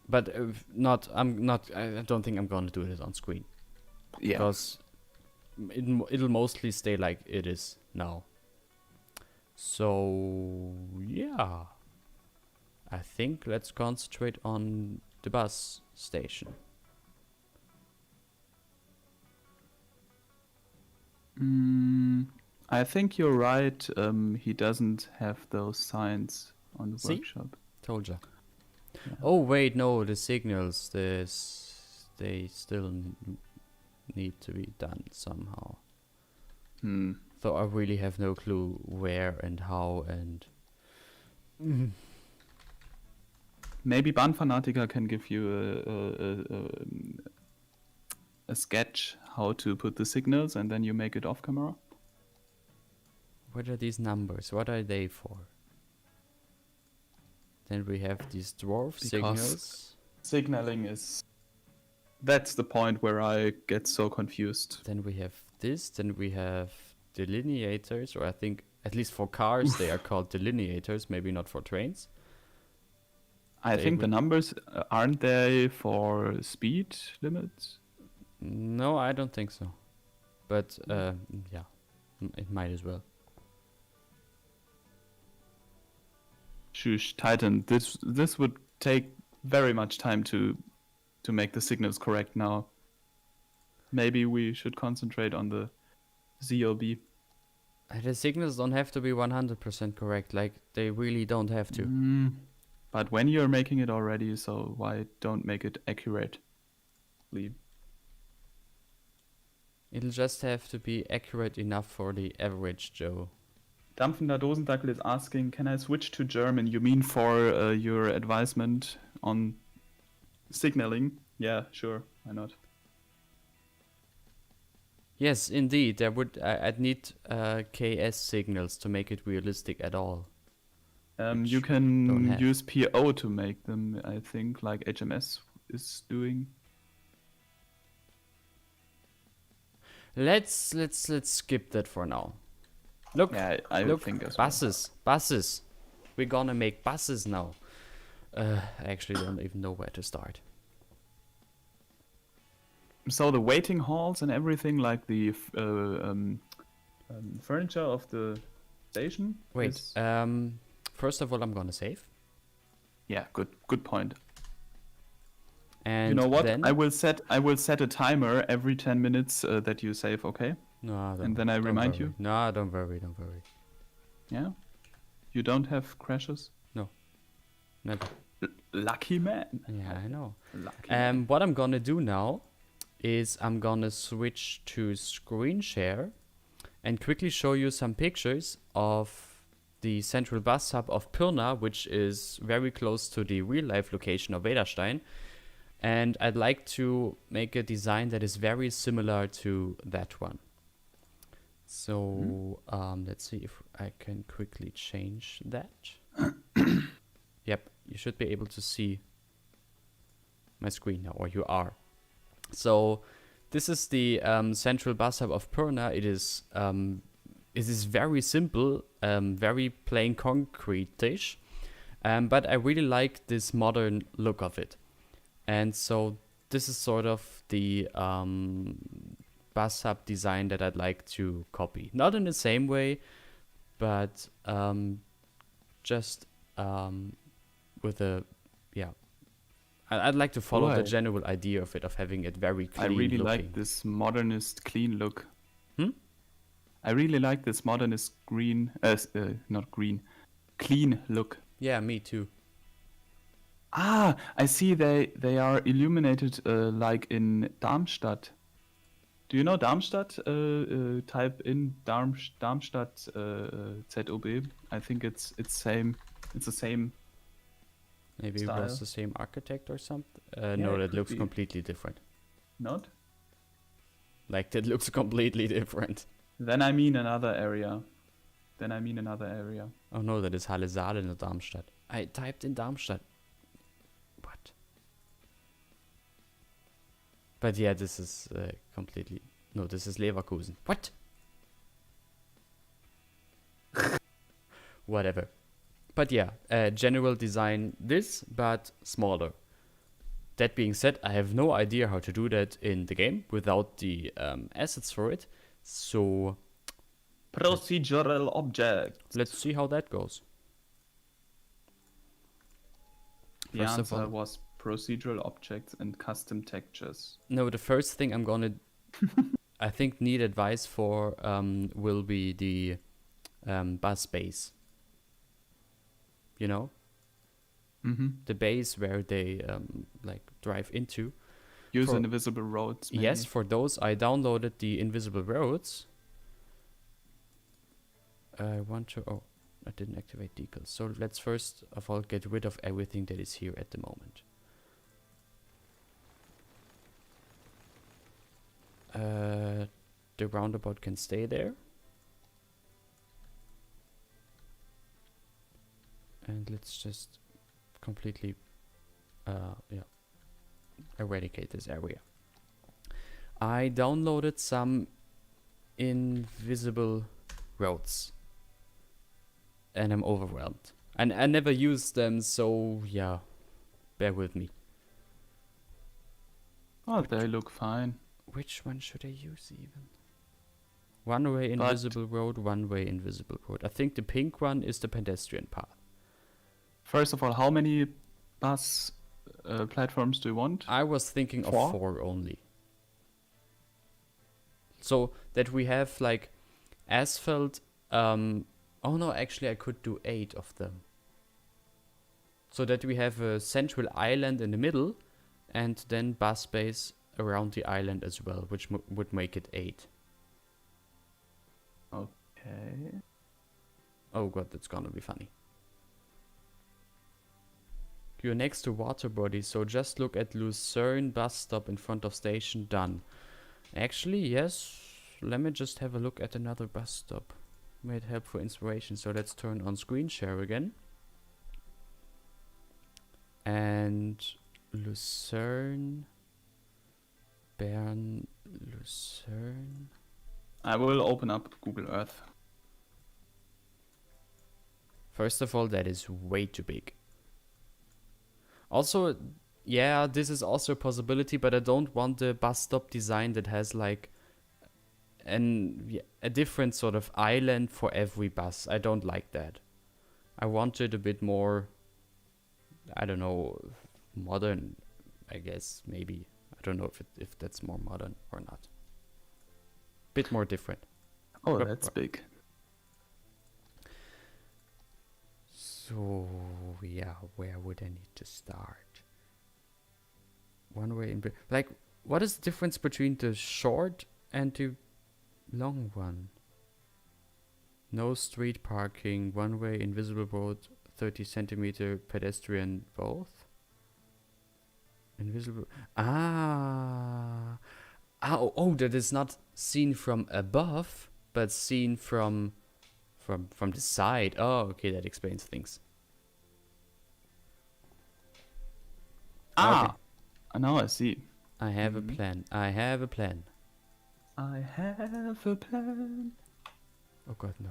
But I don't think I'm gonna do it on screen. Yeah. Because it'll mostly stay like it is now. So, yeah. I think let's concentrate on the bus station. I think you're right. He doesn't have those signs on the See? workshop. Told ya. Yeah. Oh, wait, no, the signals, they still need to be done somehow. So I really have no clue where and how and... Maybe Bahnfanatiker can give you a sketch how to put the signals, and then you make it off camera. What are these numbers? What are they for? Then we have these dwarf signals. Signaling that's the point where I get so confused. Then we have this. Then we have delineators, or I think at least for cars they are called delineators, maybe not for trains. I think the numbers aren't they for speed limits? No, I don't think so. But yeah, it might as well. Shush, Titan, this would take very much time to make the signals correct now. Maybe we should concentrate on the ZOB. The signals don't have to be 100% correct, like they really don't have to. But when you're making it already, so why don't make it accurate? It'll just have to be accurate enough for the average Joe. Dampfender Dosendackel is asking, can I switch to German? You mean for your advisement on signaling? Yeah, sure. Why not? Yes, indeed. There would I'd need KS signals to make it realistic at all. You don't can have. use PO to make them, I think, like HMS is doing. Let's skip that for now. Look, Yeah, I look, think as well. buses. We're gonna make buses now. I actually don't even know where to start. So the waiting halls and everything, like the furniture of the station. Wait, is- first of all, I'm gonna save. Yeah, good point. And you know what? then I will set a timer every 10 minutes that you save. Okay? no, and then I don't remind worry. you? No, don't worry. Yeah. You don't have crashes. Never. Lucky man. Yeah, I know. Lucky. Man. What I'm gonna do now is I'm gonna switch to screen share and quickly show you some pictures of the central bus hub of Pirna, which is very close to the real life location of Vedastein. And I'd like to make a design that is very similar to that one. So let's see if I can quickly change that. Yep, you should be able to see my screen now, or you are. So this is the central bus hub of Pirna. It is very simple, very plain concrete-ish, but I really like this modern look of it. And so this is sort of the bus hub design that I'd like to copy. Not in the same way, but just with a, yeah. I'd like to follow the Right. general idea of it, of having it very I clean really looking. like this modernist clean look. Hmm? I really like this modernist clean look. Yeah, me too. Ah, I see they are illuminated like in Darmstadt. Do you know Darmstadt? Type in Darmstadt ZOB. I think it's same. It's the same. Maybe it Style. was the same architect or something. Yeah, No, it that could looks be. completely different. Not? Like, that looks completely different. Then I mean another area. Oh no, that is Halle Saale, not Darmstadt. I typed in Darmstadt. What? But yeah, this is completely... No, this is Leverkusen. What? Whatever. But yeah, general design this, but smaller. That being said, I have no idea how to do that in the game without the assets for it. So Procedural object. let's see how that goes. The First of answer all- was procedural objects and custom textures. No, the first thing I'm gonna, I think, need advice for will be the bus base. You know, Mm-hmm. the base where they like drive into. Use For- invisible roads. Maybe. Yes, for those I downloaded the invisible roads. I want to. Oh, I didn't activate decals. So let's first of all get rid of everything that is here at the moment. The roundabout can stay there. And let's just completely eradicate this area. I downloaded some invisible roads and I'm overwhelmed. And I never used them, so yeah, bear with me. Oh, they look fine. Which one should I use even? One-way But- invisible road, one-way invisible road. I think the pink one is the pedestrian path. First of all, how many bus platforms do you want? I was thinking of 4 only. So that we have like asphalt. Oh no, actually I could do 8 of them. So that we have a central island in the middle and then bus base around the island as well, which would make it 8. Okay. Oh god, that's gonna be funny. You're next to water body, so just look at Lucerne bus stop in front of station. Done. Actually, yes. Let me just have a look at another bus stop. Might help for inspiration. So let's turn on screen share again. And Lucerne, Bern, Lucerne. I will open up Google Earth. First of all, that is way too big. Also, yeah, this is also a possibility, but I don't want the bus stop design that has like a different sort of island for every bus. I don't like that. I want it a bit more, I don't know, modern, I guess, maybe. I don't know if that's more modern or not. Bit more different. Oh, that's big. So, yeah, where would I need to start? One way in... Like, what is the difference between the short and the long one? No street parking, one way invisible road, 30 centimeter pedestrian both? Invisible... Ah! Oh, that is not seen from above, but seen from the side. Oh, okay, that explains things. Ah! Okay. Now I see. I have a plan. I have a plan. I have a plan. Oh god, no.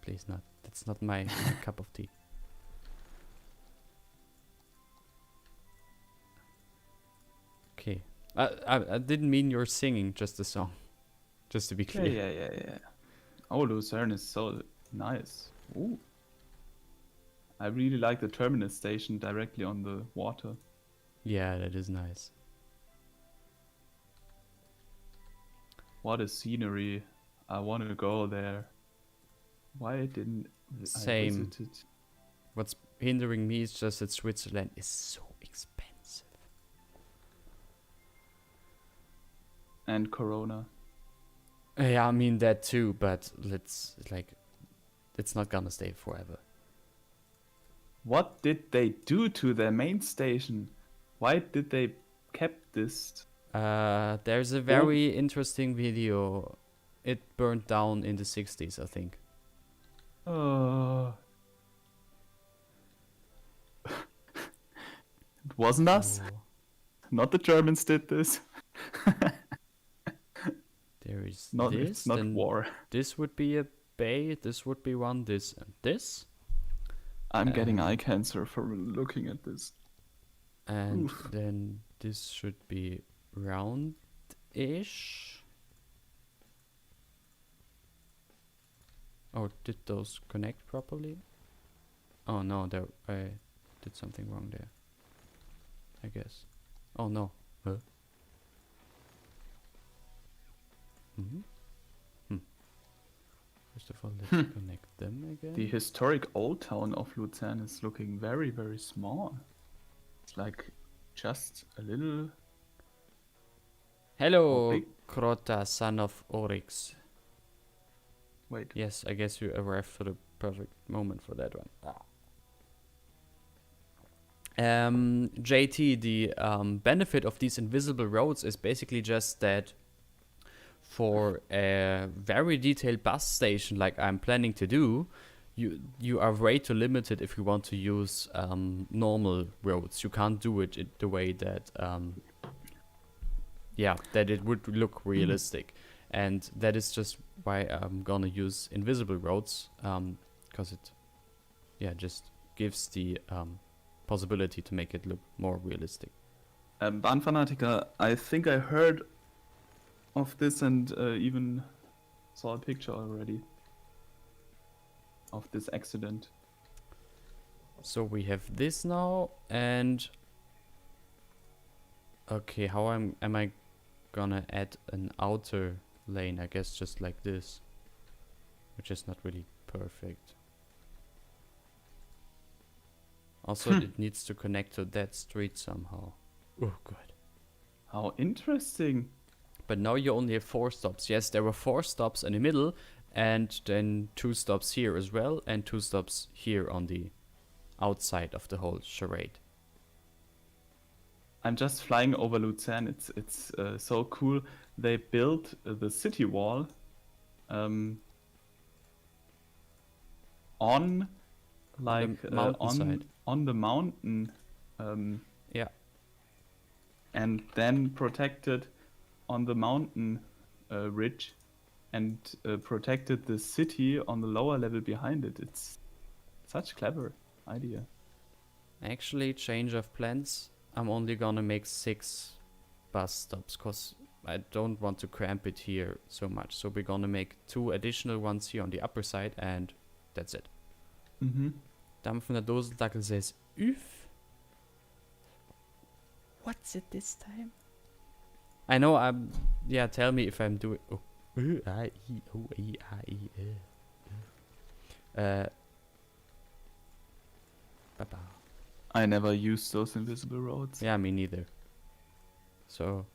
Please not. That's not my cup of tea. Okay. I didn't mean you're singing, just the song. Just to be clear. Yeah. Oh, Lucerne is so nice. Ooh. I really like the terminus station directly on the water. Yeah, that is nice. What a scenery. I want to go there. Why didn't Same. I visit it? What's hindering me is just that Switzerland is so expensive. And Corona. Yeah, I mean that too, but it's not gonna stay forever. What did they do to their main station? Why did they kept this? There's a very interesting video. It burned down in the 60s, I think. It wasn't us. Oh. Not the Germans did this. There is Not, this. it's not then war. This would be a bay. This would be one. This and this. I'm getting eye cancer from looking at this. And Oof. then this should be round-ish. Oh, did those connect properly? Oh no, there I did something wrong there. I guess. Oh no. Huh? First of all, let's connect them again. The historic old town of Lucerne is looking very, very small. It's like just a little... Hello, big. Krota, son of Oryx. Wait. Yes, I guess you arrived for the perfect moment for that one. JT, the benefit of these invisible roads is basically just that for a very detailed bus station like I'm planning to do, you are way too limited if you want to use normal roads. You can't do it the way that that it would look realistic. And that is just why I'm gonna use invisible roads, because it just gives the possibility to make it look more realistic. Bahnfanatiker, I think I heard of this and even saw a picture already of this accident. So we have this now, and okay, how am I gonna add an outer lane? I guess just like this, which is not really perfect. Also, it needs to connect to that street somehow. Oh, God. How interesting. But now you only have 4 stops. Yes, there were 4 stops in the middle, and then 2 stops here as well, and 2 stops here on the outside of the whole charade. I'm just flying over Luzern. It's so cool. They built the city wall on like the mountainside. on the mountain, um, Yeah, and then protected on the mountain ridge, and protected the city on the lower level behind it. It's such clever idea. actually, change of plans. I'm only gonna make 6 bus stops because I don't want to cramp it here so much. So we're gonna make 2 additional ones here on the upper side, and that's it. Mhm. Dame von der Doseldackel says, Üff. What's it this time? I know I'm. Yeah, tell me if I'm doing. Oh. Baba. I never used those invisible roads. Yeah, me neither. So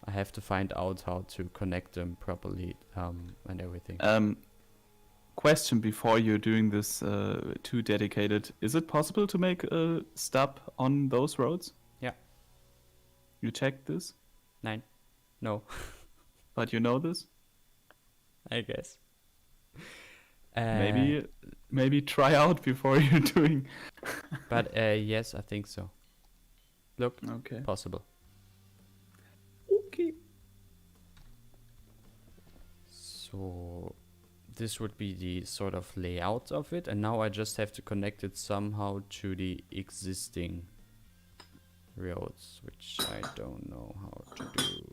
I have to find out how to connect them properly and everything. Question before you're doing this too dedicated. Is it possible to make a stop on those roads? Yeah. You checked this? 9. No, But you know this? I guess. Maybe try out before you're doing. But yes, I think so. Look, Okay. possible. Okay. So this would be the sort of layout of it, and now I just have to connect it somehow to the existing roads, which I don't know how to do.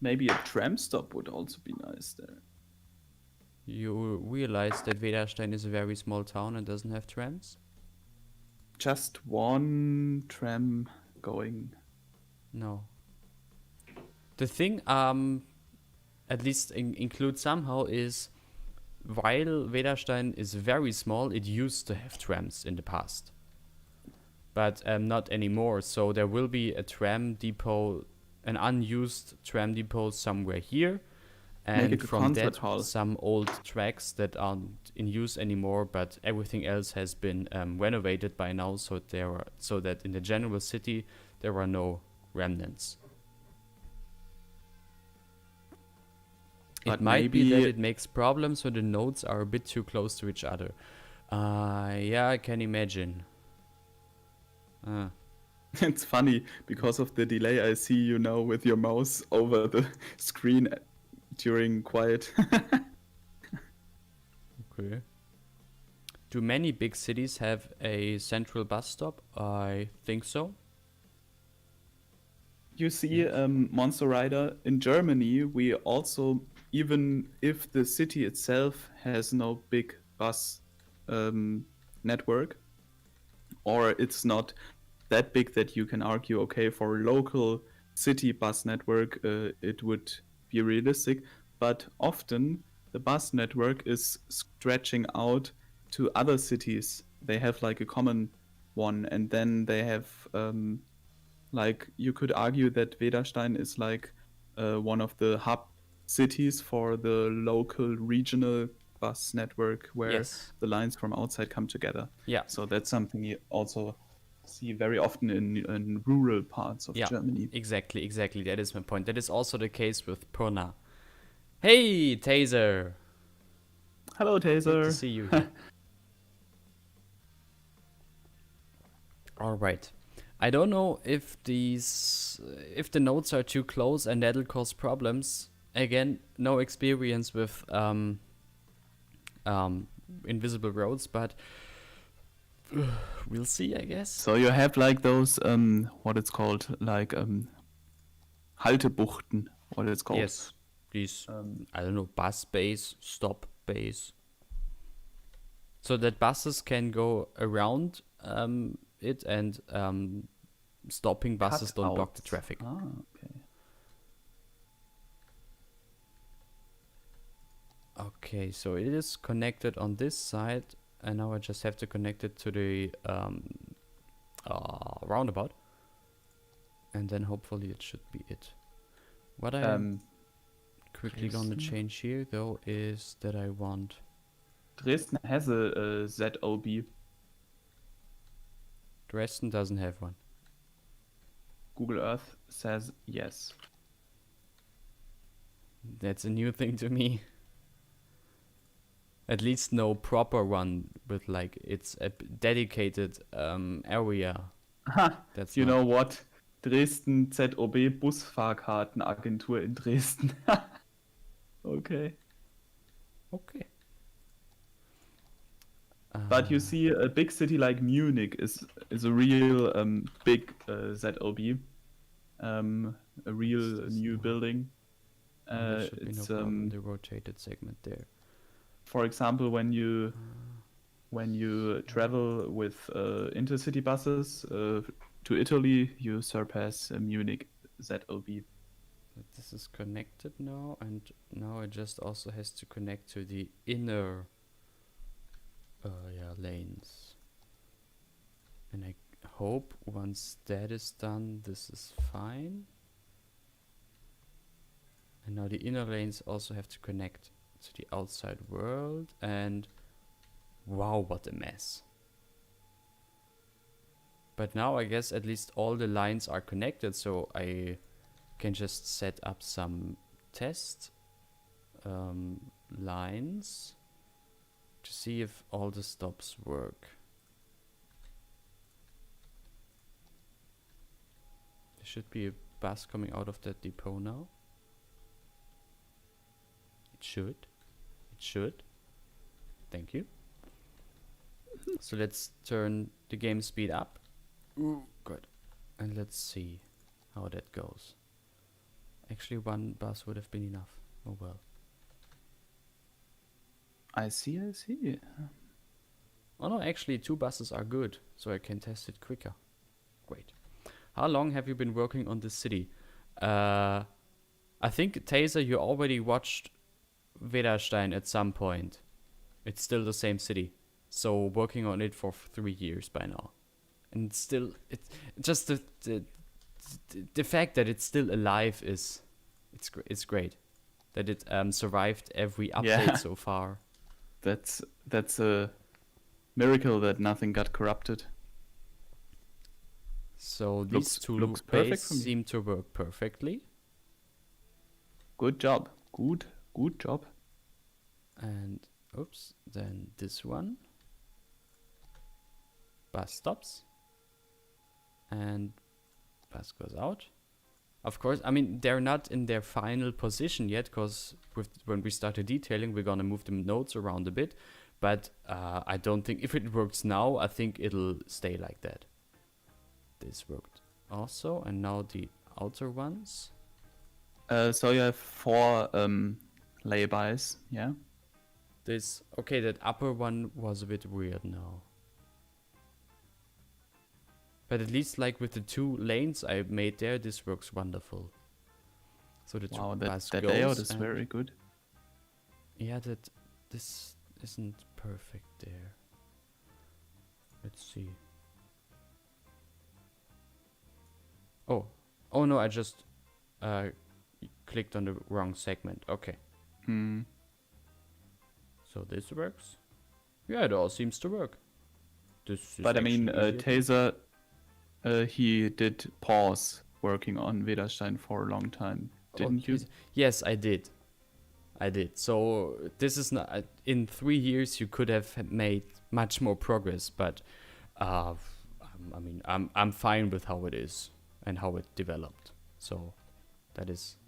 Maybe a tram stop would also be nice there. You realize that Vedastein is a very small town and doesn't have trams? Just one tram going. No. The thing, at least include somehow, is while Vedastein is very small, it used to have trams in the past. But not anymore, so there will be a tram depot, an unused tram depot somewhere here. Make And it a from concert that, hall. some old tracks that aren't in use anymore, but everything else has been renovated by now, so that in the general city there are no remnants. But It might be that maybe- it makes problems when the nodes are a bit too close to each other. Yeah, I can imagine. It's funny because of the delay. I see you now with your mouse over the screen during quiet. Okay. Do many big cities have a central bus stop? I think so. You see, Monster Rider, in Germany, we also, even if the city itself has no big bus network, or it's not that big that you can argue, okay, for a local city bus network, it would be realistic, but often the bus network is stretching out to other cities. They have like a common one, and then they have like, you could argue that Vedastein is like one of the hub cities for the local regional bus network where Yes. the lines from outside come together. Yeah. So that's something you also see very often in rural parts of Yeah. Germany. Exactly. That is my point. That is also the case with Purna. Hey, Taser! Hello, Good to Taser. see you here. All right. I don't know if if the nodes are too close and that'll cause problems. Again, no experience with invisible roads, but we'll see, I guess. So you have like those what it's called, like Haltebuchten, what it's called. Yes, these I don't know, bus bays, stop bays, so that buses can go around it, and stopping buses don't block the Cutouts. traffic. Ah, okay. Okay, so it is connected on this side and now I just have to connect it to the roundabout, and then hopefully it should be it. What I'm quickly gonna Dresden. change here though is that I want Dresden has a ZOB. Dresden doesn't have one. Google Earth says yes. That's a new thing to me. At least no proper one with like it's a dedicated area. Ha! That's You not know what? Dresden ZOB Busfahrkartenagentur in Dresden. Okay. okay. But you see, a big city like Munich is a real big ZOB, a real this new now? building. There should be no It's problem. The rotated segment there. for example, when you travel with intercity buses to Italy, you surpass Munich ZOB. But this is connected now, and now it just also has to connect to the inner lanes. And I hope once that is done, this is fine. And now the inner lanes also have to connect to the outside world, and wow, what a mess. But now I guess at least all the lines are connected, so I can just set up some test lines to see if all the stops work. There should be a bus coming out of that depot now. It should. It should. Thank you. So let's turn the game speed up. Ooh, good. And let's see how that goes. Actually, one bus would have been enough. Oh well. I see. Oh no, actually 2 buses are good, so I can test it quicker. Great. How long have you been working on this city? I think, Taser, you already watched Vedastein at some point. It's still the same city. So working on it for 3 years by now. And it's still, it's just the fact that it's still alive is, it's great. That it survived every update Yeah. so far. That's a miracle that nothing got corrupted. So these Looks two perfect bays for me. seem to work perfectly. Good job. Good job. And oops, then this one. Bus stops. And bus goes out. Of course, I mean, they're not in their final position yet, because when we start the detailing, we're gonna move the nodes around a bit. But I don't think, if it works now, I think it'll stay like that. This worked also, and now the outer ones. So you have 4 laybys, yeah? Okay, that upper one was a bit weird now. But at least like with the 2 lanes I made there, this works wonderful. So the Wow, bus that goes, layout is and very good. yeah, this isn't perfect there. Let's see. Oh no, I just clicked on the wrong segment. Okay. Hmm. So this works. Yeah, it all seems to work. This is But I mean, actually easier to- Taser, he did pause working on Vedastein for a long time, didn't you? Yes, I did. So this is not in 3 years you could have made much more progress, but I mean I'm fine with how it is and how it developed. So that is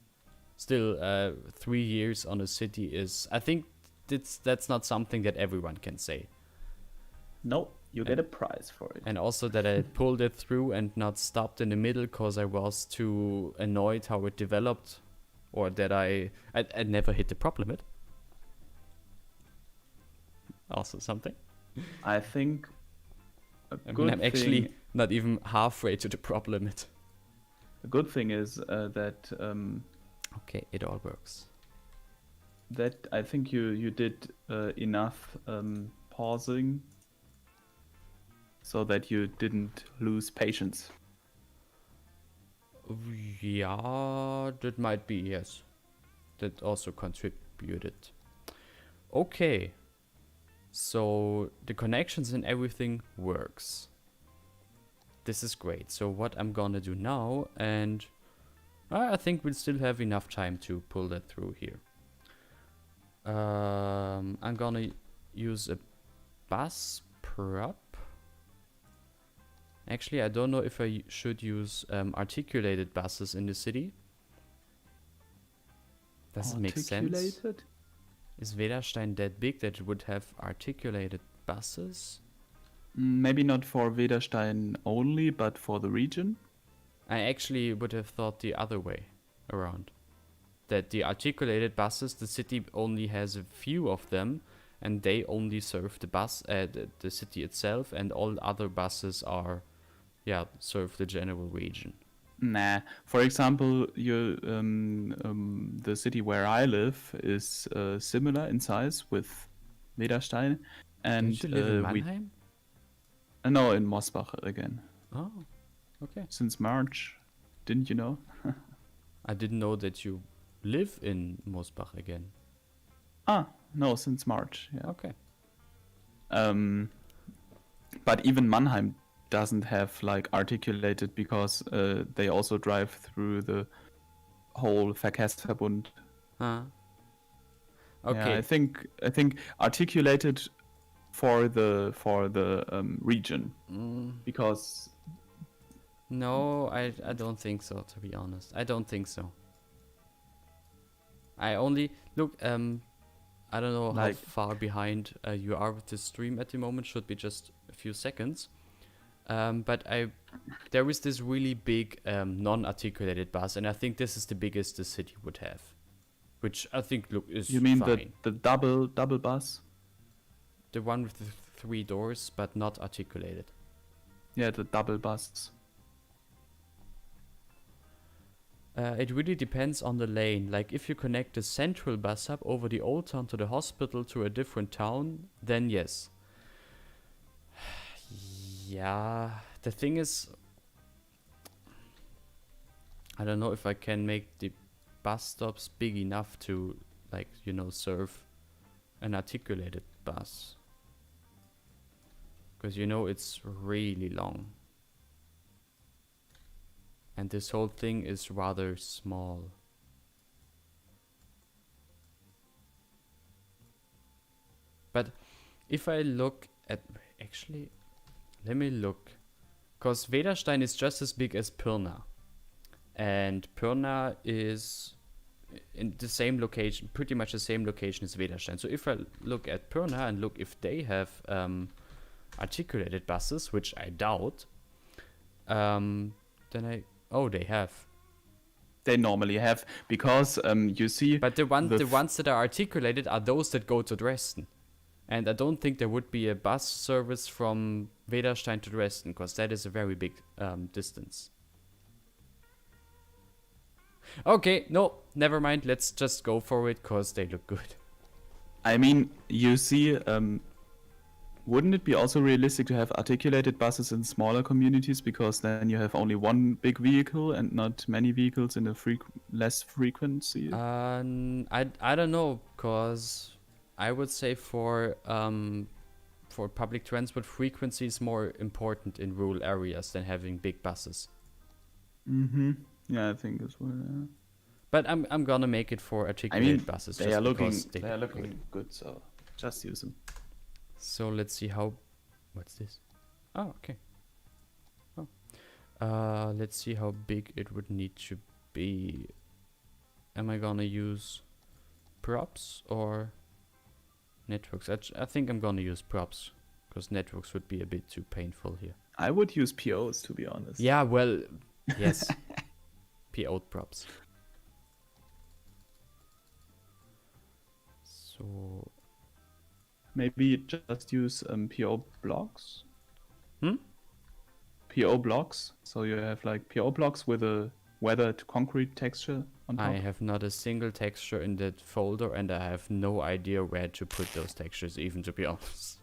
still 3 years on a city is, I think that's not something that everyone can say. No, you get a prize for it. And also that I pulled it through and not stopped in the middle because I was too annoyed how it developed, or that I never hit the prop limit. Also something. I think I mean, I'm actually not even halfway to the prop limit. a good thing is that Okay, it all works. I think you did enough pausing so that you didn't lose patience. Yeah, that might be, yes. That also contributed. Okay. So the connections and everything works. This is great. So what I'm gonna do now, and I think we'll still have enough time to pull that through here. I'm gonna use a bus prop. Actually, I don't know if I should use articulated buses in the city. Does it make sense? Articulated? Is Vedastein that big that it would have articulated buses? Maybe not for Vedastein only, but for the region. I actually would have thought the other way around. That the articulated buses, the city only has a few of them, and they only serve the city itself, and all other buses are, serve the general region. Nah. For example, the city where I live is similar in size with Vedastein, and Don't you live in Mannheim? No, in Mosbach again. Oh, okay. Since March, didn't you know? I didn't know that you live in Mosbach again. No, since March. Yeah. Okay. But even Mannheim doesn't have like articulated because they also drive through the whole Verkehrsverbund. Huh. Okay. Yeah, I think articulated for the region because No, I don't think so, to be honest. I don't think so. I only look I don't know how far behind you are with the stream at the moment. Should be just a few seconds. But there is this really big non-articulated bus, and I think this is the biggest the city would have, which I think is you mean fine. the double bus? The one with the 3 doors, but not articulated. Yeah, the double bus. It really depends on the lane. Like if you connect the central bus hub over the old town to the hospital to a different town, then yes. Yeah, the thing is, I don't know if I can make the bus stops big enough to, like, serve an articulated bus. Because it's really long. And this whole thing is rather small. But if I look at... Actually, let me look. Because Vedastein is just as big as Pirna. And Pirna is in the same location, pretty much the same location as Vedastein. So if I look at Pirna and look if they have articulated buses, which I doubt, then they have. They normally have, because you see... But the ones that are articulated are those that go to Dresden. And I don't think there would be a bus service from Vedastein to Dresden, because that is a very big distance. Okay, no, never mind. Let's just go for it, because they look good. I mean, you see... wouldn't it be also realistic to have articulated buses in smaller communities, because then you have only one big vehicle and not many vehicles in a less frequency? I don't know, because I would say for public transport, frequency is more important in rural areas than having big buses. Yeah, I think as well. Yeah. But I'm gonna make it for articulated buses. They are looking good, so just use them. So let's see how... What's this? Oh, okay. Oh. Let's see how big it would need to be. Am I gonna use props or networks? I think I'm gonna use props, because networks would be a bit too painful here. I would use POs, to be honest. Yeah, well, yes. PO'd props. So... Maybe just use PO blocks. PO blocks. So you have like PO blocks with a weathered concrete texture on top. I have not a single texture in that folder, and I have no idea where to put those textures, even, to be honest.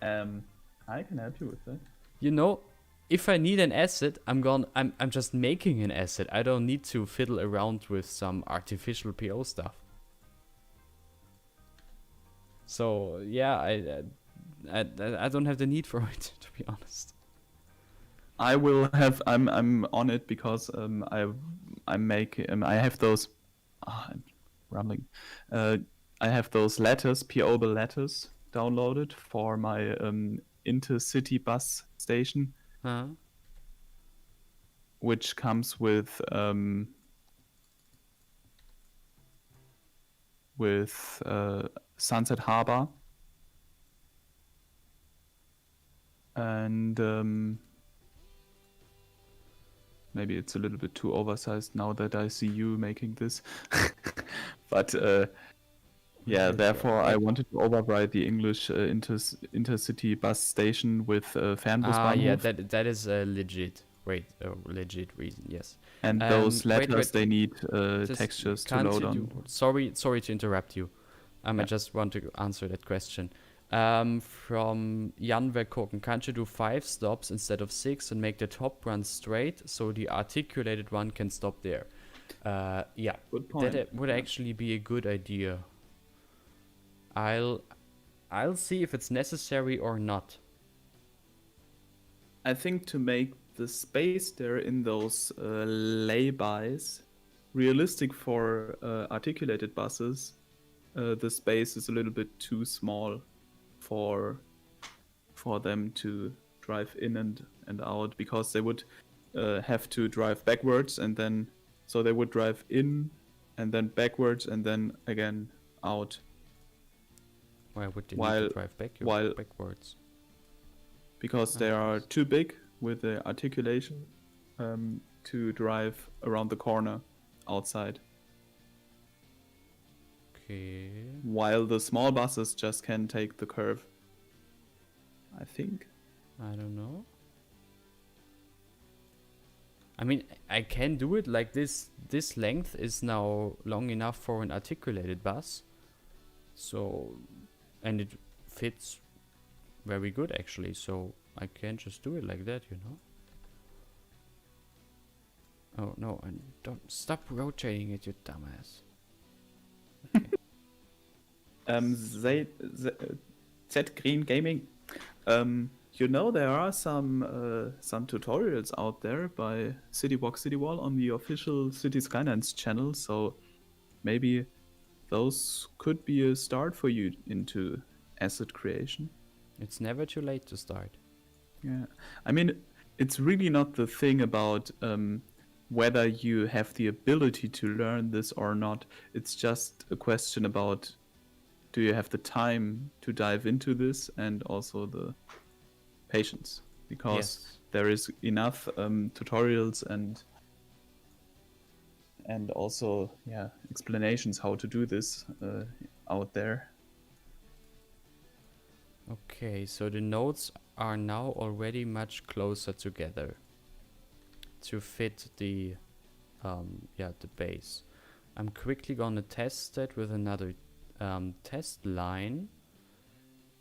I can help you with that. You know, if I need an asset, I'm just making an asset. I don't need to fiddle around with some artificial PO stuff. So yeah, I don't have the need for it, to be honest. I will have. I'm on it because I have those. I'm rambling. I have those letters, PO'able letters, downloaded for my intercity bus station, Huh? which comes with Sunset Harbor and maybe it's a little bit too oversized now that I see you making this. But yeah, therefore I wanted to override the English intercity bus station with Fernbusbahnhof. Yeah, that is a legit. Wait, a legit reason. Yes. And those letters, they need Just textures to can't load you on. Sorry to interrupt you. I Yeah. just want to answer that question. From Jan Verkoken, can't you do 5 stops instead of 6 and make the top run straight so the articulated one can stop there? Yeah, Good point. that would actually be a good idea. I'll see if it's necessary or not. I think to make the space there in those laybys realistic for articulated buses, the space is a little bit too small for them to drive in and out, because they would have to drive backwards, and then so they would drive in and then backwards and then again out. Why would they need While- to drive backwards? Because they are too big with the articulation to drive around the corner outside. Okay. While the small buses just can take the curve, I think. I don't know. I mean, I can do it like this. This length is now long enough for an articulated bus. So, and it fits very good actually. So I can just do it like that, you know. Oh no, and don't stop rotating it, you dumbass. Z Green Gaming. You know, there are some tutorials out there by Citywall on the official Cities Skylines channel, so maybe those could be a start for you into asset creation. It's never too late to start. Yeah, I mean, it's really not the thing about whether you have the ability to learn this or not. It's just a question about, do you have the time to dive into this, and also the patience, because Yes. there is enough tutorials and also explanations how to do this out there. Okay, so the nodes are now already much closer together to fit the base. I'm quickly gonna test that with another test line.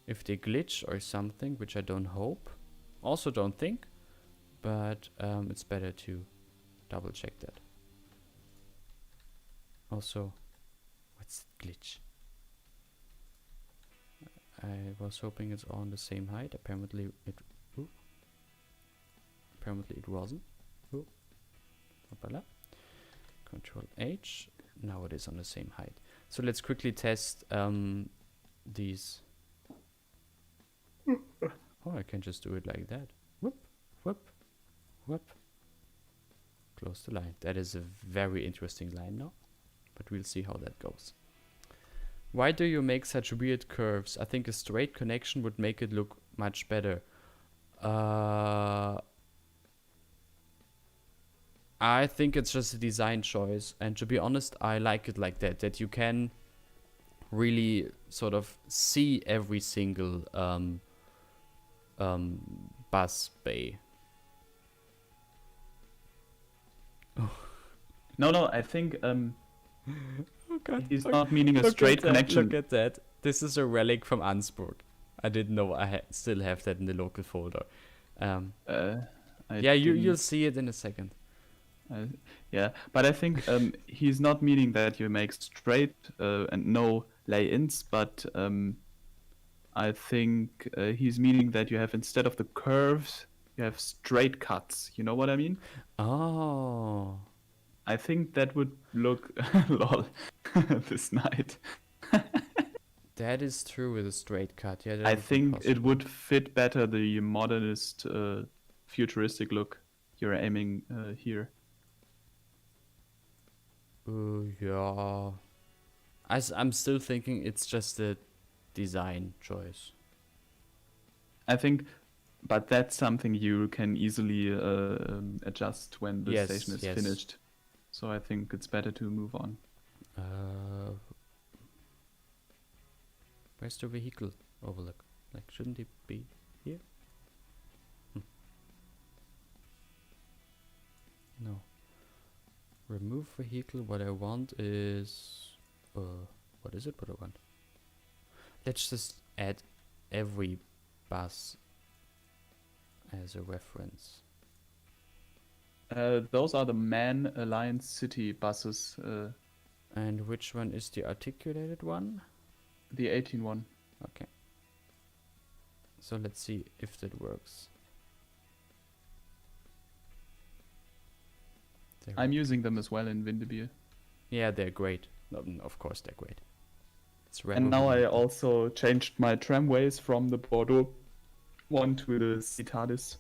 If they glitch or something, which I don't hope, also don't think, but it's better to double check that. Also, what's glitch? I was hoping it's all on the same height. Apparently it wasn't. Ooh. Hoppala. Control H. Now it is on the same height. So let's quickly test these. Oh, I can just do it like that. Whoop, whoop, whoop. Close the line. That is a very interesting line now, but we'll see how that goes. Why do you make such weird curves? I think a straight connection would make it look much better. I think it's just a design choice, and to be honest, I like it like that. That you can really sort of see every single bus bay. No, I think Oh God, he's not meaning a straight connection. Look at that. This is a relic from Ansburg. I didn't know I still have that in the local folder. Um, I yeah, you'll didn't. see it in a second. Uh, yeah, but I think he's not meaning that you make straight and no lay-ins, but I think he's meaning that you have instead of the curves, you have straight cuts. You know what I mean? Oh, I think that would look lol this night. that is true with a straight cut. Yeah, that I would be think it possible. would fit better the modernist, futuristic look you're aiming here. Yeah. I'm still thinking it's just a design choice. I think, but that's something you can easily adjust when the station Yes, is yes. finished. So I think it's better to move on. Where's the vehicle overlook? Like, shouldn't it be here? No. Remove vehicle. What I want is... what is it what I want? Let's just add every bus as a reference. Those are the Man Alliance City buses, And which one is the articulated one? the 18 one. Okay. So let's see if that works. There I'm we using them as well in Windebier. Yeah, they're great. No, of course they're great. It's And now I removable. also changed my tramways from the Bordeaux one to the Citadis.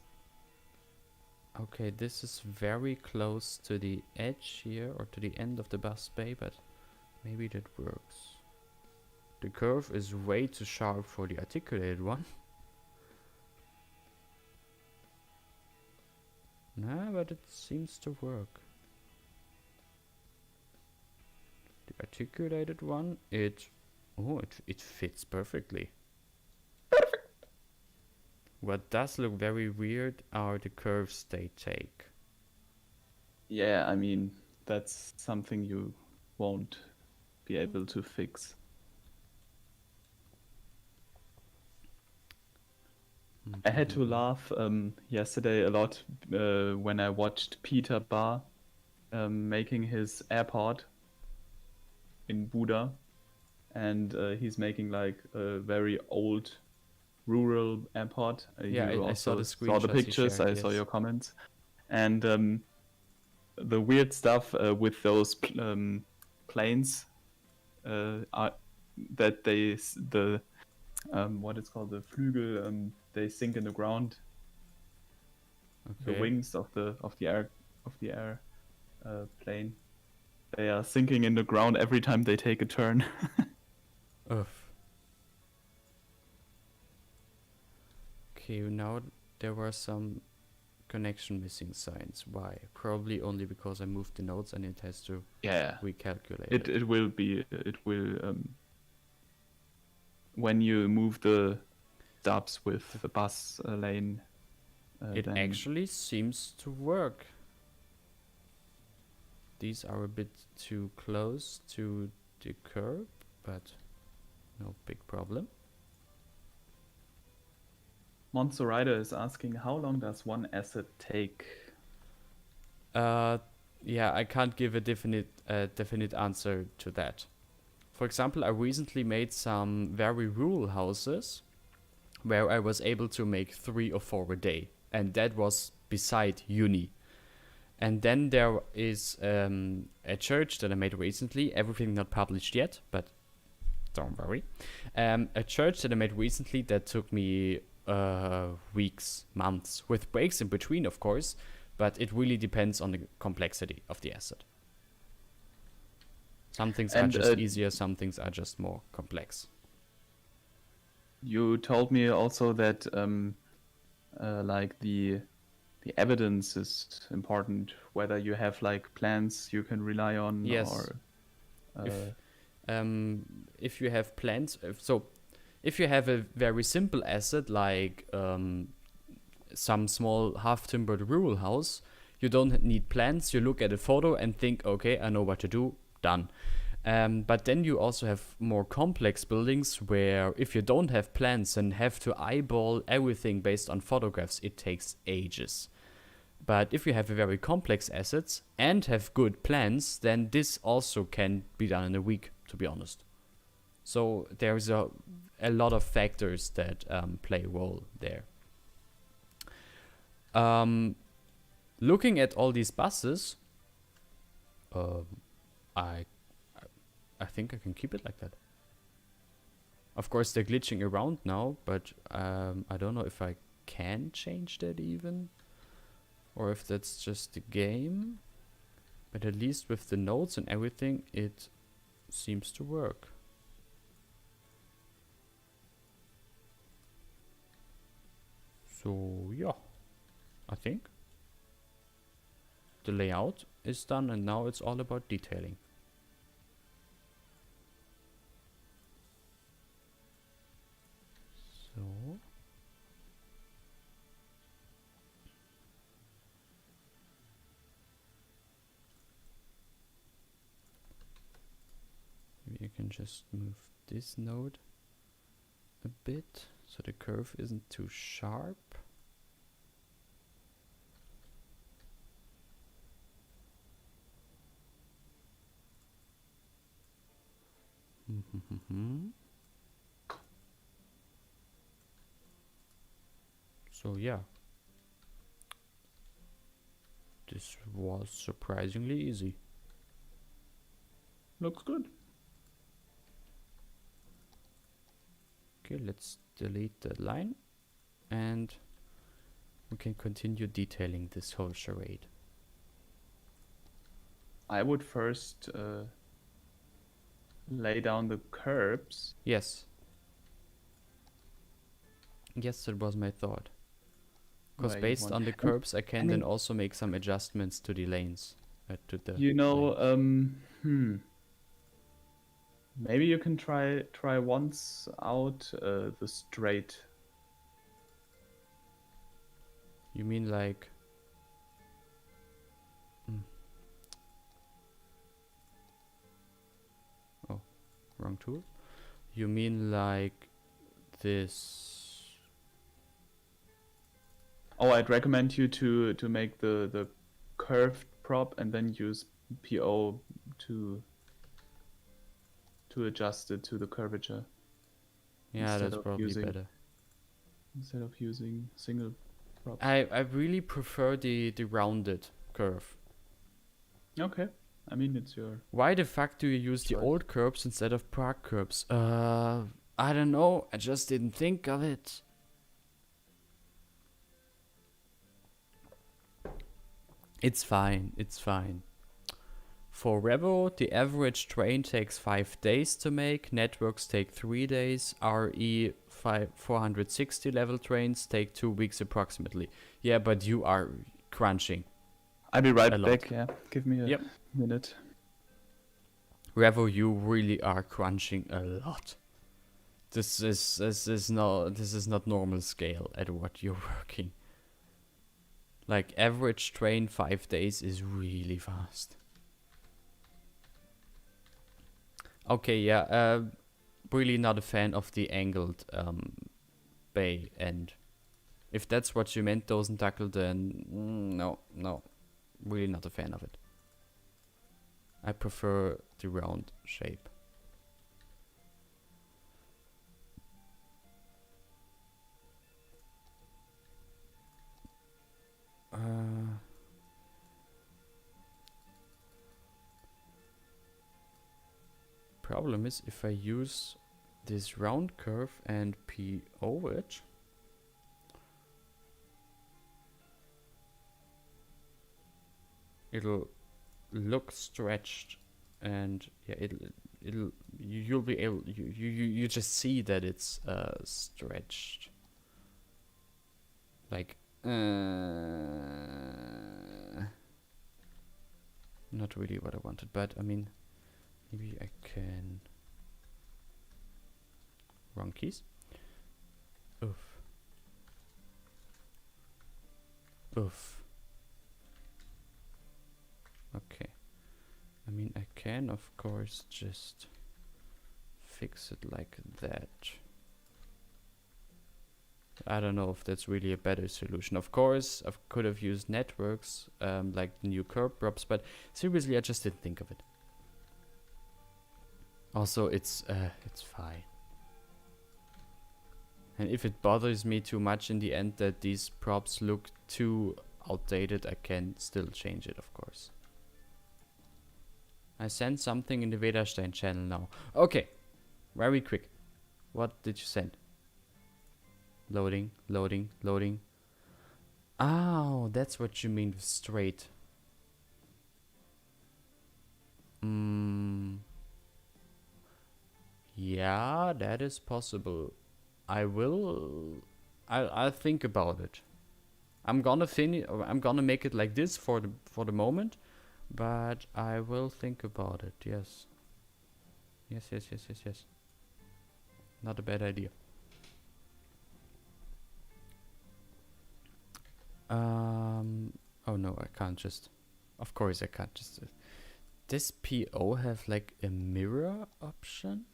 Okay, this is very close to the edge here, or to the end of the bus bay, but maybe that works. The curve is way too sharp for the articulated one. Nah, but it seems to work. The articulated one, it fits perfectly. What does look very weird are the curves they take. Yeah, I mean, that's something you won't be able to fix. I had to laugh yesterday a lot when I watched Peter Barr making his airport in Buda, and he's making like a very old rural airport. Yeah, You I saw also the saw the screenshots he pictures. shared, I saw yes. your comments, and the weird stuff with those planes are that the what it's called, the Flügel, they sink in the ground. The Okay. wings of the air plane, they are sinking in the ground every time they take a turn. Ugh. Okay, now there were some connection missing signs. Why? Probably only because I moved the nodes and it has to Yeah, recalculate it will when you move the stops with the bus lane. It then actually seems to work. These are a bit too close to the curb, but no big problem. Monster Rider is asking, how long does one asset take? Yeah, I can't give a definite answer to that. For example, I recently made some very rural houses where I was able to make 3 or 4 a day, and that was beside uni. And then there is a church that I made recently, everything not published yet, but don't worry. A church that I made recently that took me weeks, months, with breaks in between, of course, but it really depends on the complexity of the asset. Some things are just easier, some things are just more complex. You told me also that like the evidence is important, whether you have like plans you can rely on. Yes. Or if you have plans, if you have a very simple asset like some small half-timbered rural house, you don't need plans. You look at a photo and think, okay, I know what to do, done. But then you also have more complex buildings where if you don't have plans and have to eyeball everything based on photographs, it takes ages. But if you have a very complex assets and have good plans, then this also can be done in a week, to be honest. So there's a lot of factors that play a role there. Looking at all these buses, I think I can keep it like that. Of course, they're glitching around now, but I don't know if I can change that even, or if that's just the game. But at least with the nodes and everything, it seems to work. So yeah, I think the layout is done, and now it's all about detailing. So maybe you can just move this node a bit so the curve isn't too sharp. So yeah, this was surprisingly easy. Looks good. Okay, let's delete the line and we can continue detailing this whole charade. I would first lay down the curbs. Yes. Yes, that was my thought. Because where you based want- on the And, curbs, I can I then mean, also make some adjustments to the lanes. To the you know, lanes. maybe you can try once out the straight. You mean like... Oh, wrong tool. You mean like this... Oh, I'd recommend you to make the curved prop and then use PO to adjust it to the curvature. Yeah, Instead that's of probably using- better. Instead of using single props. I really prefer the rounded curve. Okay. I mean, it's your... Why the fuck do you use the Choice. old curbs instead of Prague curbs? I don't know. I just didn't think of it. It's fine. It's fine. For Revo, the average train takes 5 days to make. Networks take 3 days. RE 460 level trains take 2 weeks approximately. Yeah, but you are crunching. I'll be right A lot. back. Yeah, give me a minute. Revo, you really are crunching a lot. This is not normal scale at what you're working. Like average train 5 days is really fast. Okay, yeah, really not a fan of the angled bay end. If that's what you meant, Dosentakel, then no, really not a fan of it. I prefer the round shape. Problem is if I use this round curve and PO it, it'll look stretched, and yeah, you'll be able you just see that it's stretched, like not really what I wanted, but I mean maybe I can... Wrong keys. Oof. Okay. I mean I can can, of course, just fix it like that. I don't know if that's really a better solution. Of course, I could have used networks, like the new curb props, but seriously, I just didn't think of it. Also, it's fine. And if it bothers me too much in the end that these props look too outdated, I can still change it, of course. I sent something in the Vedastein channel now. Okay, very quick. What did you send? Loading, loading, loading. Oh, that's what you mean with straight. Yeah, that is possible. I'll think about it. I'm gonna make it like this for the moment, but I will think about it. Yes. Yes. Not a bad idea. Oh no, I can't just. Of course, I can't just. Does PO have like a mirror option?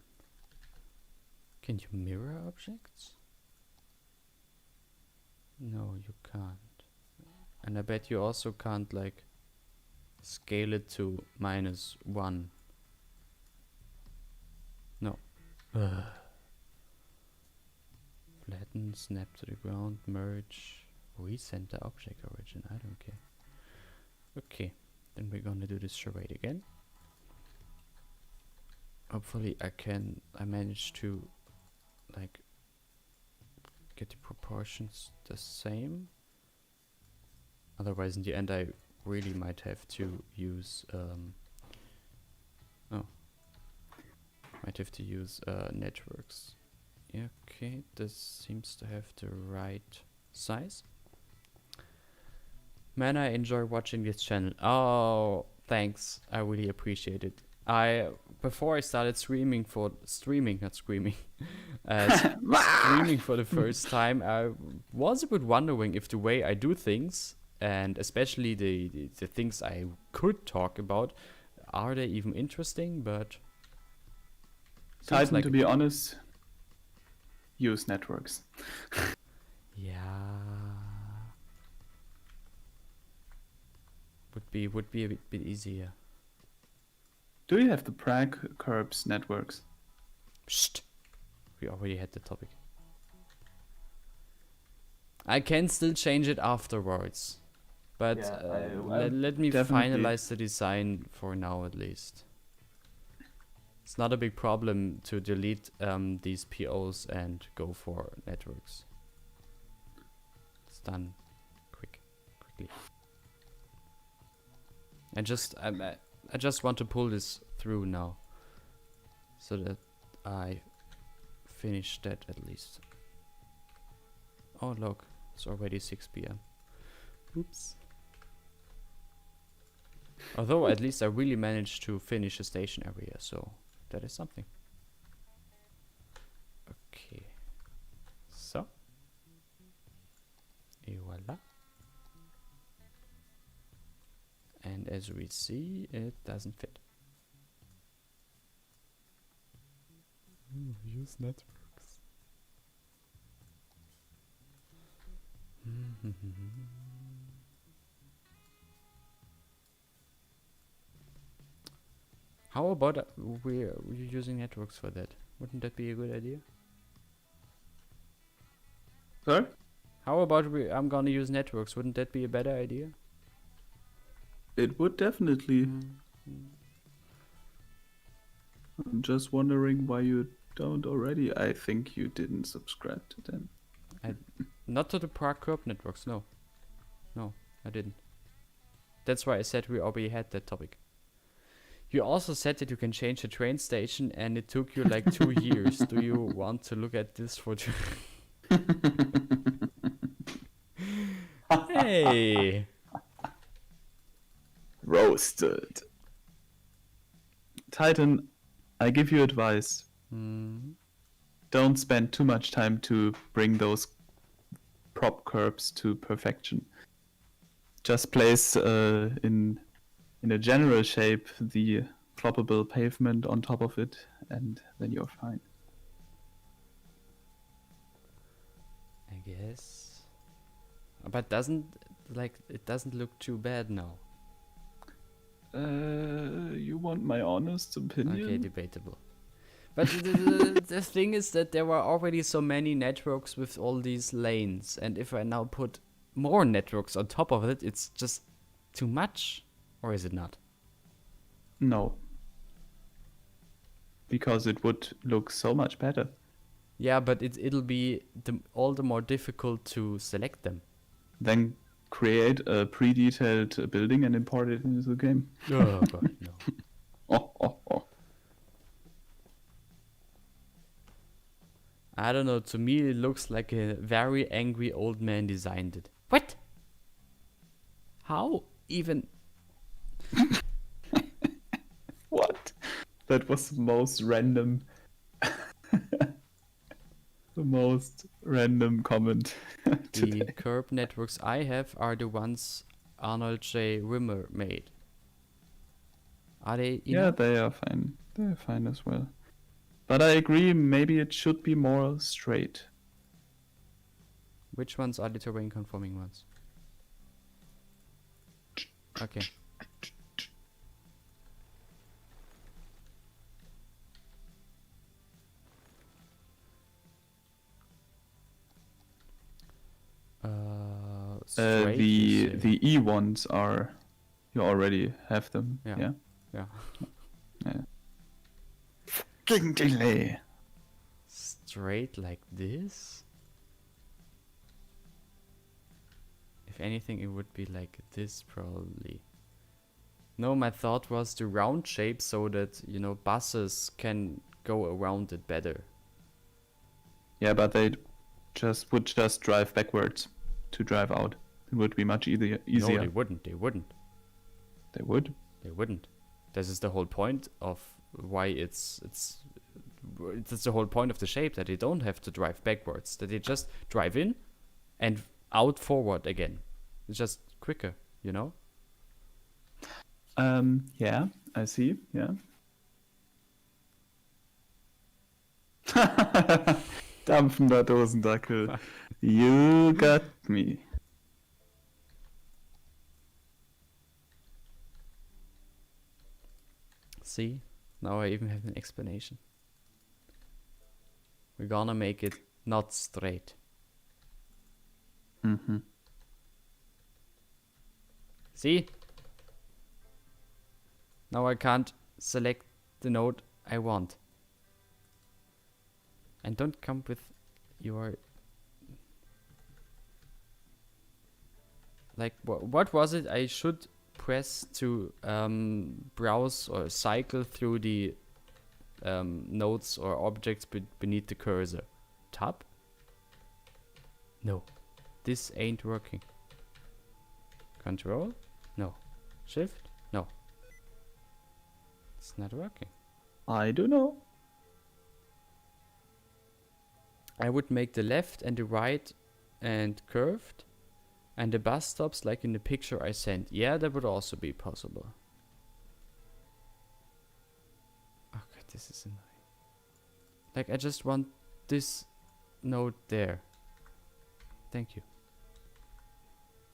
Can you mirror objects? No, you can't. And I bet you also can't like scale it to -1. No. Flatten, snap to the ground, merge, recenter object origin. I don't care. Okay, then we're gonna do this charade again. Hopefully I manage to like get the proportions the same. Otherwise in the end I really might have to use networks. Yeah, okay, this seems to have the right size. Man, I enjoy watching this channel. Oh, thanks. I really appreciate it. Before I started streaming for the first time, I was a bit wondering if the way I do things, and especially the things I could talk about, are they even interesting? But Titan, like to be honest, use networks. Yeah. Would be a bit easier. Do you have the Prague curbs networks? Psst. We already had the topic. I can still change it afterwards. But let me finalize the design for now at least. It's not a big problem to delete these POs and go for networks. It's done quickly. I just want to pull this through now, so that I finish that at least. Oh look, it's already 6 p.m. Oops. Although at least I really managed to finish a station area, so that is something. Okay. So. Et voila. And as we see, it doesn't fit. Use networks. How about we're using networks for that? Wouldn't that be a good idea? Sorry? How about I'm gonna use networks? Wouldn't that be a better idea? It would definitely. I'm just wondering why you don't already. I think you didn't subscribe to them. Not to the Prague Curb networks, no. No, I didn't. That's why I said we already had that topic. You also said that you can change the train station and it took you like 2 years. Do you want to look at this for 2? Hey! Roasted. Titan, I give you advice. Don't spend too much time to bring those prop curbs to perfection. Just place in a general shape the floppable pavement on top of it, and then you're fine. I guess. But it doesn't look too bad now. You want my honest opinion? Okay, debatable. But the thing is that there were already so many networks with all these lanes, and if I now put more networks on top of it, it's just too much. Or is it not? No. Because it would look so much better. Yeah, but it'll be all the more difficult to select them. Then create a pre-detailed building and import it into the game. Oh god, no. Oh. I don't know, to me it looks like a very angry old man designed it. What? How even? What? That was the most random... the most random comment The today. curb networks I have are the ones Arnold J. Rimmer made. Are they Yeah, enough? they are fine. They're fine as well. But I agree, maybe it should be more straight. Which ones are the terrain conforming ones? Okay. Straight, you say? The E ones are... You already have them, Yeah. yeah? Yeah. Yeah. Fucking delay! Straight like this? If anything, it would be like this probably. No, my thought was the round shape so that, buses can go around it better. Yeah, but they would just drive backwards to drive out. It would be much easier. No, they wouldn't. They would? They wouldn't. This is the whole point of why it's the whole point of the shape, that they don't have to drive backwards, that they just drive in and out forward again. It's just quicker, Yeah, I see, yeah. Dampfender Dosendackel. You got me. See? Now I even have an explanation. We're gonna make it not straight. Mm-hmm. See? Now I can't select the node I want. And don't come with your... Like, what was it I should press to browse or cycle through the nodes or objects beneath the cursor? Tab? No. This ain't working. Control? No. Shift? No. It's not working. I don't know. I would make the left and the right and curved, and the bus stops like in the picture I sent. Yeah, that would also be possible. Oh god, this is annoying. Like, I just want this node there. Thank you.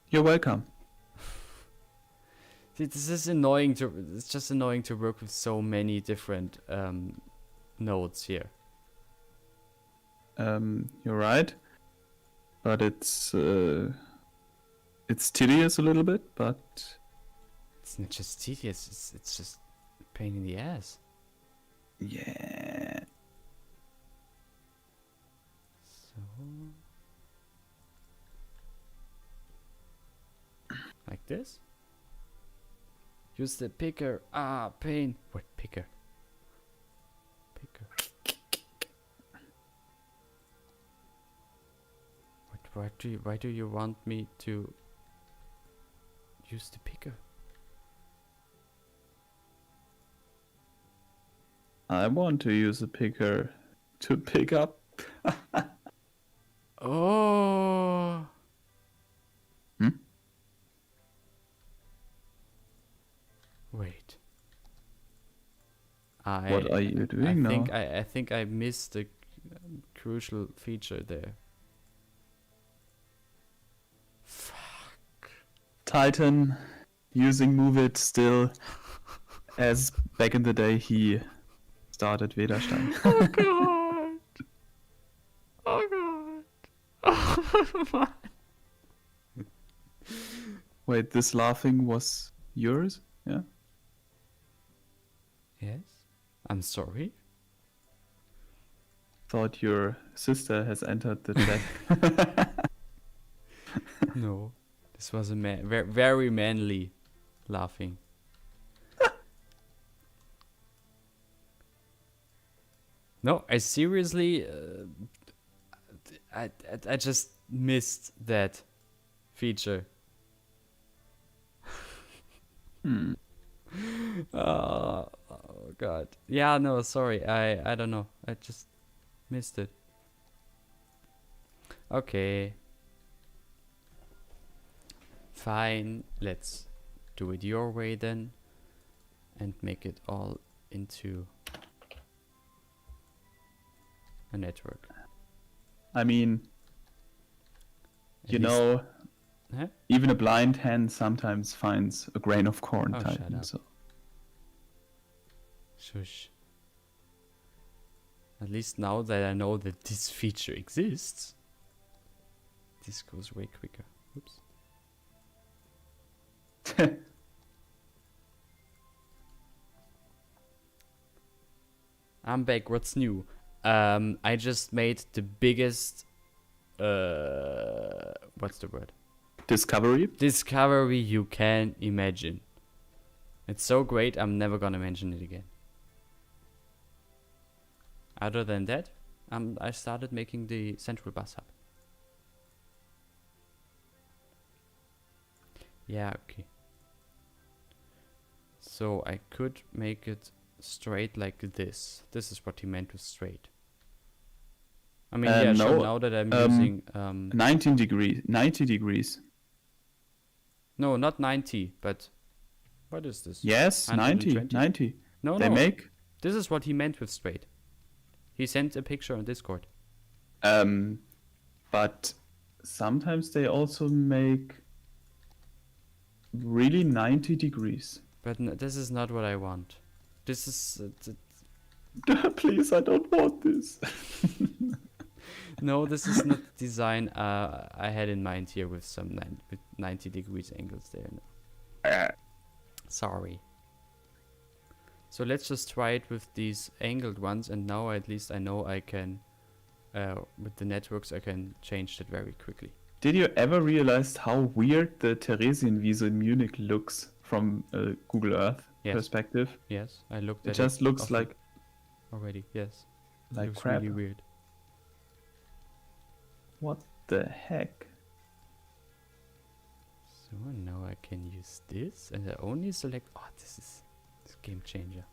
You're welcome. See, this is annoying it's just annoying to work with so many different nodes here. You're right. But it's tedious a little bit, but... It's not just tedious, it's just a pain in the ass. Yeah. So... Like this? Use the picker. Ah, pain. What picker? Picker. Why do you want me to use the picker? I want to use a picker to pick up. Oh. Hmm? Wait. What are you doing now? I think I missed a crucial feature there. Titan using Move It still, as back in the day he started Vedastein. Oh god! Oh god! Wait, this laughing was yours? Yeah? Yes? I'm sorry? Thought your sister has entered the chat. No. This was a very manly laughing. No, I seriously... I just missed that feature. Oh god. Yeah, no, sorry. I don't know. I just missed it. Okay. Fine. Let's do it your way then. And make it all into a network. I mean, At you least- know, Huh? even a blind hand sometimes finds a grain of corn, Oh, shut Titan. up. So Shush. At least now that I know that this feature exists, this goes way quicker. Oops. I'm back. What's new? I just made the biggest. What's the word? Discovery. Discovery you can imagine. It's so great. I'm never gonna mention it again. Other than that, I started making the central bus hub. Yeah, okay. So I could make it straight like this. This is what he meant with straight. I mean, yeah, sure, no, now that I'm using... 90 degrees. No, not 90, but... What is this? Yes, 90. 120? No, They no. make. This is what he meant with straight. He sent a picture on Discord. But sometimes they also make really 90 degrees. But this is not what I want. This is... Please, I don't want this. no, this is not the design I had in mind here with some with 90 degrees angles there. No. Sorry. So let's just try it with these angled ones, and now at least I know I can, with the networks, I can change that very quickly. Did you ever realize how weird the Theresienwiese in Munich looks from a Google Earth perspective? Yes, I looked at It just looks like already. Yes, like looks crap. really weird. What the heck? So now I can use this, and I only select. Oh, this is game changer.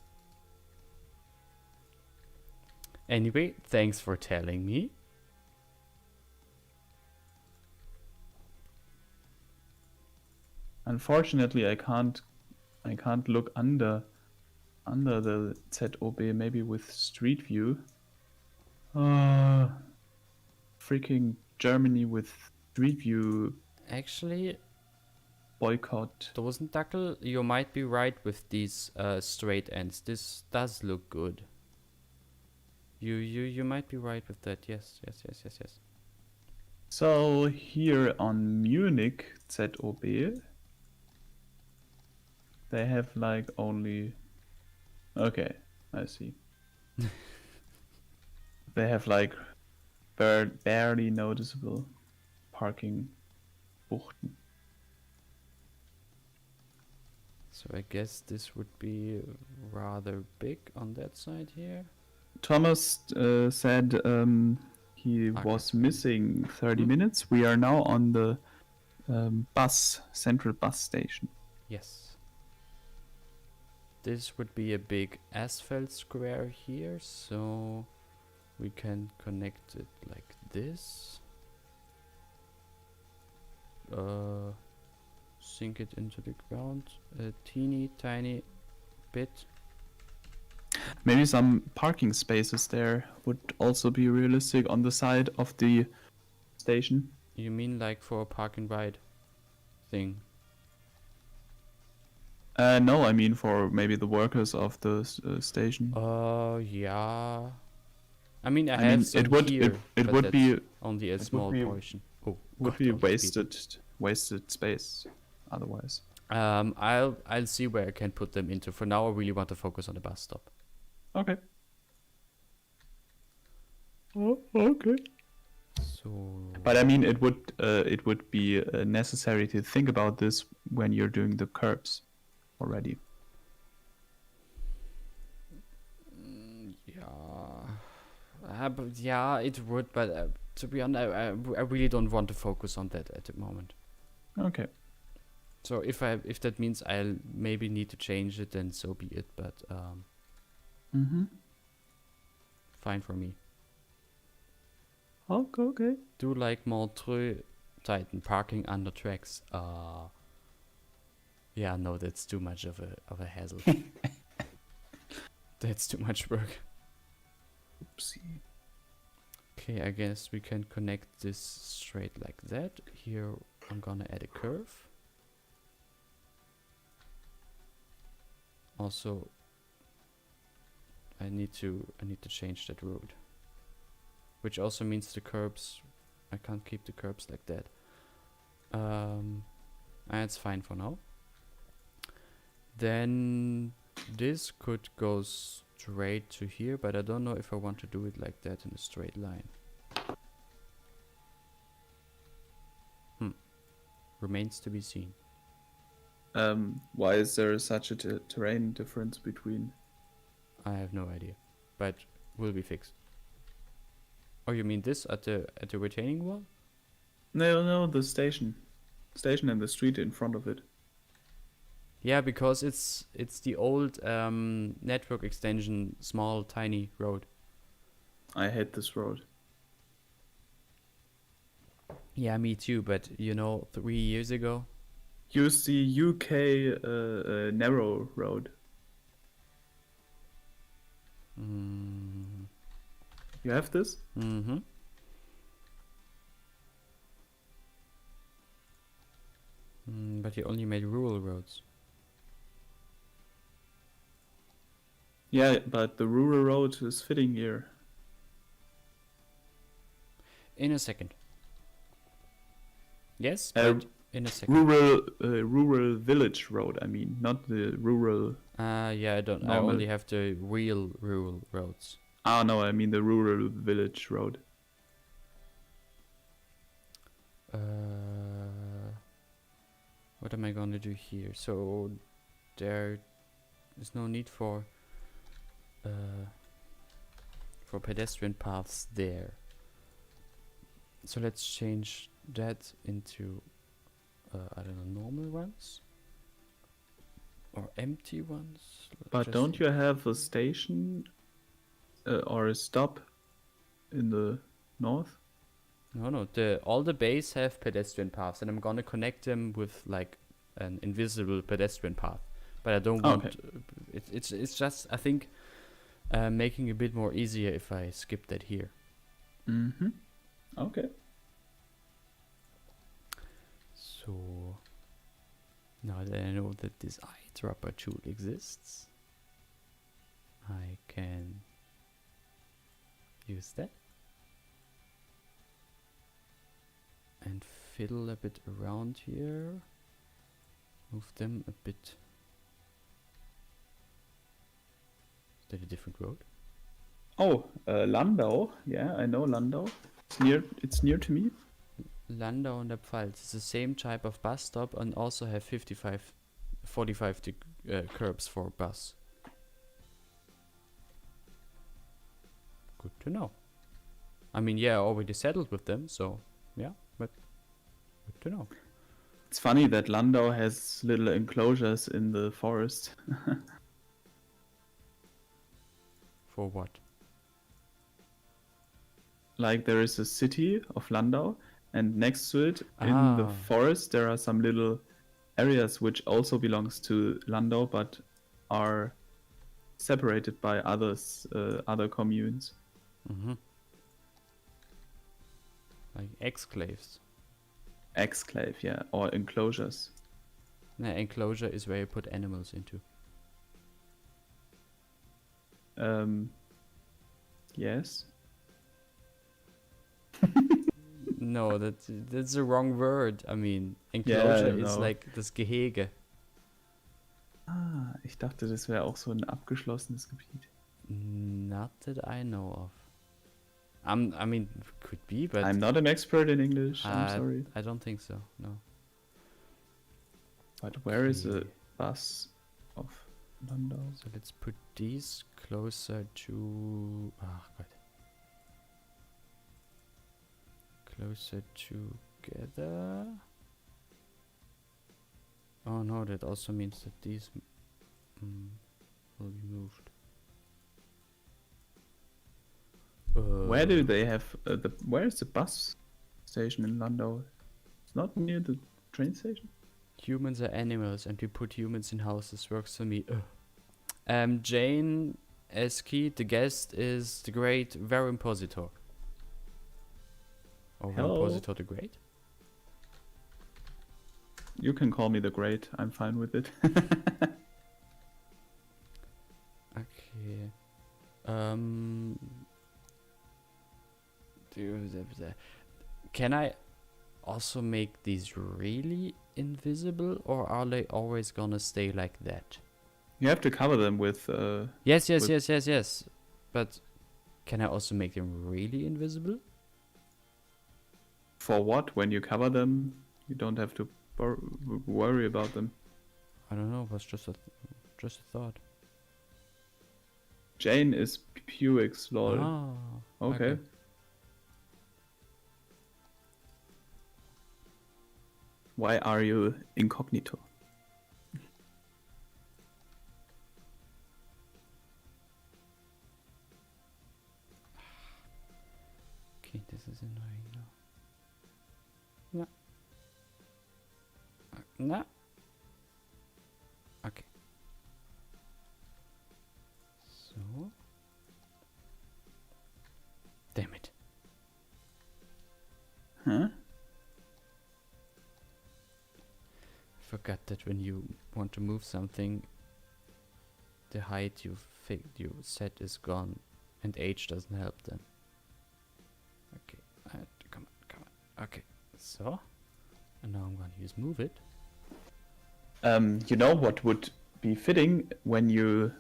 Anyway, thanks for telling me. Unfortunately, I can't look under the ZOB, maybe with Street View. Freaking Germany with Street View Actually, boycott. Dosendackel, you might be right with these straight ends. This does look good. You might be right with that. Yes. So here on Munich ZOB, they have like only... Okay, I see. They have like barely noticeable parking Buchten. So I guess this would be rather big on that side here. Thomas said he was missing 30 minutes. We are now on the central bus station. Yes. This would be a big asphalt square here, so we can connect it like this. Sink it into the ground a teeny tiny bit. Maybe some parking spaces there would also be realistic on the side of the station. You mean like for a park and ride thing? No, I mean for maybe the workers of the station. Yeah. I mean, I I have mean, some it would here, it but would that's be only a it would small be portion. Oh, would God, be all these people. wasted space otherwise. I'll see where I can put them into. For now, I really want to focus on the bus stop. Okay. Oh, okay. So. But I mean, it would be necessary to think about this when you're doing the curbs already. Yeah. But yeah, it would, but to be honest, I really don't want to focus on that at the moment. Okay. So if that means I'll maybe need to change it, then so be it. But fine for me. Okay. Do like Montreux Titan parking under tracks. Yeah, no, that's too much of a hassle. That's too much work. Oopsie. Okay, I guess we can connect this straight like that. Here I'm gonna add a curve. Also, I need to change that road. Which also means the curbs, I can't keep the curbs like that. It's fine for now. Then this could go straight to here, but I don't know if I want to do it like that in a straight line. Remains to be seen. Why is there such a terrain difference between? I have no idea, but will be fixed. Oh, you mean this at the retaining wall? No, the station and the street in front of it. Yeah, because it's the old network extension, small tiny road. I hate this road. Yeah, me too. But 3 years ago. Use the UK narrow road. You have this? Mm-hmm. But you only made rural roads. Yeah, but the rural road is fitting here. In a second. Yes, but in a second. Rural village road. I mean, not the rural. Yeah, I don't. I normal. only have the real rural roads. No, I mean the rural village road. What am I gonna do here? So there is no need for pedestrian paths there. So let's change that into I don't know, normal ones or empty ones. But don't you have a station or a stop in the north? No. All the bays have pedestrian paths, and I'm gonna connect them with like an invisible pedestrian path. But I don't want. Okay. It's just I think making it a bit more easier if I skip that here. Mm-hmm. Okay. So now that I know that this eyedropper tool exists, I can use that and fiddle a bit around here. Move them a bit. Is that a different road? Oh, Landau. Yeah, I know Landau. It's near to me. Landau und der Pfalz. It's the same type of bus stop and also have 45 curbs for bus. Good to know. I mean, yeah, I already settled with them, so yeah, but good to know. It's funny that Landau has little enclosures in the forest. For what? Like there is a city of Landau, and next to it in the forest there are some little areas which also belongs to Landau but are separated by other communes. Mm-hmm. Like exclaves. Exclave, yeah, or enclosures. No, enclosure is where you put animals into. Yes. No, that's the wrong word. I mean, Yeah, enclosure I is know. like das Gehege. Ah, ich dachte, das wäre auch so ein abgeschlossenes Gebiet. Not that I know of. I mean, could be, but I'm not an expert in English, I'm sorry. I don't think so. No. But where is the Okay. bus of Landau? So let's put these closer to. Ah, God. Closer together. Oh no, that also means that these will be moved. Where do they have where is the bus station in Landau? It's not near the train station? Humans are animals, and we put humans in houses. Works for me. Jane Eski, the guest is the great Verimpositor. Or Hello. Verimpositor the Great? You can call me the Great, I'm fine with it. Okay. Can I also make these really invisible, or are they always gonna stay like that? You have to cover them with Yes. with- Yes. But can I also make them really invisible? for what? When you cover them, you don't have to worry about them. I don't know. It was just a thought. Jane is Puix, lol. Ah. Okay. Why are you incognito? Okay, this is annoying now. No. No. Okay. So. Damn it. Huh? Forgot that when you want to move something, the height you set is gone, and age doesn't help then. Okay, come on. Okay, so, and now I'm gonna use move it. You know what would be fitting when you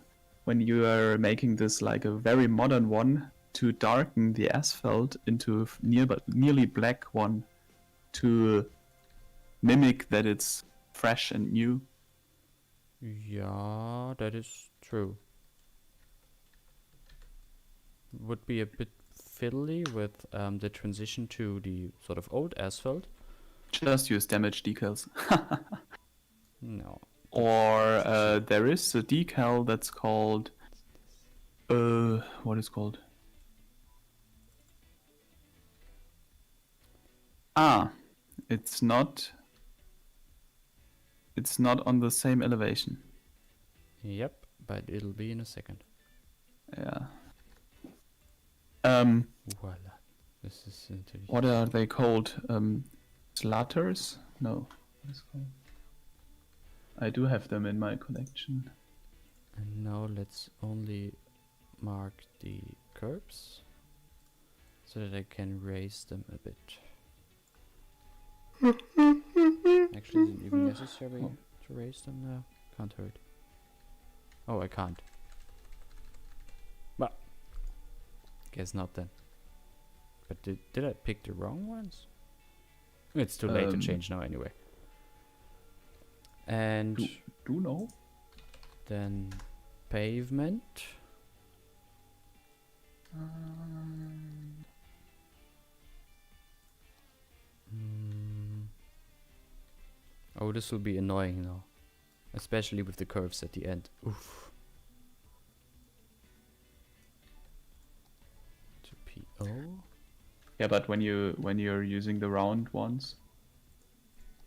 are making this like a very modern one, to darken the asphalt into nearly black one, to mimic that it's fresh and new. Yeah, that is true. Would be a bit fiddly with the transition to the sort of old asphalt. Just use damage decals. No. Or there is a decal that's called what is called? It's not on the same elevation. Yep, but it'll be in a second. Yeah. Voila. This is intelligent. What are they called? Slatters? No. What is it called? I do have them in my collection. And now let's only mark the curbs so that I can raise them a bit. Actually, is it even necessary to raise them now? Can't hurt. Oh, I can't. Well, guess not then. But did I pick the wrong ones? It's too late to change now anyway. And Do know? then pavement. Oh, this will be annoying now. Especially with the curves at the end. Oof. To PO. Yeah, but when you're using the round ones,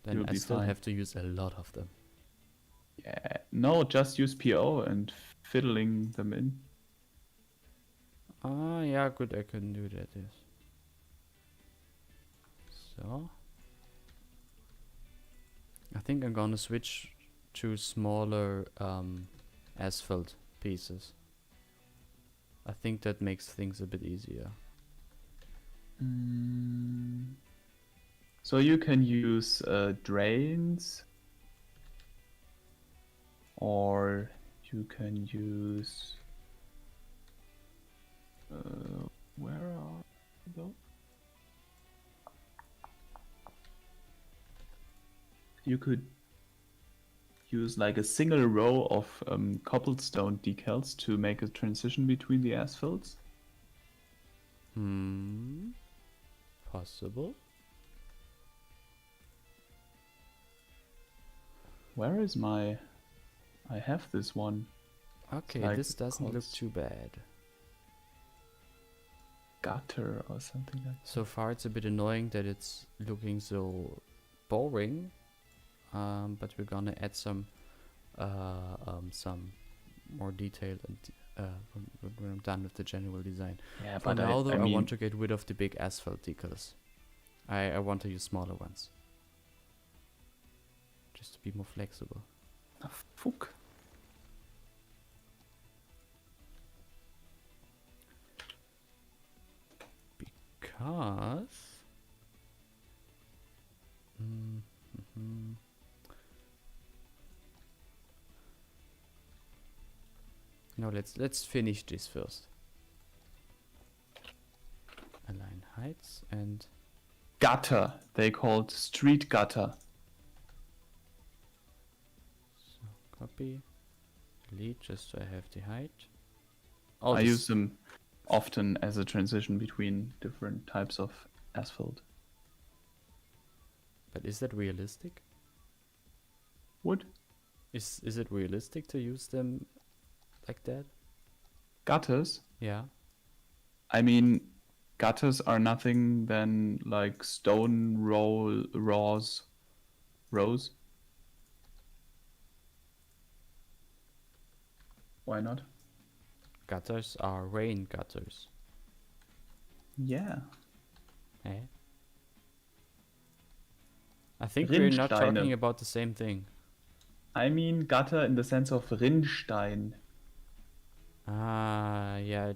Then you'll I be still fine. have to use a lot of them. Yeah. No, just use PO and fiddling them in. Ah, yeah, good, I can do that, yes. So. I think I'm gonna switch to smaller asphalt pieces. I think that makes things a bit easier. So you can use drains, or you can use. Where are those? You could use like a single row of cobblestone decals to make a transition between the asphalts. Possible. Where is my... I have this one. Okay, like this doesn't look called too bad. Gutter or something like that. So far it's a bit annoying that it's looking so boring. But we're gonna add some more detail and when I'm done with the general design. Yeah, For but now though, I mean, want to get rid of the big asphalt decals. I want to use smaller ones. Just to be more flexible. Ah, fuck. Because... No, let's finish this first. Align heights and Gutter. They called street gutter. so copy, delete, just so I have the height. Oh, I use them often as a transition between different types of asphalt. But is that realistic? Wood? Is it realistic to use them like that? Gutters? Yeah. I mean, gutters are nothing than like stone rows. Why not? Gutters are rain gutters. Yeah. Eh? I think we're not Rinnsteine. talking about the same thing. I mean gutter in the sense of Rinnstein. Ah, yeah.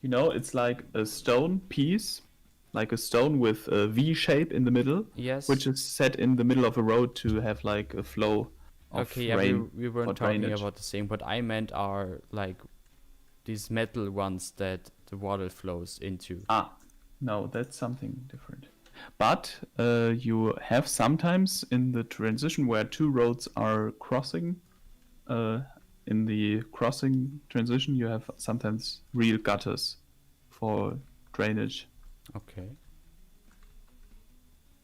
You know, it's like a stone piece, like a stone with a V shape in the middle, Yes. which is set in the middle of a road to have like a flow of Okay, yeah, rain. we weren't for talking drainage. about the same. What I meant are like these metal ones that the water flows into. Ah, no, that's something different. But you have sometimes in the transition where two roads are crossing, in the crossing transition, you have sometimes real gutters for drainage. Okay.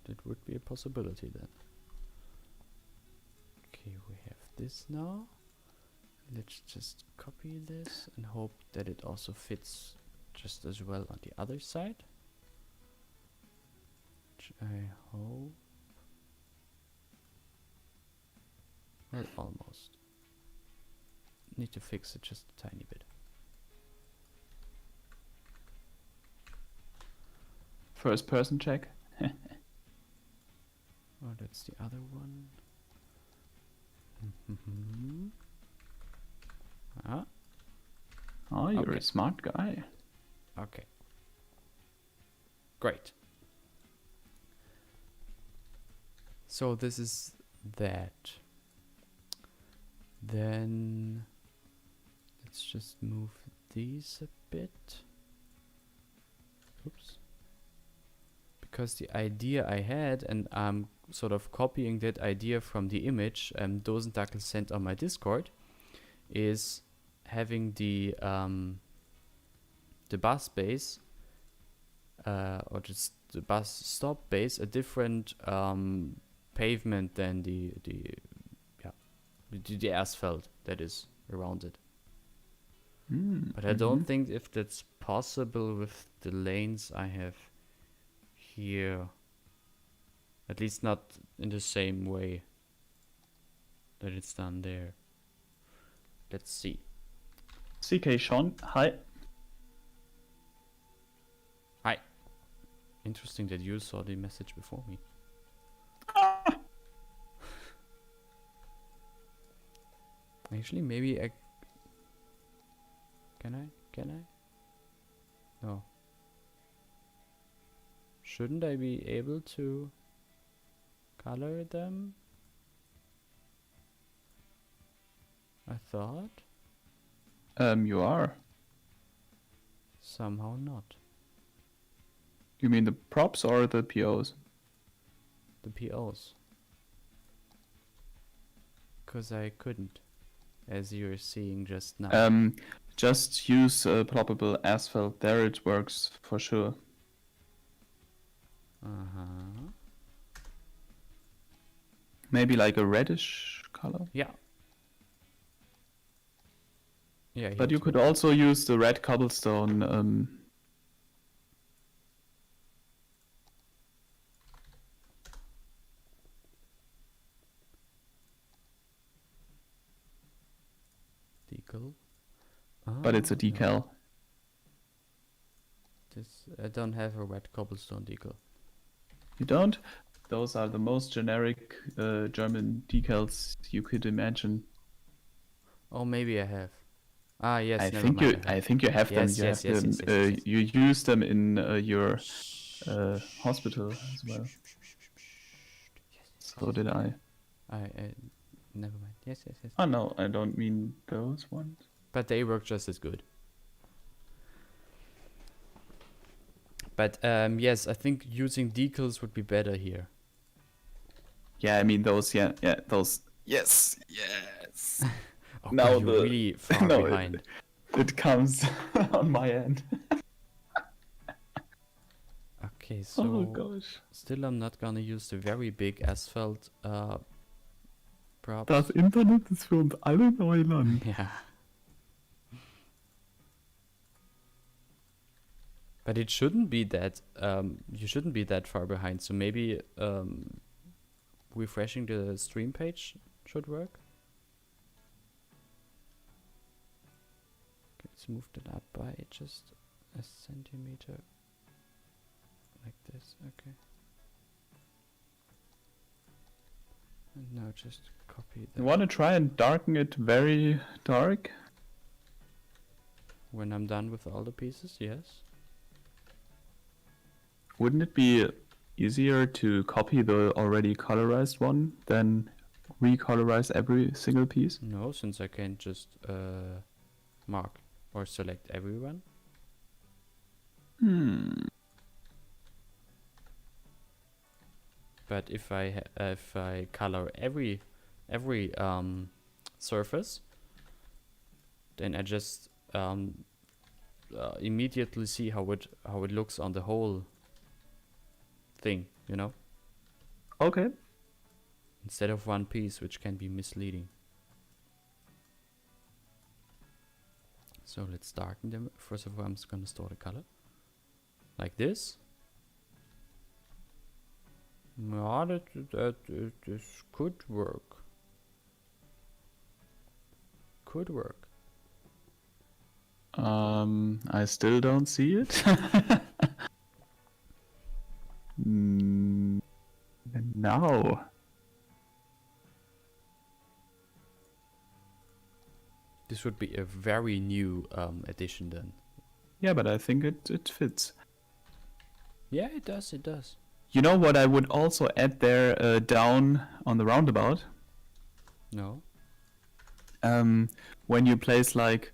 That would be a possibility then. Okay, we have this now. Let's just copy this and hope that it also fits just as well on the other side. Which I hope. Well, almost. Need to fix it just a tiny bit. First person check. Oh, that's the other one. Ah, Oh, you're Okay. a smart guy. okay. Great. So this is that. Then let's just move these a bit. Oops. Because the idea I had, and I'm sort of copying that idea from the image Dosendackel sent on my Discord, is having the bus base or just the bus stop base a different pavement than the asphalt that is around it. But I don't think if that's possible with the lanes I have here. At least not in the same way that it's done there. Let's see. CK Sean, hi. Hi. Interesting that you saw the message before me. Actually, maybe I... Can I? No. Shouldn't I be able to color them? I thought. You are. Somehow not. You mean the props or the POs? The POs. Because I couldn't, as you're seeing just now. Just use ploppable asphalt. There it works for sure. Uh-huh. Maybe like a reddish color. Yeah. Yeah, But you could also use the red cobblestone. Decal. But it's a decal. No. I don't have a red cobblestone decal. You don't? Those are the most generic German decals you could imagine. Oh, maybe I have. Ah, yes. I never think mind, you. I have. I think you have them. Yes, You yes, have yes, them. yes, yes, yes. You use them in your hospital as well. So did I. Never mind. Yes. Oh no, I don't mean those ones. But they work just as good. But yes, I think using decals would be better here. Yeah, I mean those. Yeah, those. Yes. Oh, Now God, you're really far no, behind. It comes on my end. Okay, so Oh gosh. still I'm not gonna use the very big asphalt props. Das Internet ist für uns alle Neuland. Yeah. But it shouldn't be that you shouldn't be that far behind. So maybe refreshing the stream page should work. Okay, let's move that up by just a centimeter. Like this, okay. And now just copy that. You want to try and darken it very dark? When I'm done with all the pieces, yes. Wouldn't it be easier to copy the already colorized one than recolorize every single piece? No, since I can just mark or select everyone. But if I color every surface, then I just immediately see how it looks on the whole thing, you know, Okay. instead of one piece, which can be misleading. So let's darken them. First of all, I'm just gonna store the color like this. Yeah, this could work. Could work. I still don't see it. Now. This would be a very new addition then. Yeah, but I think it fits. Yeah, it does. It does. You know what I would also add there down on the roundabout? No. When you place like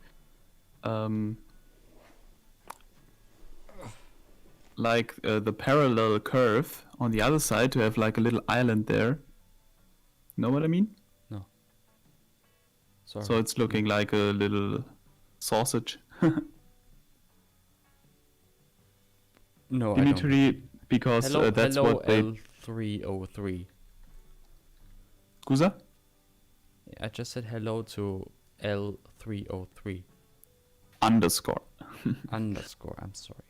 the parallel curve on the other side to have like a little island there. Know what I mean? No. Sorry. So it's looking like a little sausage. No, Dimitri, because that's hello what they... L303. Scusa? I just said hello to L303. Underscore. Underscore, I'm sorry.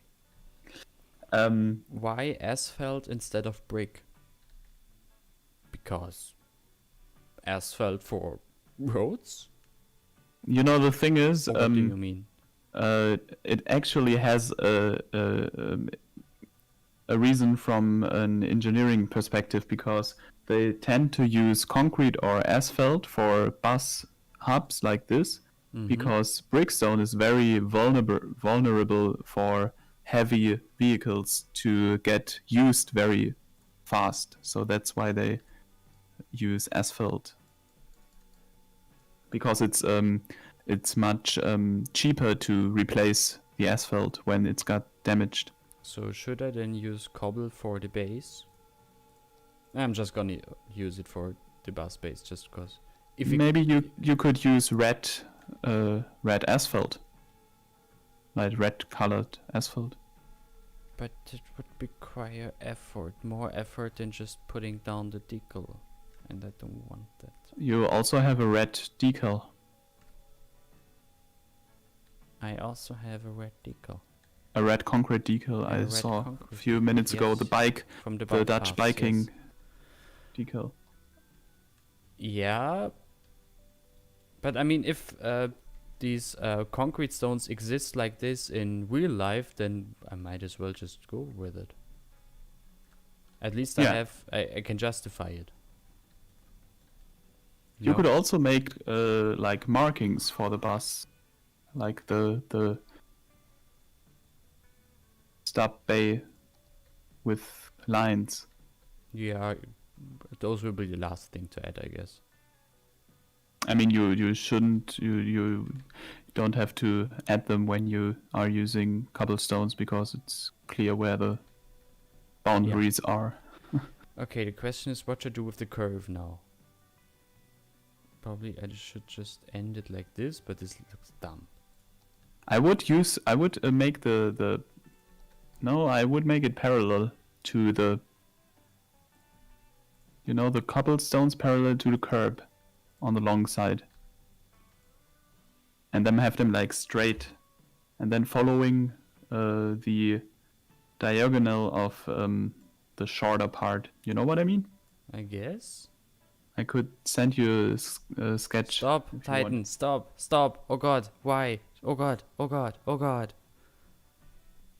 Um, Why asphalt instead of brick? Because asphalt for roads? You know, the thing is, Or what do you mean? it actually has a reason from an engineering perspective, because they tend to use concrete or asphalt for bus hubs like this, because brickstone is very vulnerable for heavy vehicles to get used very fast. So that's why they use asphalt, because it's much cheaper to replace the asphalt when it's got damaged. So should I then use cobble for the base? I'm just gonna use it for the bus base, just because. Maybe you could use red asphalt, like red colored asphalt. But it would require effort, more effort than just putting down the decal, and I don't want that. You also have a red decal. I also have a red decal. A red concrete decal I saw a few minutes ago. The bike, from the Dutch biking decal. Yeah, but I mean, if these concrete stones exist like this in real life, then I might as well just go with it. At least I can justify it. You could also make like markings for the bus, like the stop bay with lines. Yeah, those will be the last thing to add, I guess. I mean, you shouldn't, you don't have to add them when you are using cobblestones, because it's clear where the boundaries are. Okay, the question is what to do with the curve now. Probably I should just end it like this, but this looks dumb. I would make I would make it parallel to the, the cobblestones parallel to the curb on the long side. And then have them like straight, and then following the diagonal of the shorter part. You know what I mean? I guess. I could send you a sketch. Stop, Titan, stop. Oh god, why? Oh god.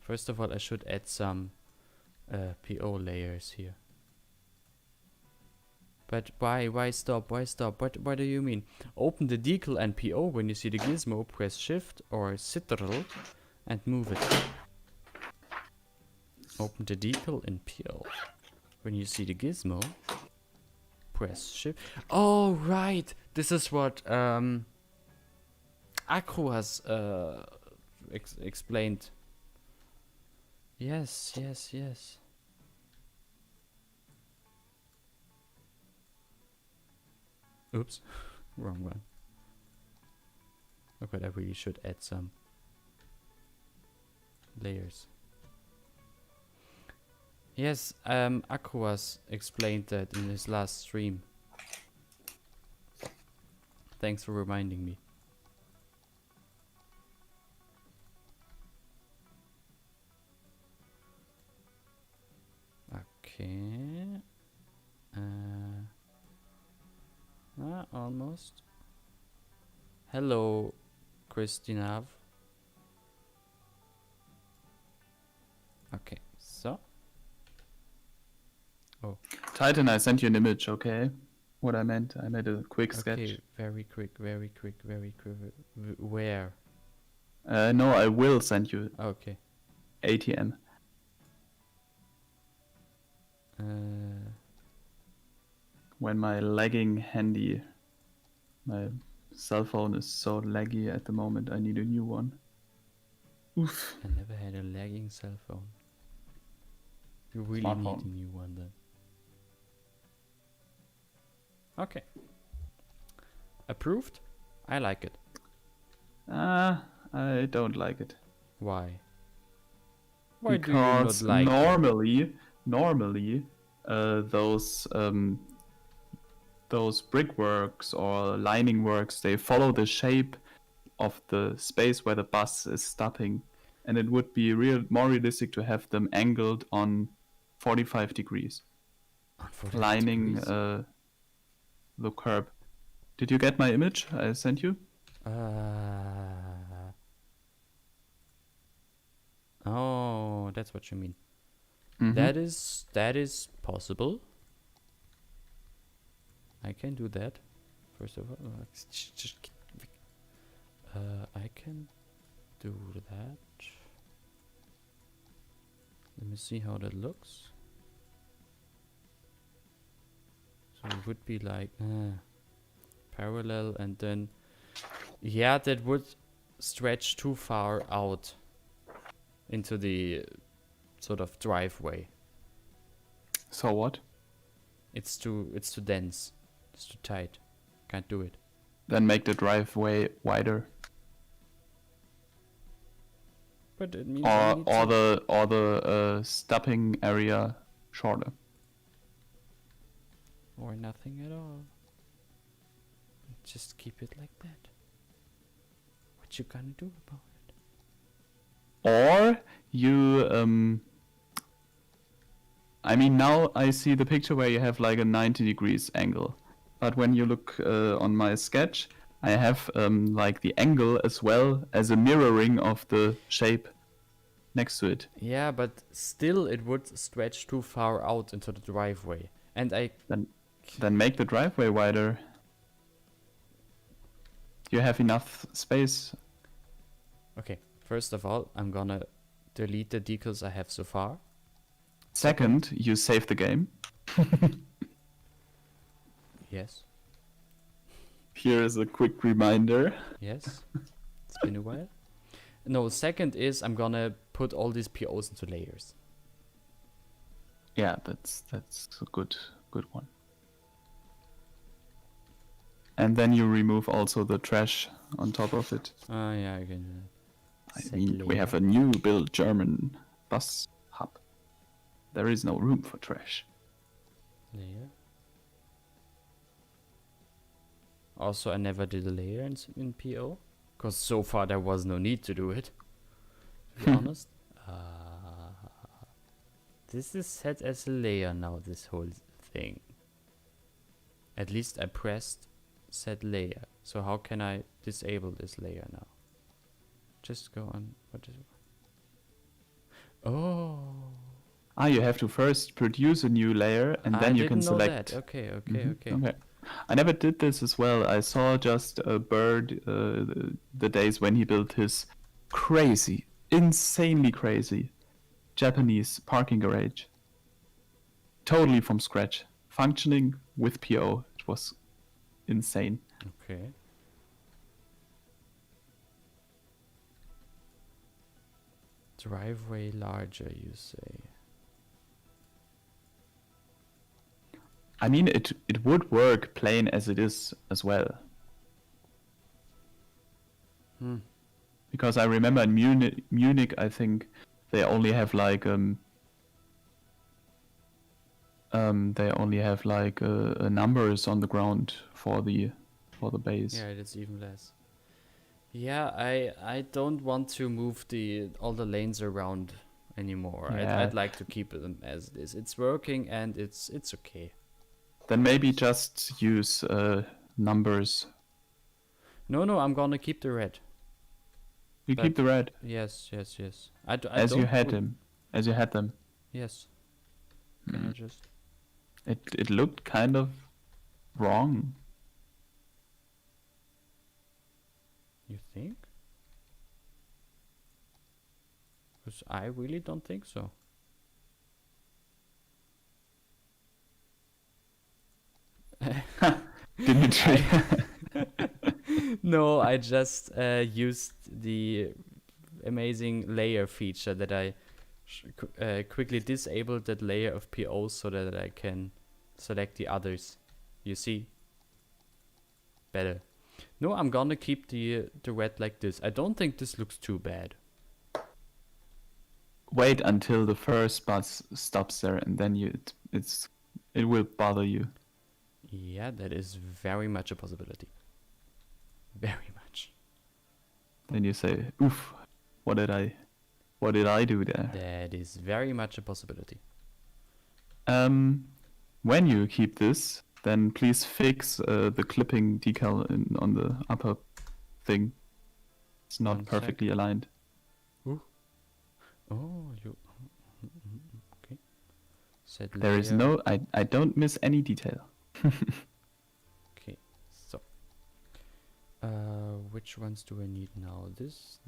First of all, I should add some PO layers here. But why stop? What do you mean? Open the decal and PO when you see the gizmo, press shift or Ctrl and move it. Open the decal and PO. When you see the gizmo, press shift. Oh right! This is what Akku has explained. Yes. Oops, wrong one. Okay, I really should add some layers. Yes, Aquas explained that in his last stream. Thanks for reminding me. Okay. Almost. Hello, Christinav. Okay, so. Oh. Titan, I sent you an image, okay? What I meant, I made a quick sketch. Okay, very quick. Where? No, I will send you. Okay. ATM. When my lagging handy, my cell phone is so laggy at the moment, I need a new one. Oof. I never had a lagging cell phone. You really need a new one then. Okay. Approved? I like it. I don't like it. Why? Why because do you not like normally, those brickworks or lining works, they follow the shape of the space where the bus is stopping, and it would be more realistic to have them angled on 45 degrees, lining the curb. Did you get my image I sent you? Oh, that's what you mean. Mhm. That is possible. I can do that. First of all, I can do that. Let me see how that looks. So it would be like parallel, and then yeah, that would stretch too far out into the sort of driveway. So what? It's too dense. It's too tight. Can't do it. Then make the driveway wider, But it means I need to or the stopping area shorter. or nothing at all. Just keep it like that. What you gonna do about it? Or you I mean, now I see the picture where you have like a 90 degrees angle. But when you look on my sketch, I have like the angle as well as a mirroring of the shape next to it. Yeah, but still it would stretch too far out into the driveway. And I Then make the driveway wider. You have enough space. okay, first of all, I'm gonna delete the decals I have so far. Second, you save the game. Yes. Here is a quick reminder. Yes. It's been a while. No, second is I'm gonna put all these POs into layers. Yeah, that's a good one. And then you remove also the trash on top of it. Oh yeah, I can do that. I Set mean, we layer. have a new built German bus hub. There is no room for trash. Layer. Also, I never did a layer in PO, because so far there was no need to do it. To be honest. This is set as a layer now, this whole thing. At least I pressed set layer. So how can I disable this layer now? Just go on. What is it? Oh. Ah, you have to first produce a new layer and then you can select. That. Okay. Okay. I never did this as well. I saw just a bird the days when he built his crazy, insanely crazy Japanese parking garage. Totally from scratch. Functioning with PO. It was insane. Okay. Driveway larger, you say? I mean, it would work plain as it is as well. Because I remember in Munich, I think they only have like numbers on the ground for the base. Yeah, it's even less. Yeah, I don't want to move all the lanes around anymore. Yeah. I'd like to keep it as it is. It's working and it's okay. Then maybe just use numbers. No, I'm gonna keep the red. You keep the red. Yes. As you had them. Yes. Can I just? It looked kind of wrong. You think? Because I really don't think so. Dimitri. No, I just used the amazing layer feature that I quickly disabled that layer of POs so that I can select the others. You see? Better. No, I'm gonna keep the red like this. I don't think this looks too bad. Wait until the first bus stops there, and then it will bother you. Yeah, that is very much a possibility. Very much. Then you say, "Oof, what did I do there?" That is very much a possibility. When you keep this, then please fix the clipping decal on the upper thing. It's not 1 sec. perfectly aligned. Oh, you. Okay. Set There is layer. no... I don't miss any detail. Okay, so. Which ones do I need now? This,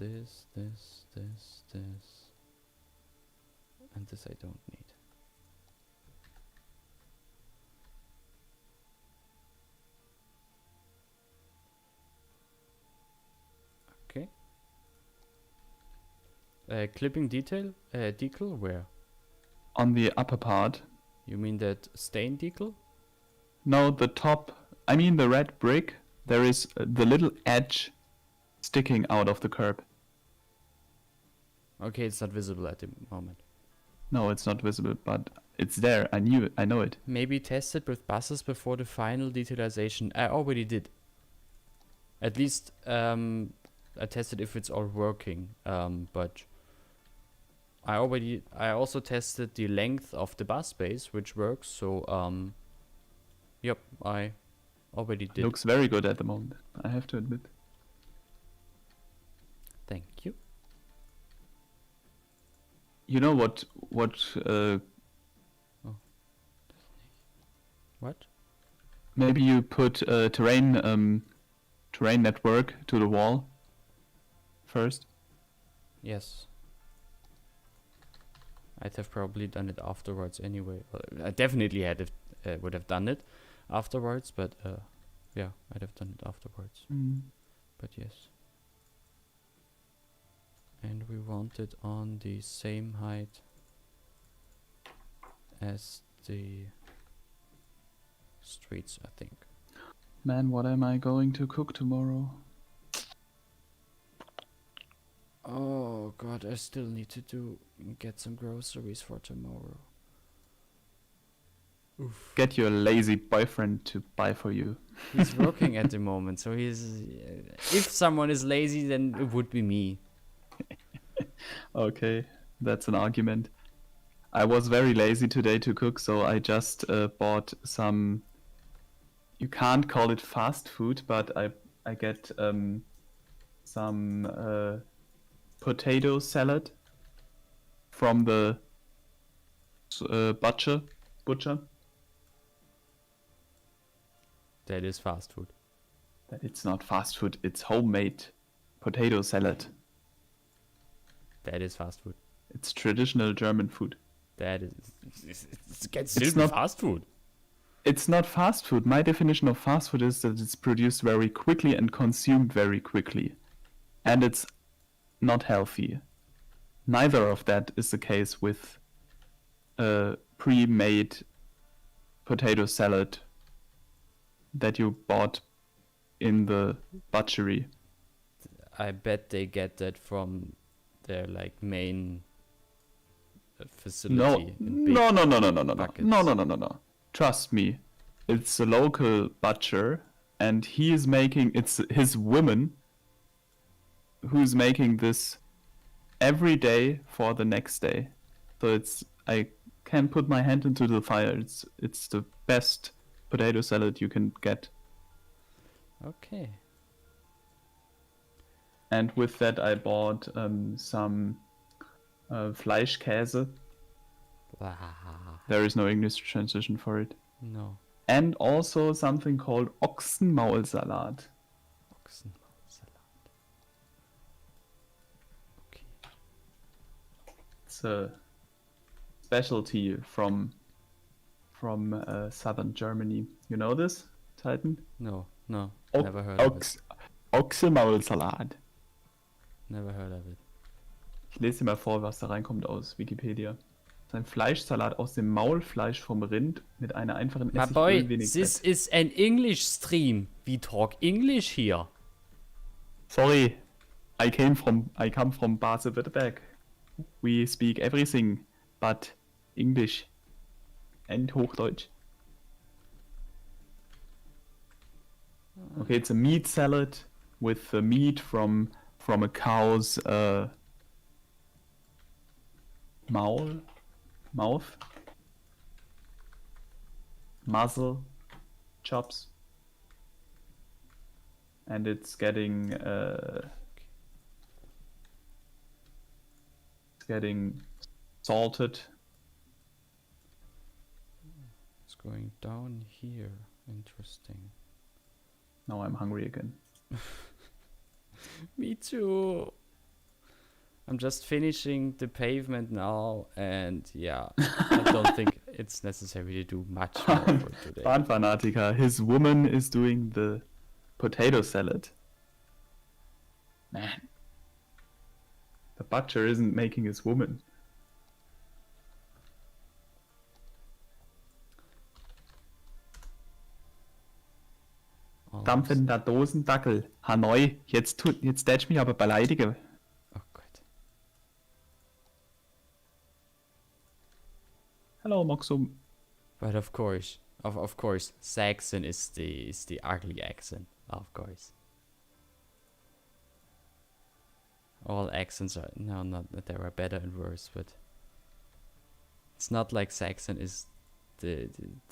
and this I don't need. Okay. Clipping detail? Decal? Where? On the upper part. You mean that stain decal? No, the top... I mean the red brick. There is the little edge sticking out of the curb. Okay, it's not visible at the moment. No, it's not visible, but it's there. I knew it. I know it. Maybe test it with buses before the final detailing. I already did. At least I tested if it's all working. But I also tested the length of the bus base, which works. So yep, I already did. Looks very good at the moment, I have to admit. Thank you. You know what What? maybe you put terrain network to the wall first. Yes. I'd have probably done it afterwards anyway. Well, I definitely would have done it afterwards, but yeah, I'd have done it afterwards. But yes. And we want it on the same height as the streets, I think. Man, what am I going to cook tomorrow? Oh god, I still need to get some groceries for tomorrow. Oof. Get your lazy boyfriend to buy for you. He's working at the moment, so he's... if someone is lazy, then it would be me. Okay, that's an argument. I was very lazy today to cook, so I just bought some... You can't call it fast food, but I get some potato salad from the butcher. That is fast food. It's not fast food, it's homemade potato salad. That is fast food. It's traditional German food. That is... It can still be not fast food. It's not fast food. My definition of fast food is that it's produced very quickly and consumed very quickly. And it's not healthy. Neither of that is the case with a pre-made potato salad that you bought in the butchery. I bet they get that from their like main facility. No. Trust me, it's a local butcher, and he is making... It's his woman who's making this every day for the next day. So I can put my hand into the fire. It's the best potato salad you can get. Okay. And with that I bought some Fleischkäse. There is no English transition for it. No. And also something called Ochsenmaulsalat. Ochsenmaulsalat. Okay. It's a specialty from southern Germany. You know this, Titan? No, never heard of it. Ochsenmaulsalat. Never heard of it. Ich lese dir mal vor, was da reinkommt aus Wikipedia. Ein Fleischsalat aus dem Maulfleisch vom Rind mit einer einfachen My Essigöl, boy, wenig this Fett. is an English stream. We talk English here. Sorry, I come from Baden-Württemberg. We speak everything but English and Hochdeutsch. Okay, it's a meat salad with the meat from a cow's mouth, muzzle, chops. and it's getting salted. It's going down here. Interesting. Now I'm hungry again. Me too. I'm just finishing the pavement now, and yeah, I don't think it's necessary to do much more for today. Bahnfanatiker, his woman is doing the potato salad. Man. The butcher isn't making his woman. Dampfender Dosendackel. Hanoi, jetzt darfst du mich aber beleidigen. Oh Gott. Hello, Moxum. But of course, Saxon is the ugly accent. Of course. All accents are not that there are better and worse, but it's not like Saxon is the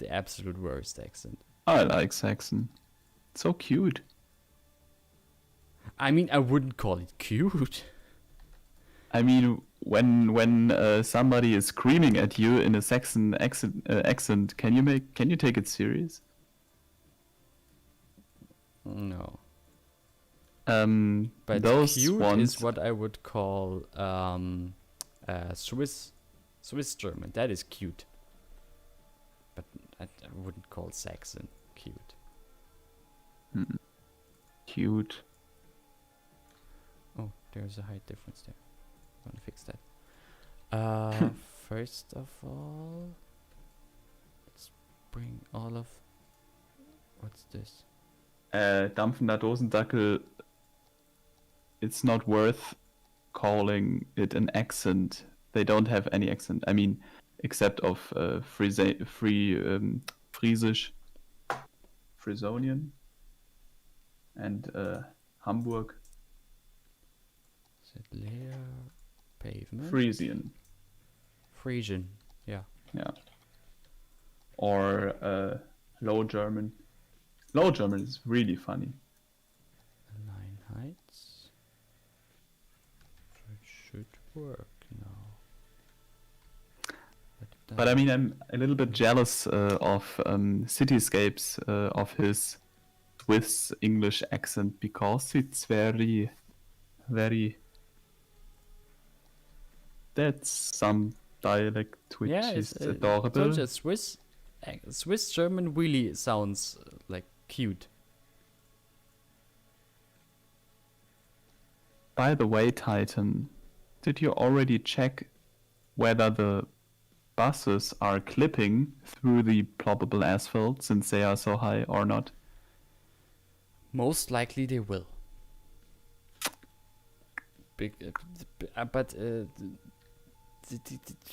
absolute worst accent. I like Saxon. So cute. I mean, I wouldn't call it cute. I mean, when somebody is screaming at you in a Saxon accent, can you take it serious? No. But those cute ones is what I would call Swiss German. That is cute. But I wouldn't call Saxon cute. Cute. Oh, there's a height difference there. I want to fix that. First of all, let's bring all of. What's this? Dampfender Dosendackel. It's not worth calling it an accent. They don't have any accent. I mean, except of Friesisch, Frisonian, and Hamburg. Is it layer pavement? Frisian, yeah. Yeah. Or Low German. Low German is really funny. Align heights. It should work now. But I mean, I'm a little bit jealous of Cityscapes of his Swiss English accent, because it's very, very. That's some dialect which is adorable. So Swiss German really sounds like cute. By the way, Titan, did you already check whether the buses are clipping through the ploppable asphalt since they are so high or not? Most likely they will. But the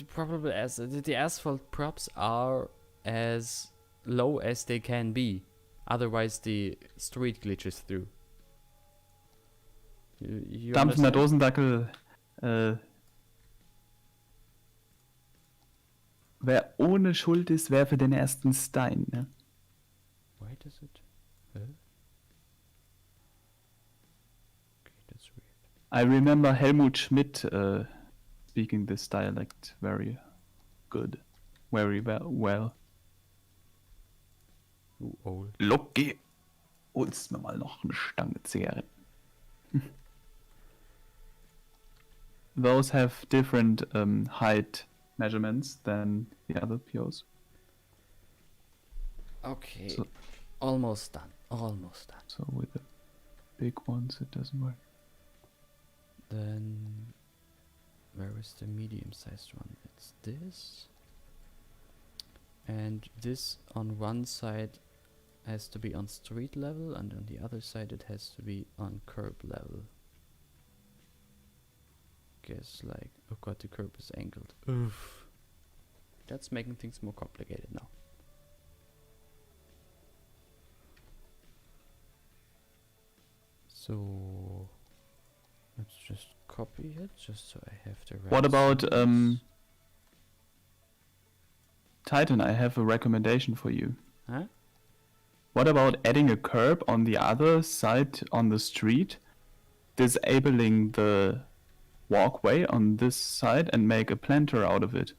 probable the asphalt props are as low as they can be. Otherwise, the street glitches through. You Dampfender Dosendackel. Wer ohne Schuld ist, werfe den ersten Stein. Ne? Why does it? Okay, that's weird. I remember Helmut Schmidt speaking this dialect very good, very well. Old. Loki, holst mir mal noch eine Stange Zigaretten. Those have different height measurements than the other POs. Okay, so, almost done. So with the big ones it doesn't work. Then where is the medium-sized one? It's this. And this on one side has to be on street level, and on the other side it has to be on curb level. Guess like, oh god, the curb is angled. Oof. That's making things more complicated now. So let's just copy it just so I have the right. What about size. Titan? I have a recommendation for you. Huh? What about adding a curb on the other side on the street, disabling the walkway on this side and make a planter out of it?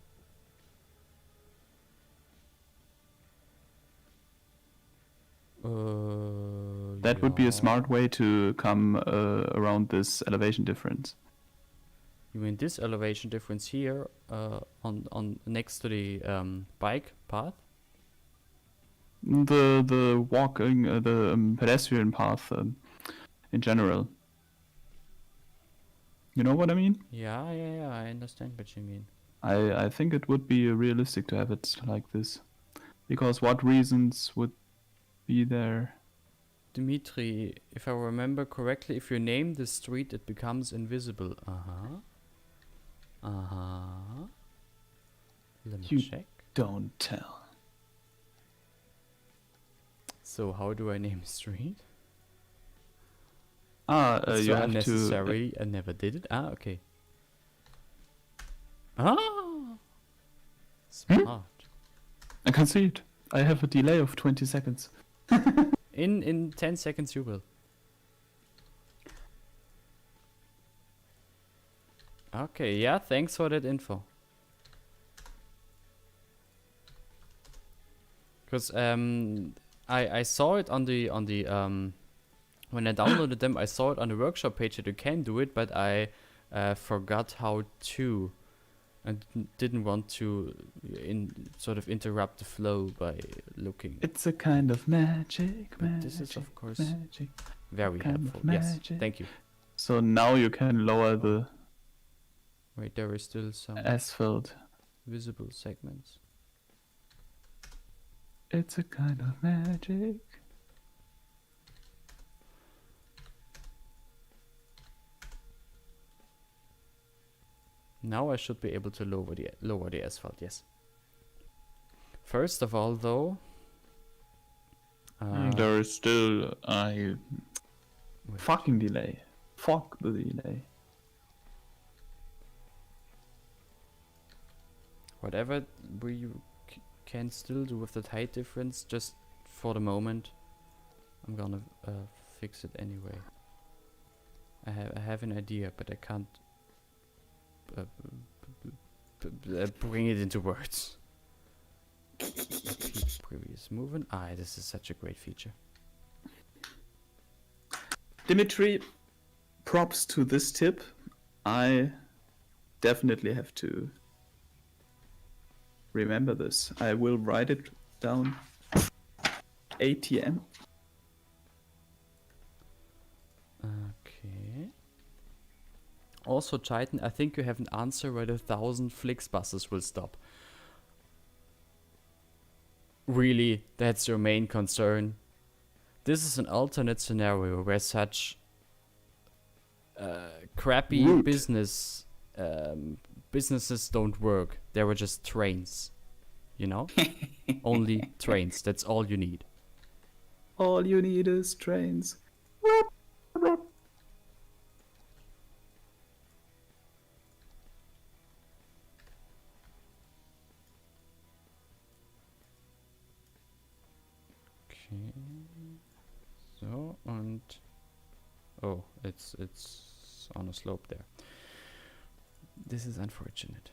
That would be a smart way to come around this elevation difference. You mean this elevation difference here, on next to the bike path? The walking, the pedestrian path in general. You know what I mean? Yeah, I understand what you mean. I think it would be realistic to have it like this. Because what reasons would be there? Dimitri, if I remember correctly, if you name the street, it becomes invisible. Let me You check. don't tell. So how do I name a street? You so have unnecessary. I never did it. Okay. Smart. I can see it. I have a delay of 20 seconds. In 10 seconds you will. Okay, yeah, thanks for that info. Because I saw it on the when I downloaded them, I saw it on the workshop page that you can do it, but I forgot how to, and didn't want to sort of interrupt the flow by looking. It's a kind of magic. But this is of course magic. very Kind of helpful. Yes, magic. thank you. So now you can lower the Wait, there is still some asphalt. visible segments. It's a kind of magic. Now I should be able to lower the asphalt. Yes. First of all, though, There is still a wait. fucking delay. Fuck the delay. Whatever we can still do with that height difference, just for the moment, I'm gonna fix it anyway. I have an idea, but I can't bring it into words. Repeat previous movement. This is such a great feature. Dimitri, props to this tip. I definitely have to remember this. I will write it down. ATM. Okay. Also, Titan, I think you have an answer where the 1,000 Flix buses will stop. Really, that's your main concern? This is an alternate scenario where such crappy Rude. businesses don't work. There were just trains, you know? Only trains, that's all you need. All you need is trains. Okay. So, and oh, it's on a slope there. This is unfortunate.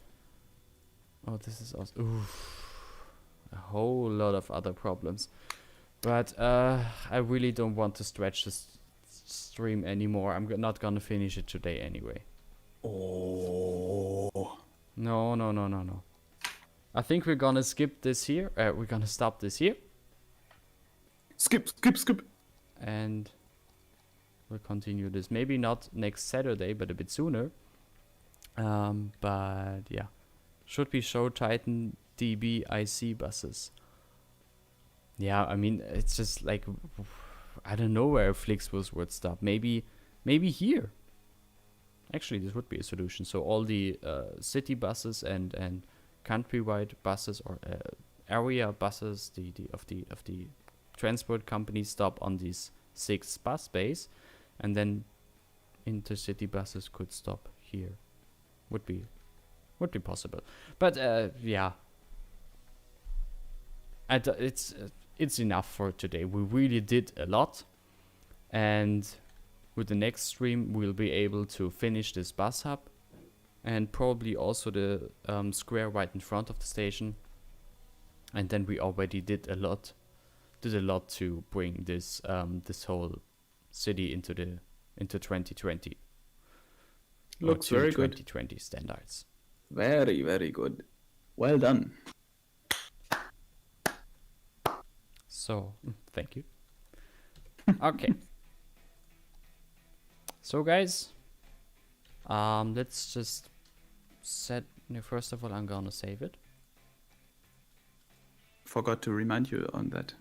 Oh, this is also a whole lot of other problems. But I really don't want to stretch this stream anymore. I'm not gonna finish it today anyway. Oh. No. I think we're gonna skip this here. We're gonna stop this here. Skip. And we'll continue this. Maybe not next Saturday, but a bit sooner. But yeah. Should we show Titan DB IC buses? Yeah, I mean, it's just like, I don't know where Flixbus would stop. Maybe here. Actually, this would be a solution. So all the city buses and countrywide buses or area buses, of the transport companies stop on these 6 bus bays, and then intercity buses could stop here. Would be possible. But yeah, it's it's enough for today. We really did a lot, and with the next stream we'll be able to finish this bus hub and probably also the square right in front of the station. And then we already did a lot to bring this this whole city into 2020. Looks very good. 2020 standards. Very, very good. Well done. So, thank you. Okay. So guys, let's just set, first of all, I'm gonna save it. Forgot to remind you on that.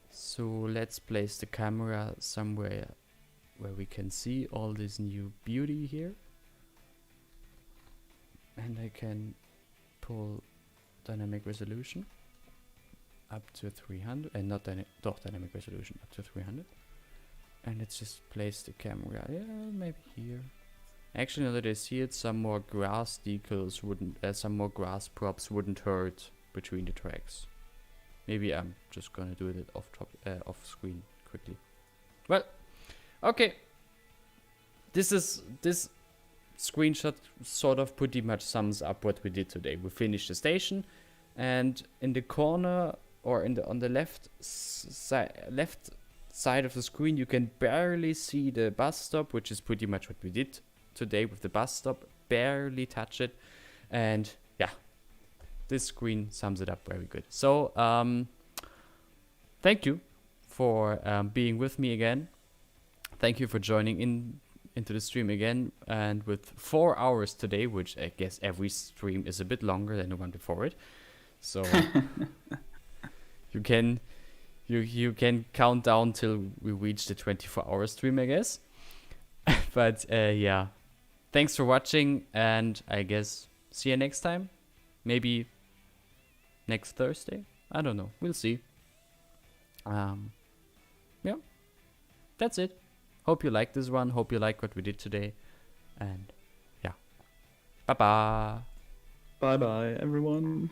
So let's place the camera somewhere where we can see all this new beauty here. And I can pull dynamic resolution up to 300, and not dynamic resolution, up to 300. And let's just place the camera, maybe here. Actually, now that I see it, some more grass decals wouldn't, some more grass props wouldn't hurt between the tracks. Maybe I'm just gonna do it off screen quickly. Well, okay. This screenshot sort of pretty much sums up what we did today. We finished the station, and in the corner or on the left side of the screen, you can barely see the bus stop, which is pretty much what we did today with the bus stop. Barely touch it, and yeah, this screen sums it up very good. So thank you for being with me again. Thank you for joining into the stream again, and with 4 hours today, which I guess every stream is a bit longer than the one before it. So you can count down till we reach the 24-hour stream, I guess. But yeah, thanks for watching, and I guess see you next time. Maybe next Thursday? I don't know. We'll see. Yeah, that's it. Hope you like this one. Hope you like what we did today. And yeah, bye-bye. Bye-bye, everyone.